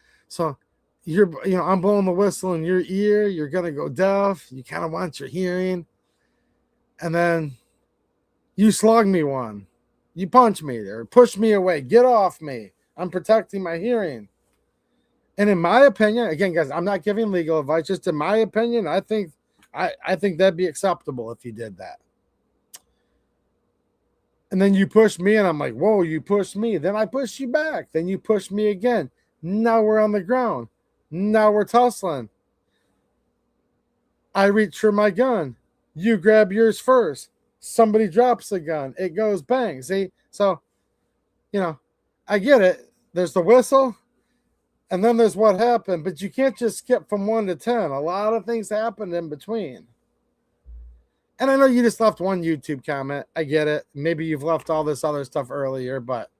A: you're, you know, I'm blowing the whistle in your ear. You're going to go deaf. You kind of want your hearing. And then you slug me one. You punch me or push me away. Get off me. I'm protecting my hearing. And in my opinion, again, guys, I'm not giving legal advice. Just in my opinion, I think that'd be acceptable if you did that. And then you push me, and I'm like, whoa, you pushed me. Then I push you back. Then you push me again. Now we're on the ground. Now we're tussling. I reach for my gun. You grab yours first. Somebody drops the gun. It goes bang. See? So, you know, I get it. There's the whistle, and then there's what happened. But you can't just skip from 1 to 10. A lot of things happened in between. And I know you just left one YouTube comment. I get it. Maybe you've left all this other stuff earlier, but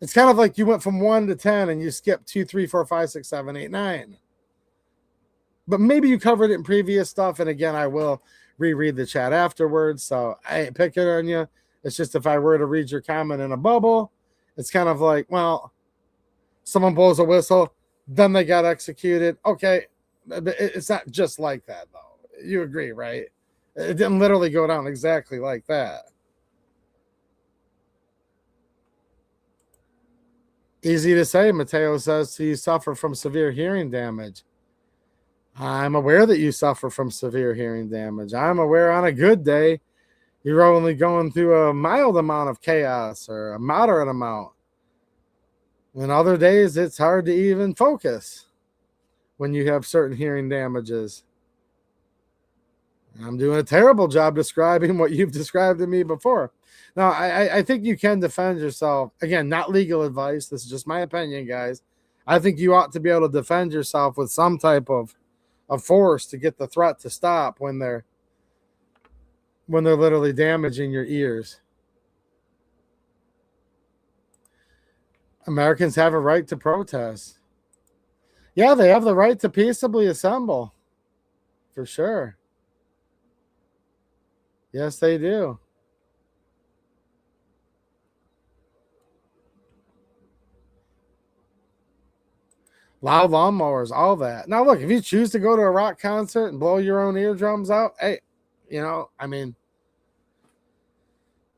A: it's kind of like you went from 1 to 10 and you skipped 2, 3, 4, 5, 6, 7, 8, 9. But maybe you covered it in previous stuff. And again, I will reread the chat afterwards. So I ain't picking on you. It's just if I were to read your comment in a bubble, it's kind of like, well, someone blows a whistle, then they got executed. Okay. It's not just like that, though. You agree, right? It didn't literally go down exactly like that. Easy to say, Mateo says, so you suffer from severe hearing damage. I'm aware that you suffer from severe hearing damage. I'm aware on a good day, you're only going through a mild amount of chaos or a moderate amount. And other days, it's hard to even focus when you have certain hearing damages. I'm doing a terrible job describing what you've described to me before. Now, I think you can defend yourself. Again, not legal advice. This is just my opinion, guys. I think you ought to be able to defend yourself with some type of force to get the threat to stop when they're literally damaging your ears. Americans have a right to protest. Yeah, they have the right to peaceably assemble. For sure. Yes, they do. Loud lawnmowers, all that. Now, look, if you choose to go to a rock concert and blow your own eardrums out, hey, you know, I mean,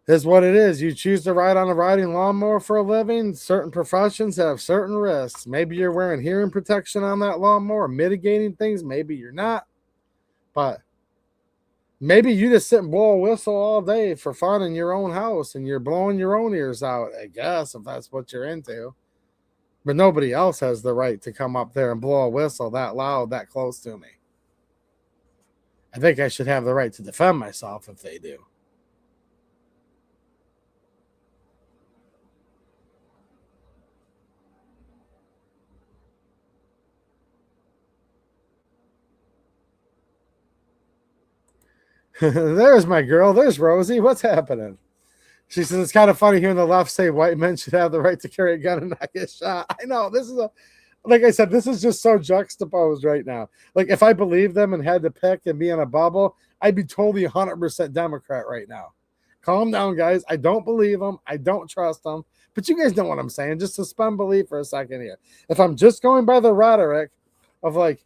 A: is what it is. You choose to ride on a riding lawnmower for a living. Certain professions have certain risks. Maybe you're wearing hearing protection on that lawnmower, mitigating things. Maybe you're not. But maybe you just sit and blow a whistle all day for fun in your own house and you're blowing your own ears out, I guess, if that's what you're into. But nobody else has the right to come up there and blow a whistle that loud, that close to me. I think I should have the right to defend myself if they do. There's my girl. There's Rosie. What's happening? She says it's kind of funny hearing the left say white men should have the right to carry a gun and not get shot. I know. This is like I said, this is just so juxtaposed right now. Like if I believed them and had to pick and be in a bubble, I'd be totally 100% Democrat right now. Calm down, guys. I don't believe them. I don't trust them. But you guys know what I'm saying. Just suspend belief for a second here. If I'm just going by the rhetoric of like,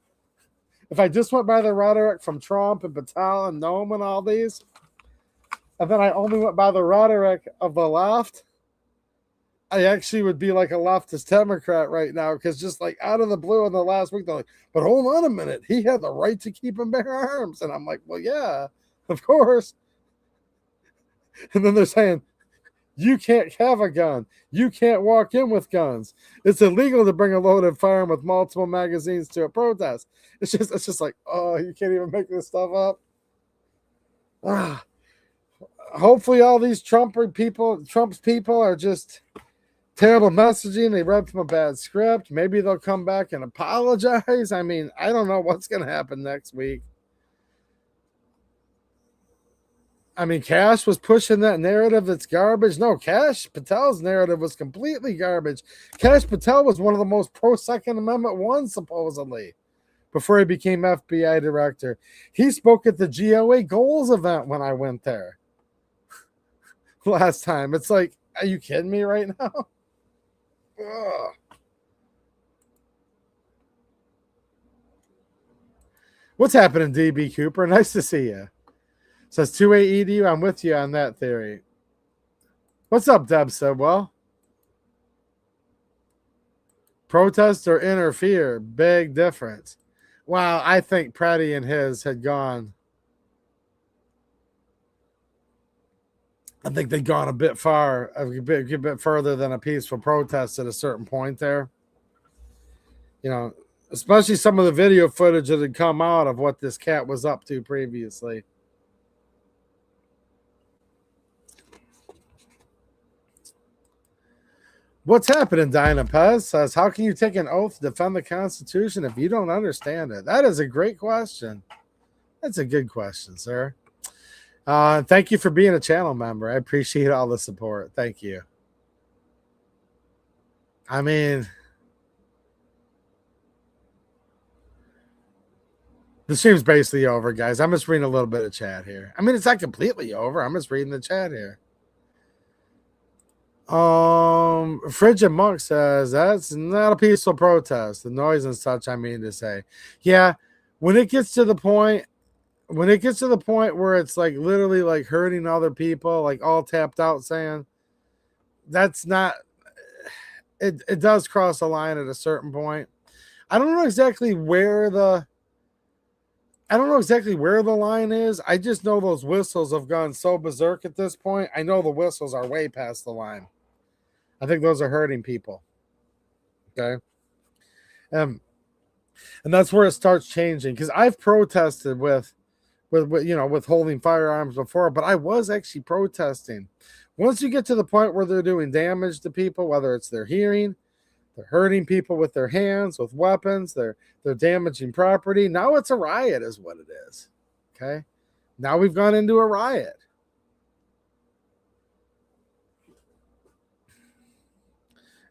A: if I just went by the rhetoric from Trump and Patel and Noam and all these, and then I only went by the rhetoric of the left, I actually would be like a leftist Democrat right now, because just like out of the blue in the last week, they're like, but hold on a minute, he had the right to keep and bear arms. And I'm like, well, yeah, of course. And then they're saying, you can't have a gun. You can't walk in with guns. It's illegal to bring a loaded firearm with multiple magazines to a protest. It's just like, oh, you can't even make this stuff up. Hopefully all these Trump's people are just terrible messaging. They read from a bad script. Maybe they'll come back and apologize. I mean, I don't know what's going to happen next week. I mean, Cash was pushing that narrative that's garbage. No, Cash Patel's narrative was completely garbage. Cash Patel was one of the most pro-Second Amendment ones, supposedly, before he became FBI director. He spoke at the GOA Goals event when I went there last time. It's like, are you kidding me right now? Ugh. What's happening, DB Cooper? Nice to see you. Says 2A Edu. I'm with you on that theory. What's up, Deb Sidwell? Protest or interfere? Big difference. Wow, I think Preddy and his had gone. I think they'd gone a bit far, a bit further than a peaceful protest at a certain point there. You know, especially some of the video footage that had come out of what this cat was up to previously. What's happening, Dinah Pez says, how can you take an oath to defend the Constitution if you don't understand it? That is a great question. That's a good question, sir. Thank you for being a channel member. I appreciate all the support. Thank you. I mean, the stream's basically over, guys. I'm just reading a little bit of chat here. I mean, it's not completely over. I'm just reading the chat here. Frigid Monk says that's not a peaceful protest. The noise and such, I mean to say. Yeah, when it gets to the point where it's like literally like hurting other people, like all tapped out saying, that's not, it does cross a line at a certain point. I don't know exactly where the line is. I just know those whistles have gone so berserk at this point. I know the whistles are way past the line. I think those are hurting people. Okay. And that's where it starts changing, because I've protested with holding firearms before, but I was actually protesting. Once you get to the point where they're doing damage to people, whether it's their hearing, they're hurting people with their hands, with weapons, they're damaging property. Now it's a riot is what it is. Okay. Now we've gone into a riot.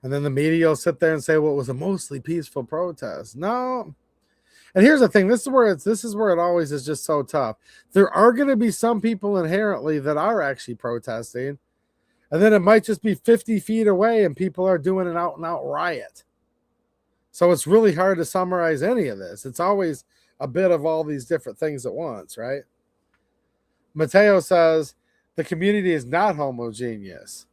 A: And then the media will sit there and say, well, it was a mostly peaceful protest. No. And here's the thing. This is where it always is just so tough. There are going to be some people inherently that are actually protesting. And then it might just be 50 feet away and people are doing an out and out riot. So it's really hard to summarize any of this. It's always a bit of all these different things at once, right? Mateo says the community is not homogeneous.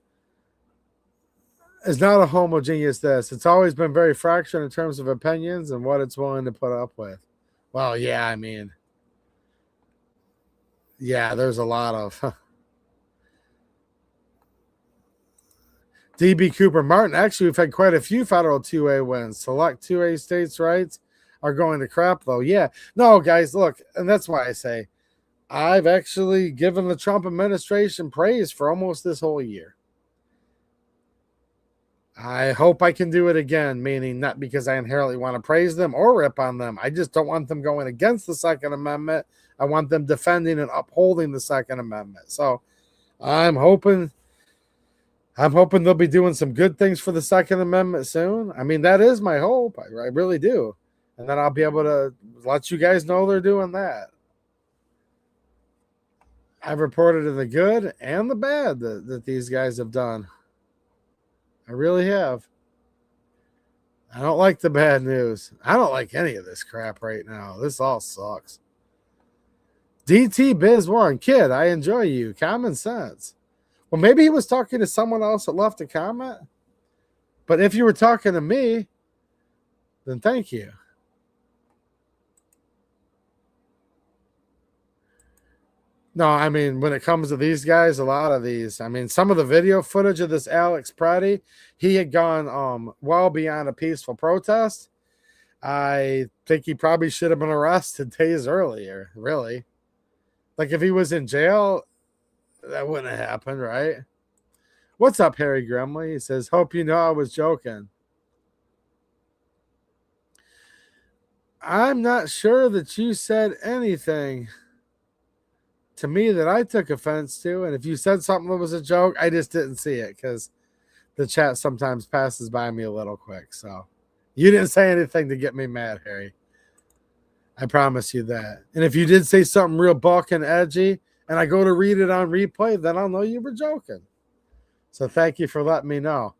A: It's not a homogeneous this. It's always been very fractured in terms of opinions and what it's willing to put up with. Well, yeah, I mean, yeah, there's a lot of DB Cooper Martin. Actually, we've had quite a few federal 2A wins. Select 2A states' rights are going to crap, though. Yeah. No, guys, look, and that's why I say I've actually given the Trump administration praise for almost this whole year. I hope I can do it again, meaning not because I inherently want to praise them or rip on them. I just don't want them going against the Second Amendment. I want them defending and upholding the Second Amendment. So I'm hoping they'll be doing some good things for the Second Amendment soon. I mean, that is my hope. I really do. And then I'll be able to let you guys know they're doing that. I've reported the good and the bad that these guys have done. I really have. I don't like the bad news. I don't like any of this crap right now. This all sucks. DT Biz One, kid, I enjoy you. Common sense. Well, maybe he was talking to someone else that left a comment. But if you were talking to me, then thank you. No, I mean, when it comes to these guys, a lot of these, I mean, some of the video footage of this Alex Preddy, he had gone well beyond a peaceful protest. I think he probably should have been arrested days earlier, really. Like, if he was in jail, that wouldn't have happened, right? What's up, Harry Grimley? He says, hope you know I was joking. I'm not sure that you said anything to me that I took offense to. And if you said something that was a joke, I just didn't see it because the chat sometimes passes by me a little quick. So you didn't say anything to get me mad, Harry. I promise you that. And if you did say something real buck and edgy and I go to read it on replay, then I'll know you were joking. So thank you for letting me know.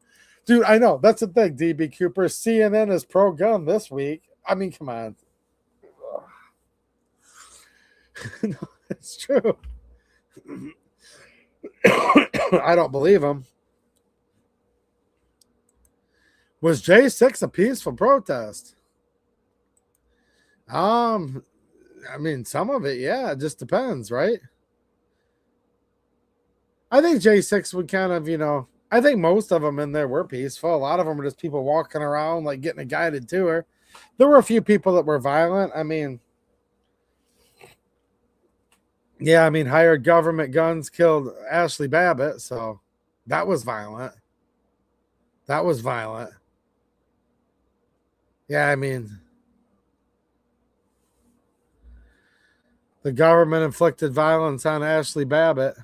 A: Dude, I know. That's the thing, DB Cooper. CNN is pro-gun this week. I mean, come on. No, it's true. I don't believe him. Was J6 a peaceful protest? I mean, some of it, yeah, it just depends, right? I think J6 would kind of, I think most of them in there were peaceful. A lot of them were just people walking around, like getting a guided tour. There were a few people that were violent. I mean, yeah, I mean, hired government guns killed Ashley Babbitt, so that was violent. That was violent. Yeah, I mean, the government inflicted violence on Ashley Babbitt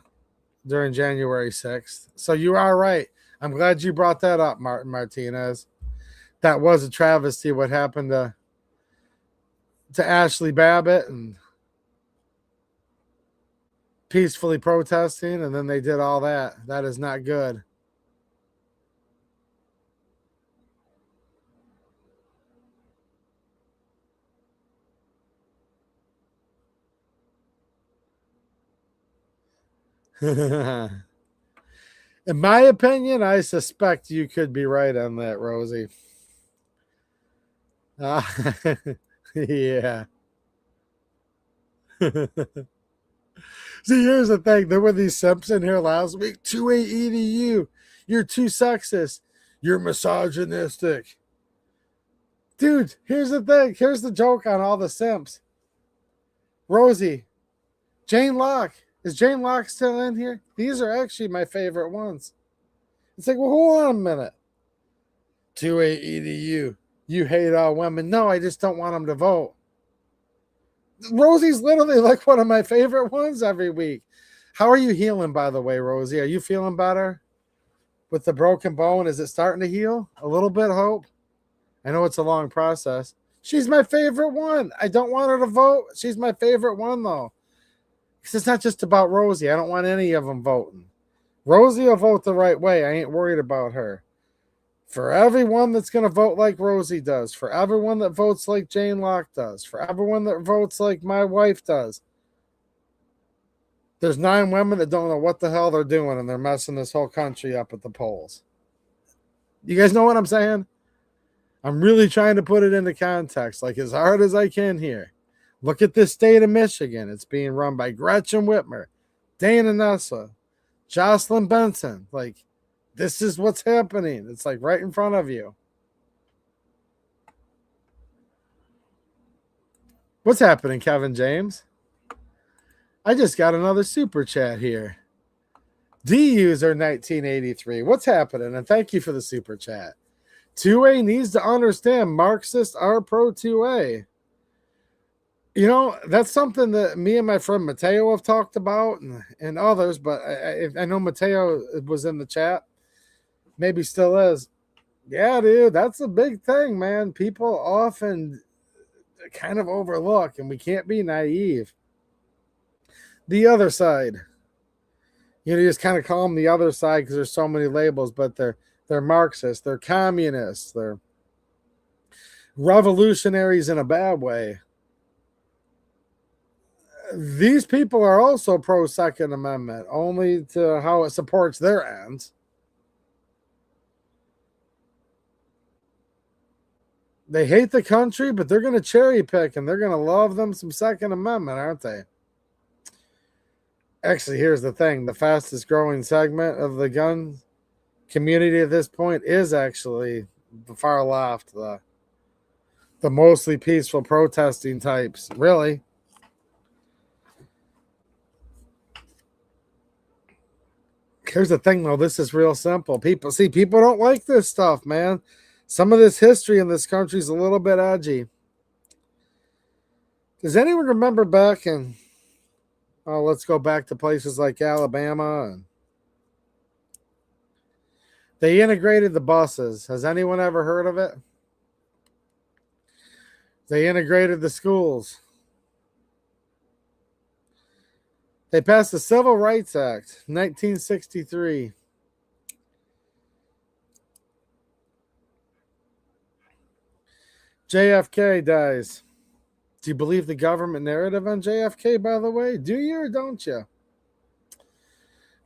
A: during January 6th. So you are right. I'm glad you brought that up, Martin Martinez. That was a travesty what happened to Ashley Babbitt and peacefully protesting, and then they did all that. That is not good. In my opinion, I suspect you could be right on that, Rosie. Yeah. See, here's the thing. There were these simps in here last week. 2A EDU. You're too sexist. You're misogynistic. Dude, here's the thing. Here's the joke on all the simps. Rosie, Jane Locke. Is Jane Locke still in here? These are actually my favorite ones. It's like, well, hold on a minute. 2A EDU. You hate all women. No, I just don't want them to vote. Rosie's literally like one of my favorite ones every week. How are you healing, by the way, Rosie? Are you feeling better with the broken bone? Is it starting to heal? A little bit, Hope? I know it's a long process. She's my favorite one. I don't want her to vote. She's my favorite one, though. Because it's not just about Rosie. I don't want any of them voting. Rosie will vote the right way. I ain't worried about her. For everyone that's going to vote like Rosie does, for everyone that votes like Jane Locke does, for everyone that votes like my wife does, there's 9 women that don't know what the hell they're doing, and they're messing this whole country up at the polls. You guys know what I'm saying? I'm really trying to put it into context, like as hard as I can here. Look at this state of Michigan. It's being run by Gretchen Whitmer, Dana Nessa, Jocelyn Benson. Like, this is what's happening. It's like right in front of you. What's happening, Kevin James? I just got another super chat here. D user 1983. What's happening? And thank you for the super chat. 2A needs to understand Marxists are pro 2A. You know, that's something that me and my friend Mateo have talked about and others, but I know Mateo was in the chat. Maybe still is. Yeah, dude, that's a big thing, man. People often kind of overlook, and we can't be naive. the other side. You just kind of call them the other side because there's so many labels, but they're Marxists, they're communists, they're revolutionaries in a bad way. These people are also pro Second Amendment, only to how it supports their ends. They hate the country, but they're going to cherry pick and they're going to love them some Second Amendment, aren't they? Actually, here's the thing. The fastest growing segment of the gun community at this point is actually the far left, the mostly peaceful protesting types. Really. Here's the thing, though. This is real simple. People don't like this stuff, man. Some of this history in this country is a little bit edgy. Does anyone remember back in, let's go back to places like Alabama, and they integrated the buses. Has anyone ever heard of it? They integrated the schools. They passed the Civil Rights Act, 1963. JFK dies. Do you believe the government narrative on JFK, by the way? Do you or don't you?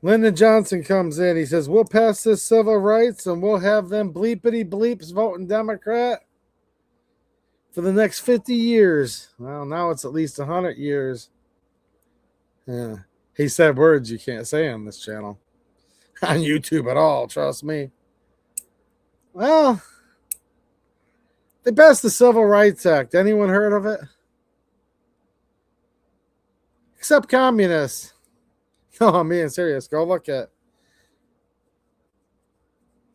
A: Lyndon Johnson comes in. He says, we'll pass this civil rights and we'll have them bleepity bleeps voting Democrat for the next 50 years. Well, now it's at least 100 years. Yeah. He said words you can't say on this channel. On YouTube at all, trust me. Well, they passed the Civil Rights Act. Anyone heard of it? Except communists. No, I'm being serious. Go look at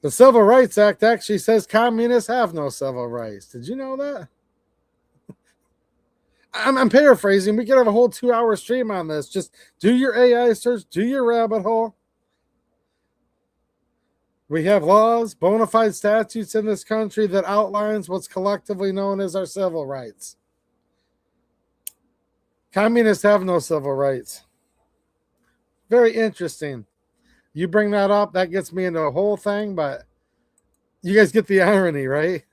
A: the Civil Rights Act. Actually says communists have no civil rights. Did you know that? I'm paraphrasing. We could have a whole 2-hour stream on this. Just do your AI search, do your rabbit hole. We have laws, bona fide statutes in this country that outlines what's collectively known as our civil rights. Communists have no civil rights. Very interesting. You bring that up, that gets me into a whole thing, but you guys get the irony, right?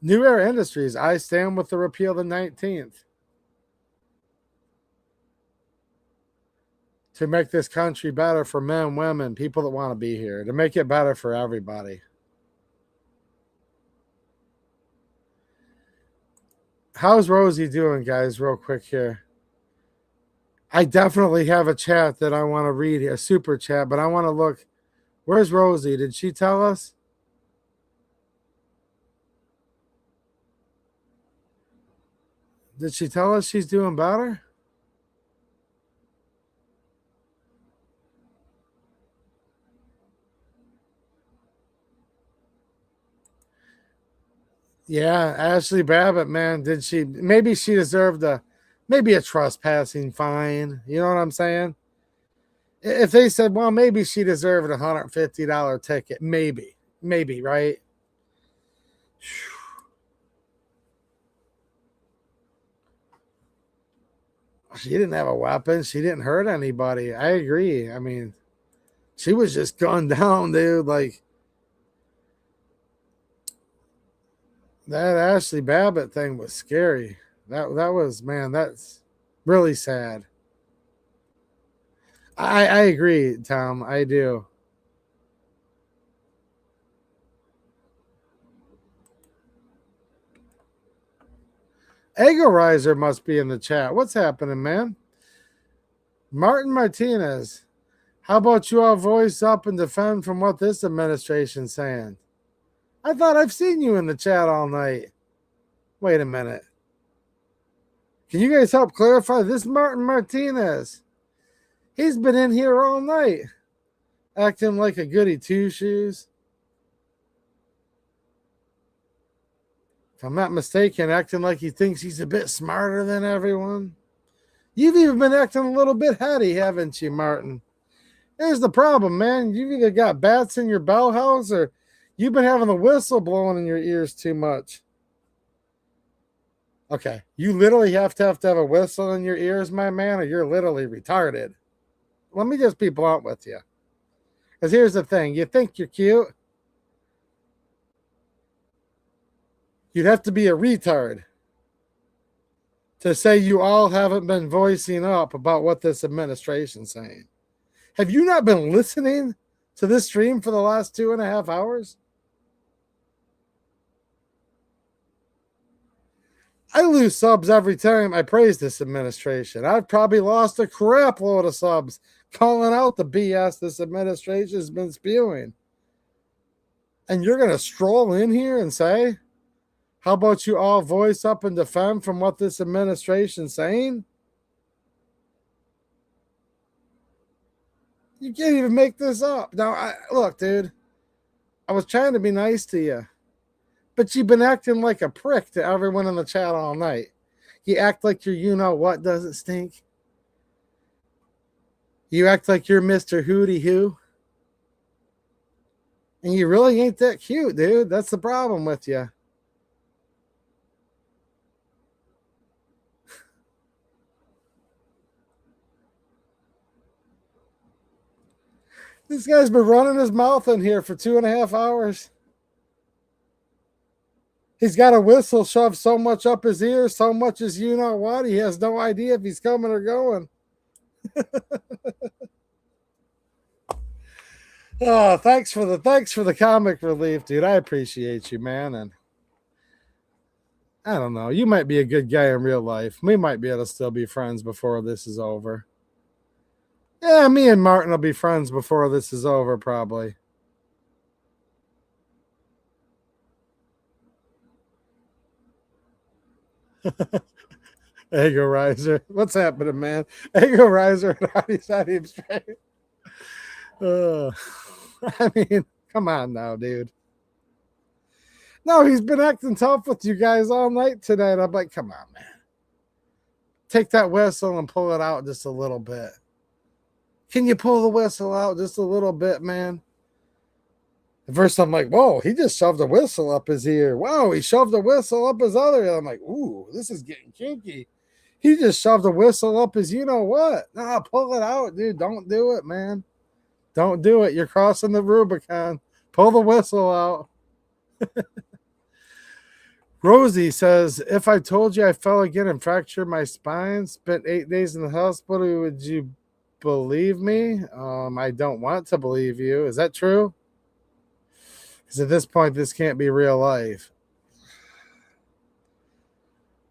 A: New Era Industries, I stand with the repeal of the 19th. To make this country better for men, women, people that want to be here. To make it better for everybody. How's Rosie doing, guys? Real quick here. I definitely have a chat that I want to read here, a super chat, but I want to look. Where's Rosie? Did she tell us? Did she tell us she's doing better? Yeah, Ashley Babbitt, man, did she? Maybe she deserved maybe a trespassing fine. You know what I'm saying? If they said, well, maybe she deserved a $150 ticket, maybe, right? She didn't have a weapon. She didn't hurt anybody. I agree. I mean, she was just gunned down, dude. Like, that Ashley Babbitt thing was scary. That was, man, that's really sad. I agree, Tom. I do. Egorizer must be in the chat. What's happening, man? Martin Martinez. How about you all voice up and defend from what this administration's saying? I thought I've seen you in the chat all night. Wait a minute. Can you guys help clarify this Martin Martinez? He's been in here all night, acting like a goody two-shoes. If I'm not mistaken, acting like he thinks he's a bit smarter than everyone. You've even been acting a little bit heady, haven't you, Martin? Here's the problem, man. You've either got bats in your bell house or You've been having the whistle blowing in your ears too much. Okay, you literally have to have a whistle in your ears, my man, or you're literally retarded. Let me just be blunt with you. Because here's the thing. You think you're cute? You'd have to be a retard to say you all haven't been voicing up about what this administration's saying. Have you not been listening to this stream for the last 2.5 hours? I lose subs every time I praise this administration. I've probably lost a crap load of subs calling out the BS this administration has been spewing. And you're going to stroll in here and say, how about you all voice up and defend from what this administration's saying? You can't even make this up. Now, look, dude, I was trying to be nice to you, but you've been acting like a prick to everyone in the chat all night. You act like your you-know-what doesn't stink. You act like you're Mr. Hootie Who. And you really ain't that cute, dude. That's the problem with you. This guy's been running his mouth in here for 2.5 hours. He's got a whistle shoved so much up his ear, so much as you know what. He has no idea if he's coming or going. Oh, thanks for the comic relief, dude. I appreciate you, man. And I don't know. You might be a good guy in real life. We might be able to still be friends before this is over. Yeah, me and Martin will be friends before this is over, probably. Ego Riser. What's happening, man? Ego Riser and Hottie Side straight. I mean, come on now, dude. No, he's been acting tough with you guys all night tonight. I'm like, come on, man. Take that whistle and pull it out just a little bit. Can you pull the whistle out just a little bit, man? At first, I'm like, whoa, he just shoved a whistle up his ear. Wow, he shoved a whistle up his other ear. I'm like, ooh, this is getting kinky. He just shoved a whistle up his you-know-what. Nah, pull it out, dude. Don't do it, man. Don't do it. You're crossing the Rubicon. Pull the whistle out. Rosie says, if I told you I fell again and fractured my spine, spent 8 days in the hospital, would you believe me? I don't want to believe you. Is that true? Because at this point, this can't be real life.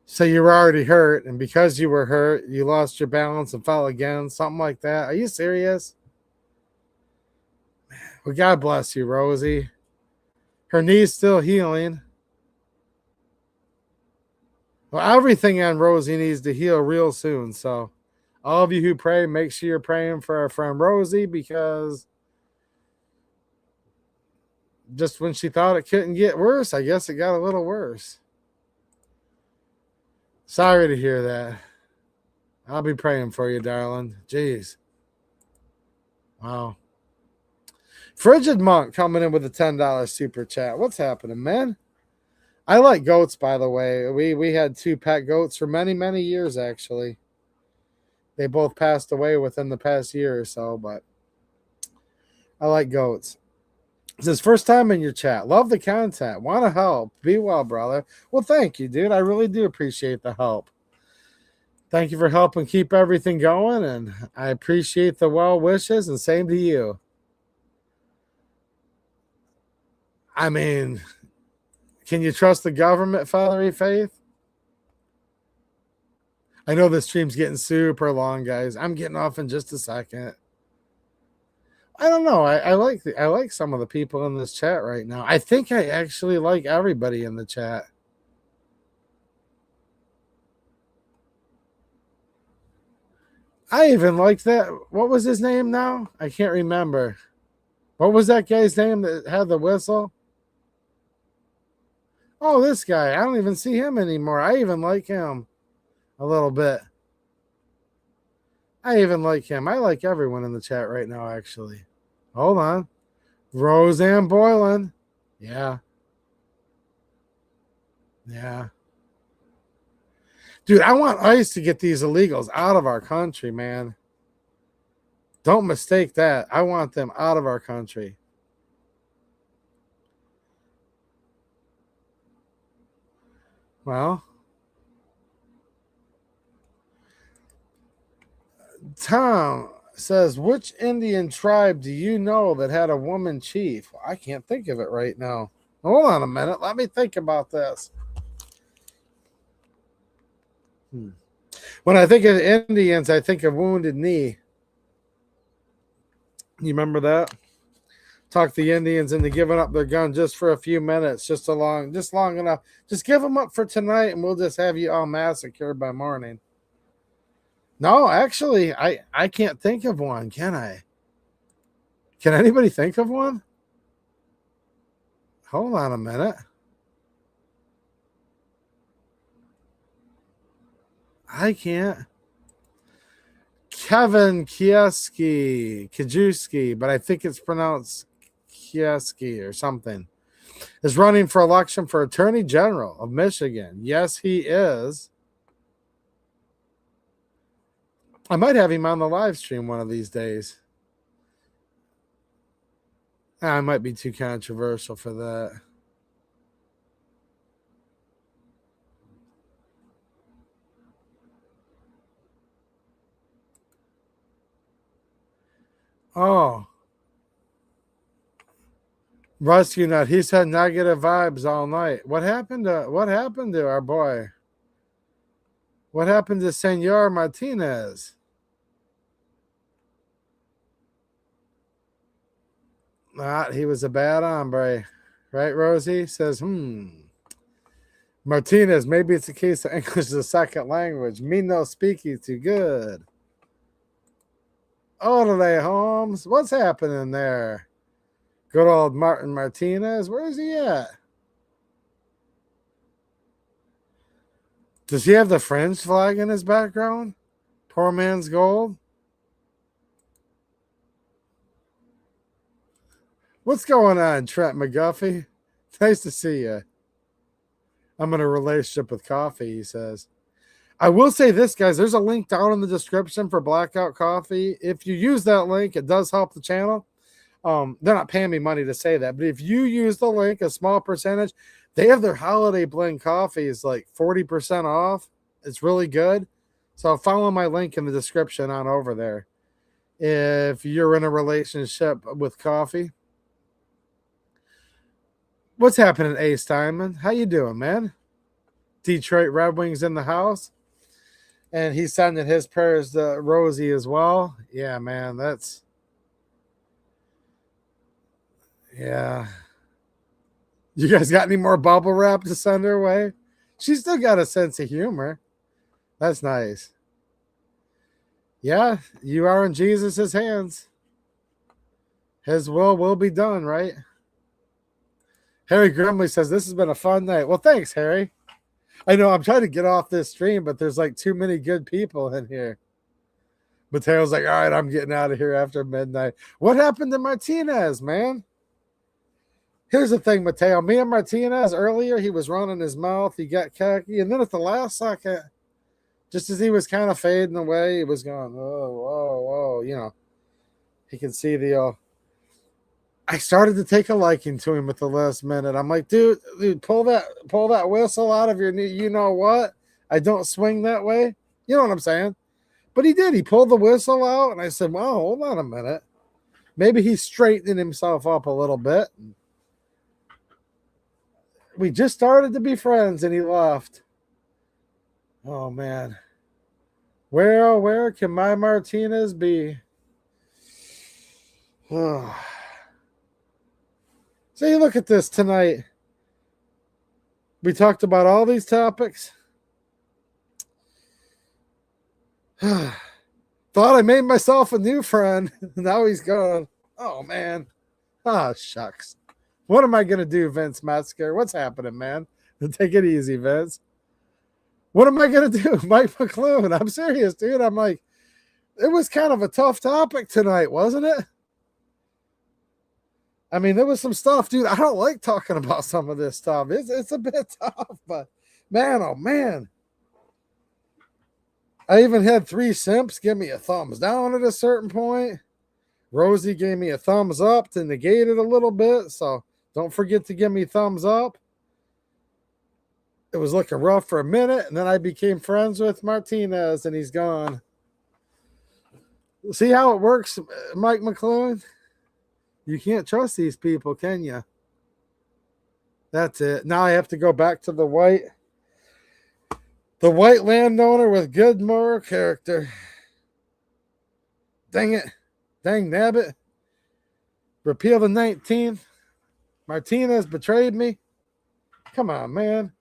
A: So you were already hurt, and because you were hurt, you lost your balance and fell again, something like that. Are you serious? Well, God bless you, Rosie. Her knee's still healing. Well, everything on Rosie needs to heal real soon. So all of you who pray, make sure you're praying for our friend Rosie, because just when she thought it couldn't get worse, I guess it got a little worse. Sorry to hear that. I'll be praying for you, darling. Jeez. Wow. Frigid Monk coming in with a $10 super chat. What's happening, man? I like goats, by the way. We had 2 pet goats for many, many years, actually. They both passed away within the past year or so, but I like goats. It says, first time in your chat. Love the content. Want to help. Be well, brother. Well, thank you, dude. I really do appreciate the help. Thank you for helping keep everything going, and I appreciate the well wishes, and same to you. I mean, can you trust the government, Father Faith? I know this stream's getting super long, guys. I'm getting off in just a second. I don't know. I like some of the people in this chat right now. I think I actually like everybody in the chat. I even like that. What was his name now? I can't remember. What was that guy's name that had the whistle? Oh, this guy. I don't even see him anymore. I even like him a little bit. I even like him. I like everyone in the chat right now, actually. Hold on. Roseanne Boylan. Yeah. Yeah. Dude, I want ICE to get these illegals out of our country, man. Don't mistake that. I want them out of our country. Well, Tom says, which Indian tribe do you know that had a woman chief? Well, I can't think of it right now. Hold on a minute. Let me think about this. When I think of Indians, I think of Wounded Knee. You remember that? Talk the Indians into giving up their gun just for a few minutes, just long enough. Just give them up for tonight, and we'll just have you all massacred by morning. No, actually, I can't think of one, can I? Can anybody think of one? Hold on a minute. I can't. Kevin Kijewski, but I think it's pronounced Kieski or something, is running for election for Attorney General of Michigan. Yes, he is. I might have him on the live stream one of these days. I might be too controversial for that. Oh. Rescue Nut, he said negative vibes all night. What happened to our boy? What happened to Senor Martinez? He was a bad hombre. Right, Rosie? Says, Martinez, maybe it's a case of English as a second language. Me no speaky too good. Orale, Holmes. What's happening there? Good old Martin Martinez. Where is he at? Does he have the French flag in his background? Poor man's gold. What's going on, Trent McGuffey? Nice to see you. I'm in a relationship with coffee, he says. I will say this, guys. There's a link down in the description for Blackout Coffee. If you use that link, it does help the channel. They're not paying me money to say that, but if you use the link, a small percentage, they have their holiday blend coffees like 40% off. It's really good. So follow my link in the description on over there. If you're in a relationship with coffee. What's happening, Ace Diamond? How you doing, man? Detroit Red Wings in the house. And he's sending his prayers to Rosie as well. Yeah, man, that's... Yeah. You guys got any more bubble wrap to send her way? She's still got a sense of humor. That's nice. Yeah, you are in Jesus' hands. His will be done, right? Harry Grimley says, this has been a fun night. Well, thanks, Harry. I know I'm trying to get off this stream, but there's like too many good people in here. Mateo's like, all right, I'm getting out of here after midnight. What happened to Martinez, man? Here's the thing, Mateo. Me and Martinez, earlier, he was running his mouth. He got khaki. And then at the last second, just as he was kind of fading away, he was going, whoa. You know, he can see the... I started to take a liking to him at the last minute. I'm like, dude, pull that whistle out of your knee. You know what? I don't swing that way. You know what I'm saying? But he did. He pulled the whistle out, and I said, well, hold on a minute. Maybe he's straightening himself up a little bit. We just started to be friends, and he left. Oh, man. Where can my Martinez be? Oh. So you look at this tonight. We talked about all these topics. Thought I made myself a new friend. Now he's gone. Oh, man. Ah, shucks. What am I going to do, Vince Metzger? What's happening, man? Take it easy, Vince. What am I going to do? Mike McClune. I'm serious, dude. I'm like, it was kind of a tough topic tonight, wasn't it? I mean, there was some stuff, dude. I don't like talking about some of this stuff. It's a bit tough, but man, oh man. I even had 3 simps give me a thumbs down at a certain point. Rosie gave me a thumbs up to negate it a little bit, so don't forget to give me thumbs up. It was looking rough for a minute, and then I became friends with Martinez, and he's gone. See how it works, Mike McLuhan? You can't trust these people, can you? That's it. Now I have to go back to the white landowner with good moral character. Dang it. Dang nabbit. Repeal the 19th. Martinez betrayed me. Come on, man.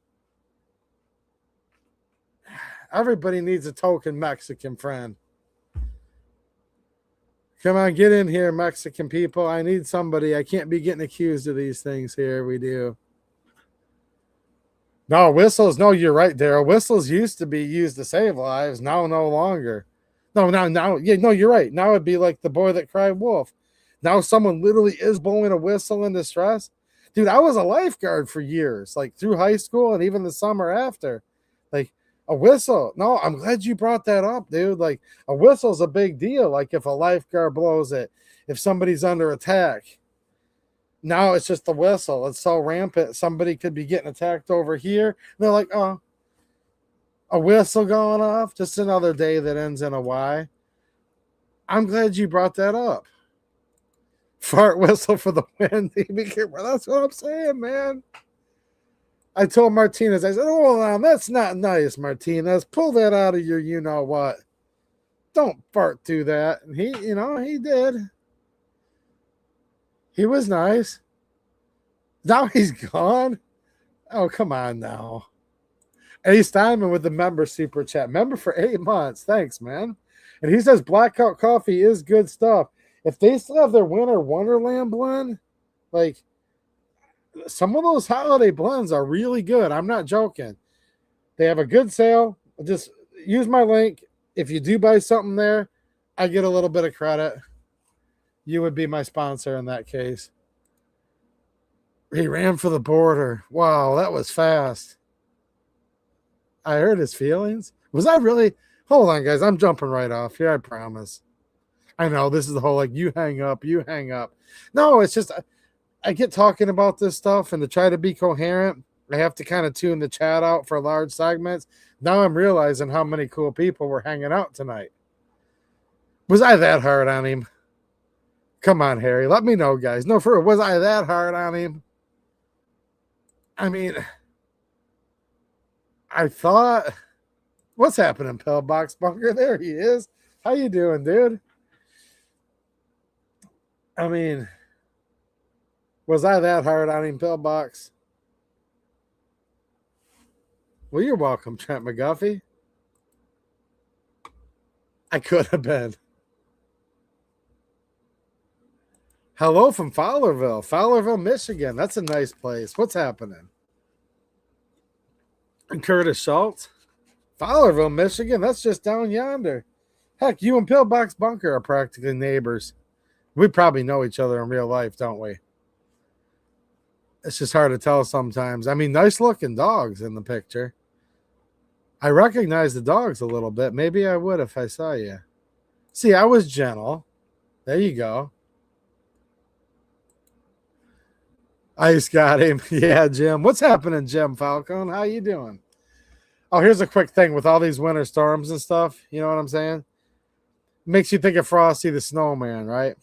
A: Everybody needs a token Mexican friend. Come on, get in here, Mexican people. I need somebody. I can't be getting accused of these things here. We do. No, whistles. No, you're right, Daryl. Whistles used to be used to save lives. Now, no longer. No, now. Yeah, no, you're right. Now it'd be like the boy that cried wolf. Now someone literally is blowing a whistle in distress. Dude, I was a lifeguard for years, like through high school and even the summer after. Like, a whistle. No, I'm glad you brought that up, dude. Like, a whistle's a big deal. Like, if a lifeguard blows it, if somebody's under attack. Now it's just the whistle. It's so rampant. Somebody could be getting attacked over here. And they're like, oh, a whistle going off. Just another day that ends in a Y. I'm glad you brought that up. Fart whistle for the win. That's what I'm saying, man. I told Martinez, I said, oh, that's not nice, Martinez. Pull that out of your you-know-what. Don't fart through that. And he did. He was nice. Now he's gone. Oh, come on now. Ace Diamond with the member super chat. Member for 8 months. Thanks, man. And he says Blackout Coffee is good stuff. If they still have their Winter Wonderland blend, like, some of those holiday blends are really good. I'm not joking. They have a good sale. Just use my link. If you do buy something there, I get a little bit of credit. You would be my sponsor in that case. He ran for the border. Wow, that was fast. I heard his feelings. Was I really? Hold on, guys. I'm jumping right off here, I promise. I know this is the whole, like, you hang up. No, it's just I get talking about this stuff, and to try to be coherent, I have to kind of tune the chat out for large segments. Now I'm realizing how many cool people were hanging out tonight. Was I that hard on him? Come on, Harry. Let me know, guys. No, for real, was I that hard on him? I mean, I thought, what's happening, Pillbox Bunker? There he is. How you doing, dude? I mean, was I that hard on him, Pillbox? Well, you're welcome, Trent McGuffey. I could have been. Hello from Fowlerville, Michigan. That's a nice place. What's happening? And Curtis Schultz. Fowlerville, Michigan. That's just down yonder. Heck, you and Pillbox Bunker are practically neighbors. We probably know each other in real life, don't we? It's just hard to tell sometimes. I mean, nice looking dogs in the picture. I recognize the dogs a little bit. Maybe I would if I saw you. See, I was gentle. There you go. Ice got him. Yeah, Jim. What's happening, Jim Falcone? How you doing? Oh, here's a quick thing with all these winter storms and stuff. You know what I'm saying? Makes you think of Frosty the Snowman, right?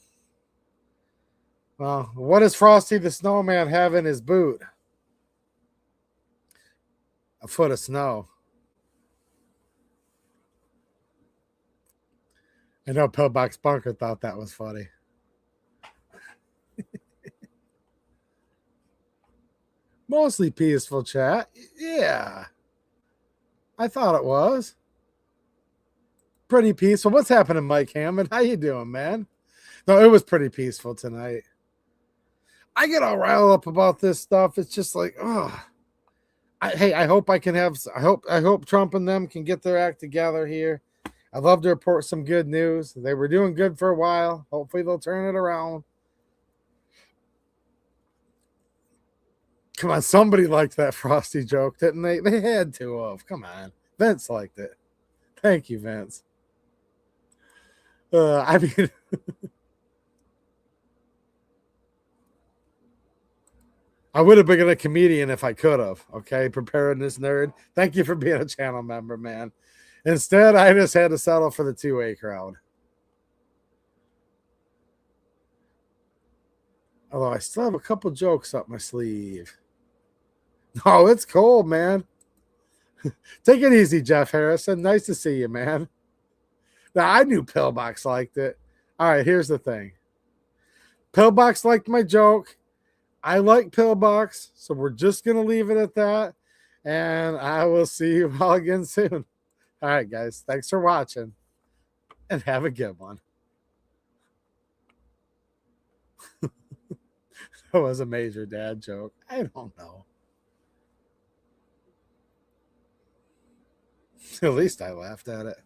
A: Well, what does Frosty the Snowman have in his boot? A foot of snow. I know Pillbox Bunker thought that was funny. Mostly peaceful chat. Yeah. I thought it was. Pretty peaceful. What's happening, Mike Hammond? How you doing, man? No, it was pretty peaceful tonight. I get all riled up about this stuff. It's just like, oh. I hope I can have. I hope Trump and them can get their act together here. I'd love to report some good news. They were doing good for a while. Hopefully they'll turn it around. Come on, somebody liked that Frosty joke, didn't they? They had to have. Come on. Vince liked it. Thank you, Vince. I mean, I would have been a comedian if I could have. Okay, preparedness nerd. Thank you for being a channel member, man. Instead, I just had to settle for the 2A crowd. Although I still have a couple jokes up my sleeve. No, it's cold, man. Take it easy, Jeff Harrison. Nice to see you, man. Now, I knew Pillbox liked it. All right, here's the thing. Pillbox liked my joke. I like Pillbox, so we're just going to leave it at that. And I will see you all again soon. All right, guys. Thanks for watching. And have a good one. That was a major dad joke. I don't know. At least I laughed at it.